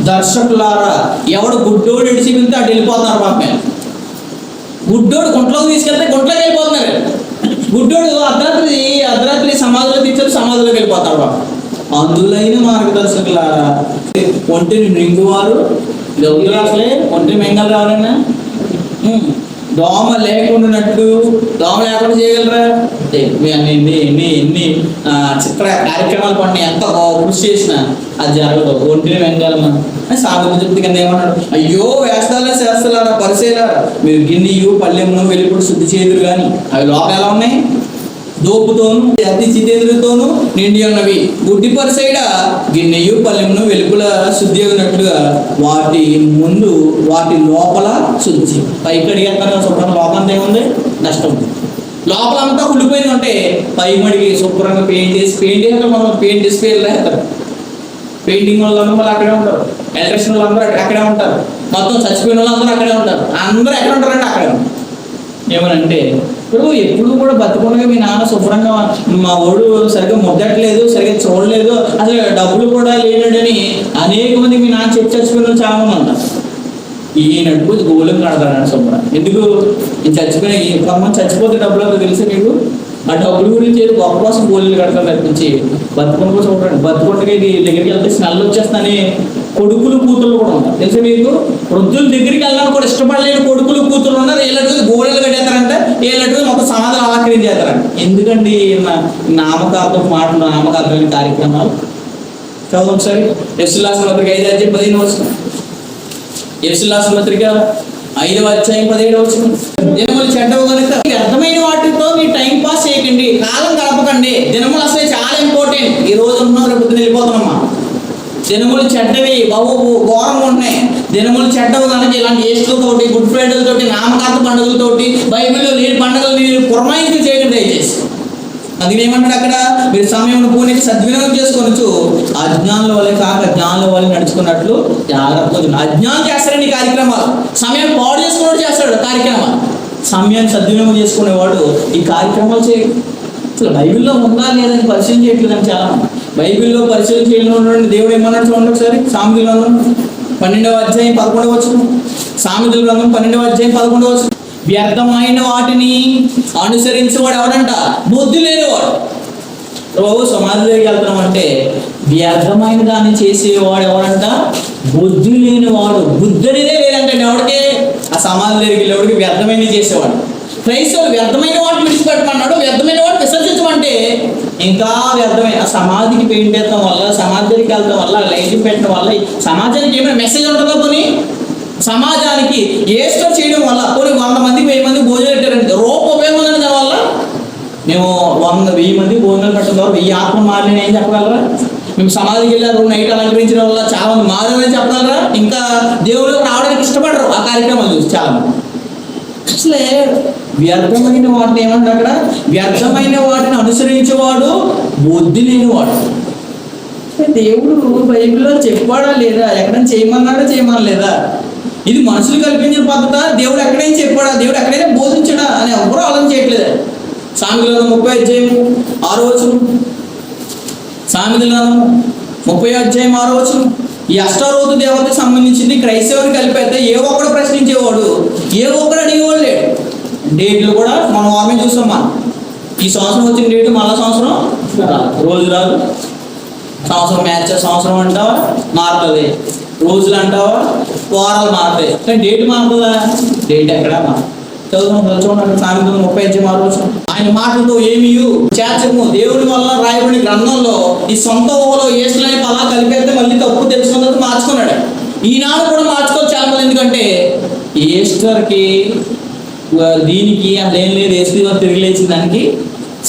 Speaker 3: దర్శకులారా, ఎవడు గుడ్డోడు ఇడిచి వెళ్తే అటు వెళ్ళిపోతున్నారు. పాపం గుడ్డోడు గుంట్లోకి తీసుకెళ్తే గుంట్లోకి వెళ్ళిపోతున్నారు. గుడ్డోడు అర్ధరాత్రి సమాధిలో తీర్చారు, సమాధిలోకి వెళ్ళిపోతారు. పాపం అందులైన మార్గదర్శకులారా, ఒంటిని మృంగువారు అసలే ఒంటిని మెంగలు రావాలన్నా దోమ లేకుండానట్టు, దోమ లేకుండా చేయగలరా? ఎన్ని చిత్ర కార్యక్రమాలు పడినా ఎంత కృషి చేసినా అది జరగదు. ఒంటిని మెంగాలమ్మా సాగుతూ చెప్తే కింద ఏమన్నాడు? అయ్యో వేస్తాలే చేస్తలారా పరిసేలారా, మీరు గిన్నెయు పల్లెమును వెలుపుడు శుద్ధి చేయదురు కానీ అవి లోపల ఎలా ఉన్నాయి? దోపుతోను అతి చితేంద్రుతోను నిండి ఉన్నవి. గుడ్డి పరిసైడ గిన్నెయు పల్లెమును వెలుపుల శుద్ధి అయినట్లుగా వాటి ముందు వాటి లోపల శుద్ధి. పైకి అడిగేస్తాను శుభ్రంగా, లోపలంతా ఏముంది? నష్టం. లోపలంతా కుళ్ళిపోయింది అంటే పై మడికి శుభ్రంగా పెయింట్ చేస్తే మనం పెయింట్ చేసి పేర్లు వేస్తారు. పెయింటింగ్ వాళ్ళందరూ మళ్ళీ అక్కడే ఉంటారు, ఎలక్ట్రిషియన్ వాళ్ళందరూ అక్కడే ఉంటారు, మొత్తం చచ్చిపోయిన వాళ్ళందరూ అక్కడే ఉంటారు. అందరూ ఎక్కడ ఉంటారంటే అక్కడే ఉంటారు. ఏమనంటే ఇప్పుడు ఎప్పుడు కూడా బతుకుండగా మీ నాన్న శుభ్రంగా మా ఓడు సరిగ్గా ముద్దట్లేదు, సరిగ్గా చూడలేదు, అసలు డబ్బులు కూడా లేనాడని అనేక మంది మీ నాన్న చచ్చిపోయిన చాలా మంది ఉంటారు. ఈ నడుపు గోళం కడతాడు శుభ్రం. ఎందుకు? నేను చచ్చిపోతే డబ్బులు తెలిసే మీకు? ఆ డబ్బుల గురించి ఏదో గొప్ప కోసం గోళీలు కడతారు తప్పించి బతుకుండ కూడా చూడండి. బతుకుండగా ఇది దగ్గరికి వెళ్తే స్మెల్ వచ్చేస్తుందని కొడుకులు కూతురు కూడా ఉంటారు. తెలుసా మీకు? వృద్ధుల దగ్గరికి వెళ్ళడానికి కూడా ఇష్టపడలేని కొడుకులు కూతురు ఉన్నారు. ఏళ్ళట్టుగా గోళీలు కట్టేస్తారంటే ఏళ్ళట్టుగా మొత్తం సమాధానం అలంకరించేస్తారంట. ఎందుకండి నామకార్థం మాటలు, నామకార్థమైన కార్యక్రమాలు? చదువు ఒకసారి ఎఫెసీయుల రాసిన పత్రిక 5:15. ఎఫెసీయుల రాసిన పత్రిక 5:17. దినములు చెడ్డవు కనుక అర్థమైన వాటితో మీరు టైం పాస్ చేయకండి, కాలం గడపకండి. దినములు అసలే చాలా ఇంపార్టెంట్. ఈ రోజు ఉన్నాం, రేపు వెళ్ళిపోతున్నామ్మా. దినములు చెడ్డవి, బాబు ఘోరంగా ఉన్నాయి. దినములు చెడ్డవు కనుక ఇలాంటి ఈస్టర్లతోటి, గుడ్ ఫ్రైడేలతోటి, నామకార్థ పండుగలతోటి, బైబిల్లో లేని పండుగలు మీరు పురమాయింపు చేయకండి దయచేసి. అందుకని ఏమంటాడు అక్కడ? మీరు సమయం పోనీకి సద్వినియోగం చేసుకోవచ్చు, అజ్ఞానుల వల్ల కాక జ్ఞానుల వల్ల నడుచుకున్నట్లు జాగ్రత్తగా. అజ్ఞానం చేస్తారండి ఈ కార్యక్రమాలు. సమయం పాడు చేసుకున్నట్టు చేస్తాడు కార్యక్రమాలు. సమయాన్ని సద్వినియోగం చేసుకునేవాడు ఈ కార్యక్రమాలు చేయడు. అసలు బైబిల్లో ఉందా లేదని పరిశీలన చేయట్లేదని చాలా. బైబిల్లో పరిశీలన చేయడం దేవుడు ఏమన్నాడు చూడండి ఒకసారి. సామెతల గ్రంథం 12:11. సామెతల గ్రంథం 12:11. వ్యర్థమైన వాటిని అనుసరించేవాడు ఎవడంట? బుద్ధి లేనివాడు. రోజు సమాధి దగ్గరికి వెళ్తున్నాం అంటే వ్యర్థమైన దాన్ని చేసేవాడు ఎవడంట? బుద్ధి లేనివాడు. బుద్ధి అనేదే లేదంటే ఎవడికే? ఆ సమాధి దగ్గరికి వెళ్ళేవాడికి వ్యర్థమైనది చేసేవాడు. క్రైస్తవులు వ్యర్థమైన వాటిని విడిచిపెట్టమన్నాడు, వ్యర్థమైన వాటిని విసర్జించమంటే ఇంకా వ్యర్థమైన. ఆ సమాధికి పెయింట్ వేయడం వల్ల, సమాధి దగ్గరికి వెళ్ళడం వల్ల, లైటింగ్ పెట్టడం వల్ల సమాజానికి ఏమైనా మెసేజ్ ఉంటుందో? పోనీ సమాజానికి ఏస్టర్ చేయడం వల్ల పోనీ 100 మంది 1000 మంది భోజనం పెట్టారంటే ఉపయోగం ఉందండి. దానివల్ల మేము 100-1000 మంది భోజనాలు పెట్టడం ద్వారా 1000 ఆత్మ మారిన ఏం చెప్పగలరా? మేము సమాధికి వెళ్ళారు, నైట్ అలంకరించడం వల్ల చాలా మంది మారని చెప్పగలరా? ఇంకా దేవుళ్ళు రావడానికి ఇష్టపడరు ఆ కార్యక్రమాలు చూసి చాలా మంది. అసలే వ్యర్థమైన వాటిని ఏమంటారు అక్కడ? వ్యర్థమైన వాటిని అనుసరించేవాడు బుద్ధి లేనివాడు. దేవుడు బైబిల్లో చెప్పాడా లేదా? ఎక్కడైనా చేయమన్నాడా చేయమనలేదా? ఇది మనుషులు కల్పించిన పద్ధత? దేవుడు ఎక్కడైనా చెప్పాడా? దేవుడు ఎక్కడైనా బోధించాడా అని ఎవరూ ఆలోచన చేయట్లేదు. సామెతల గ్రంథం 30:6. సామెతల గ్రంథం 30:6. ఈ అష్టారోతు దేవతకు సంబంధించింది క్రైస్తవుని కలిపేస్తే ఏ ఒక్కడు ప్రశ్నించేవాడు, ఏ ఒక్కడు అడిగేవాడు లేడు. డేట్లు కూడా మనం వారం చూస్తాం. మనం ఈ సంవత్సరం వచ్చిన డేట్ మళ్ళా సంవత్సరం రోజు రాదు. సంవత్సరం మ్యాచ్ సంవత్సరం అంటావా మారుతుంది, రోజులు అంటావా వారాలు మారుతాయి, కానీ డేట్ మారుతుందా? డేట్ ఎక్కడా మారు. చదువుతున్నాం సామెతలు 30:6. ఆయన మాటలతో ఏమీ చేర్చము, దేవుడి వల్ల రాయబడిన గ్రంథంలో ఈ సొంత ఊహలో ఏసులనే పలా కలిపేస్తే మళ్ళీ తప్పు తెలుసుకున్నది మార్చుకున్నాడు. ఈనాడు కూడా మార్చుకోవచ్చు చాలా మంది. ఎందుకంటే ఈస్టర్కి దీనికి అదేం లేదు, ఏసు తిరిగి లేచిన దానికి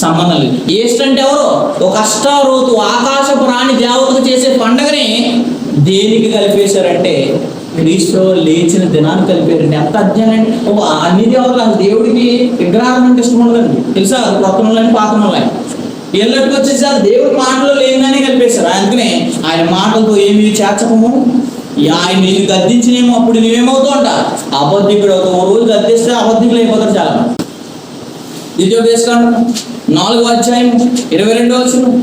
Speaker 3: సంబంధం లేదు. ఈస్టర్ అంటే ఎవరు? ఒక అష్టారోతు ఆకాశపు రాణి దేవతకు చేసే పండగని దేనికి కలిపేశారంటే క్రీస్తు లేచిన దినాన్ని కలిపారండి. ఎంత అజ్ఞానం! అన్ని దేవతలు దేవుడికి విగ్రహం అంటే ఇష్టం ఉండదండి తెలుసా? అది కొత్తలని పాతనలని ఎల్లటికి వచ్చేసి దేవుడి మాటలో లేదని కలిపేశారు. అందుకనే ఆయన మాటలతో ఏమి చేర్చకము, ఆయన నేను గద్దించినేమో అప్పుడు నువ్వేమవుతావు అంట, అబద్ధికుడు అవుతావు. ఓ రోజు గద్దిస్తే అబద్ధికులు అయిపోతారు చాలా మంది. ద్వితీయోపదేశకాండం 4వ అధ్యాయం 22వ వచనం.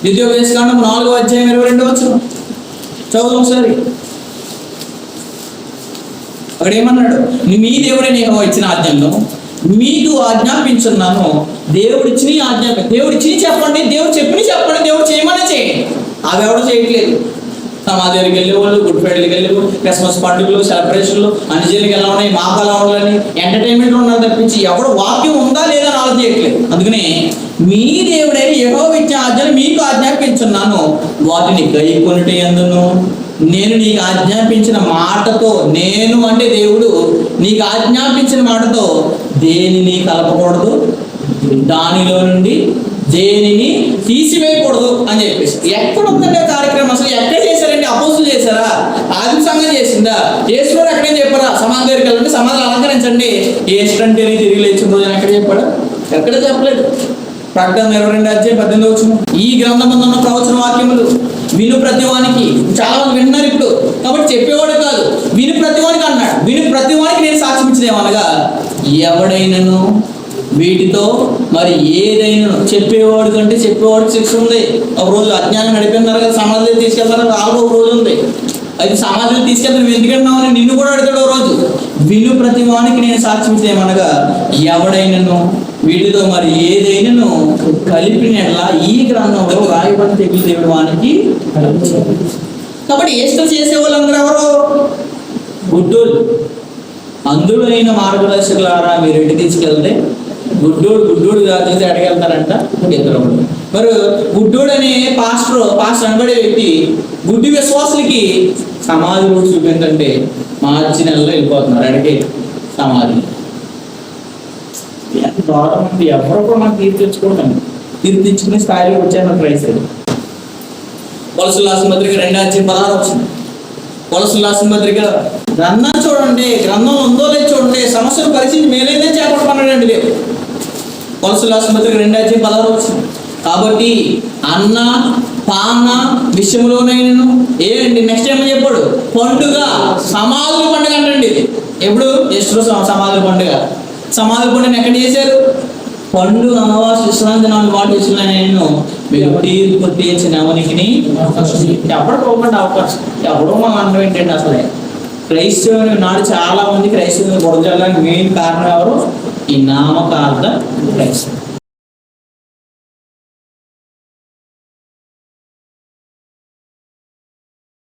Speaker 3: ద్వితీయోపదేశకాండం 4వ అధ్యాయం 22వ వచనం చదువు ఒకసారి. అక్కడ ఏమన్నాడు? మీ దేవుడైన యెహోవా ఇచ్చిన ఆజ్ఞలను మీకు ఆజ్ఞాపించున్నాను. దేవుడిచ్చి దేవుడిచ్చి చెప్పండి, దేవుడు చెప్పి చెప్పండి, దేవుడు చేయమని చేయండి. అవి ఎవరు చేయట్లేదు. సమాధి దగ్గరికి వెళ్ళేవాళ్ళు, గుడ్ ఫ్రైడేకి వెళ్ళేవాళ్ళు, క్రిస్మస్ పండుగలు, సెలబ్రేషన్లు, అన్నిజీలకి ఎలా ఉన్నాయి, మాకు ఎలా ఉండాలని ఎంటర్టైన్మెంట్లో ఉన్నారు తప్పించి ఎవడు వాక్యం ఉందా లేదా అని ఆలోచన చేయట్లేదు. అందుకని మీ దేవుడైన యెహోవా ఇచ్చిన ఆజ్ఞలు మీకు ఆజ్ఞాపించున్నాను, వాటిని గైకొనుట యందును నేను నీకు ఆజ్ఞాపించిన మాటతో, నేను అంటే దేవుడు నీకు ఆజ్ఞాపించిన మాటతో దేనిని కలపకూడదు, దానిలో నుండి దేనిని తీసివేయకూడదు అని చెప్పేసి. ఎక్కడ ఉందండి కార్యక్రమం? అసలు ఎక్కడ చేశారండి? అపోస్తులు చేశారా? ఆదిమ సంఘం చేసిందా? యేసువారు ఎక్కడేం చెప్పారా? సమాధి దగ్గరికి వెళ్ళండి, సమాధిని అలంకరించండి, యేసు అంటే తిరిగి లేచిన రోజు ఎక్కడ చెప్పాడా? ఎక్కడ చెప్పలేదు. ప్రకటన 22వ అధ్యాయం 18వ వచనం. ఈ గ్రంథమందు ఉన్న ప్రవచన వాక్యములు విను ప్రతివానికి. చాలా మంది విన్నారు ఇప్పుడు, కాబట్టి చెప్పేవాడు కాదు, విను ప్రతివానికి అన్నాడు. విను ప్రతివానికి నేను సాక్ష్యం ఇచ్చినేమనగా, ఎవడైనను వీటితో మరి ఏదైనా చెప్పేవాడు కంటే చెప్పేవాడికి శిక్ష ఉంది. ఒక రోజు అజ్ఞానం నడిపిన్నారు కదా, సమాధిలో తీసుకెళ్తారు, వాళ్ళకు ఒక రోజు ఉంది. అయితే సమాధిలో తీసుకెళ్తే నువ్వు ఎందుకంటున్నావు అని నిన్ను కూడా అడుగుతాడు ఒక రోజు. విను ప్రతివానికి నేను సాక్ష్యం ఇచ్చేమనగా, ఎవడైనను వీటితో మరి ఏదైనాను కలిపినట్లా ఈ గ్రంథంలో రాయబడి తెగులు దేవుడు వానికి. కాబట్టి ఏసులు చేసే వాళ్ళందరూ ఎవరు? గుడ్డోళ్ళు. అందులోనైన మార్గదర్శకులారా మీరు ఇంటికి తీసుకెళ్తే గుడ్డోడు కాదు అడిగెళ్తారంట ఇద్దరు. మరి గుడ్డోడు అనే పాస్టర్ అనబడే వ్యక్తి గుడ్డి విశ్వాసులకి సమాధి కూడా చూపించంటే మార్చి నెలలో వెళ్ళిపోతున్నారు అడిగే సమాధి. దూరం ఉంది, ఎవరు కూడా మనం తీర్చిచ్చుకునే స్థాయిలో వచ్చాను క్రైస్తవులు. కొలసులు రాసిన పత్రిక 2వ అధ్యాయం 16వ వచనం. కొలసులు రాసిన పత్రిక గ్రంథం చూడండి, గ్రంథం ఉందో లేదు చూడండి, సమస్యను పరిస్థితి మేలైతే చేపట్టమన్నాడండి దేవుడు. కొలసులు రాసిన పత్రిక 2వ అధ్యాయం 16వ వచనం. కాబట్టి అన్న పాన విషయంలోనైనా ఏంటి నెక్స్ట్ ఏమని చెప్పాడు? పండుగ, సమాధుల పండుగ అంటండి ఇది. ఎప్పుడు? ఎస్ట్రో సమాధుల పండుగ. సమాధుల పండుగను ఎక్కడ చేశారు? పండుగ, అమావాస్య, విశ్రాంతి నాలుగు వాటి విషయంలో నేను మీరు తీర్పు తీర్చిన అవనికి ఎవరు పోకుండా అవకాశం. ఎవడో మనం అన్నం ఏంటండి? అసలే క్రైస్తవుని నాడు చాలా మంది క్రైస్తవుని బురదలకు మెయిన్ కారణం ఎవరు? ఈ నామకార్థ క్రైస్తవం.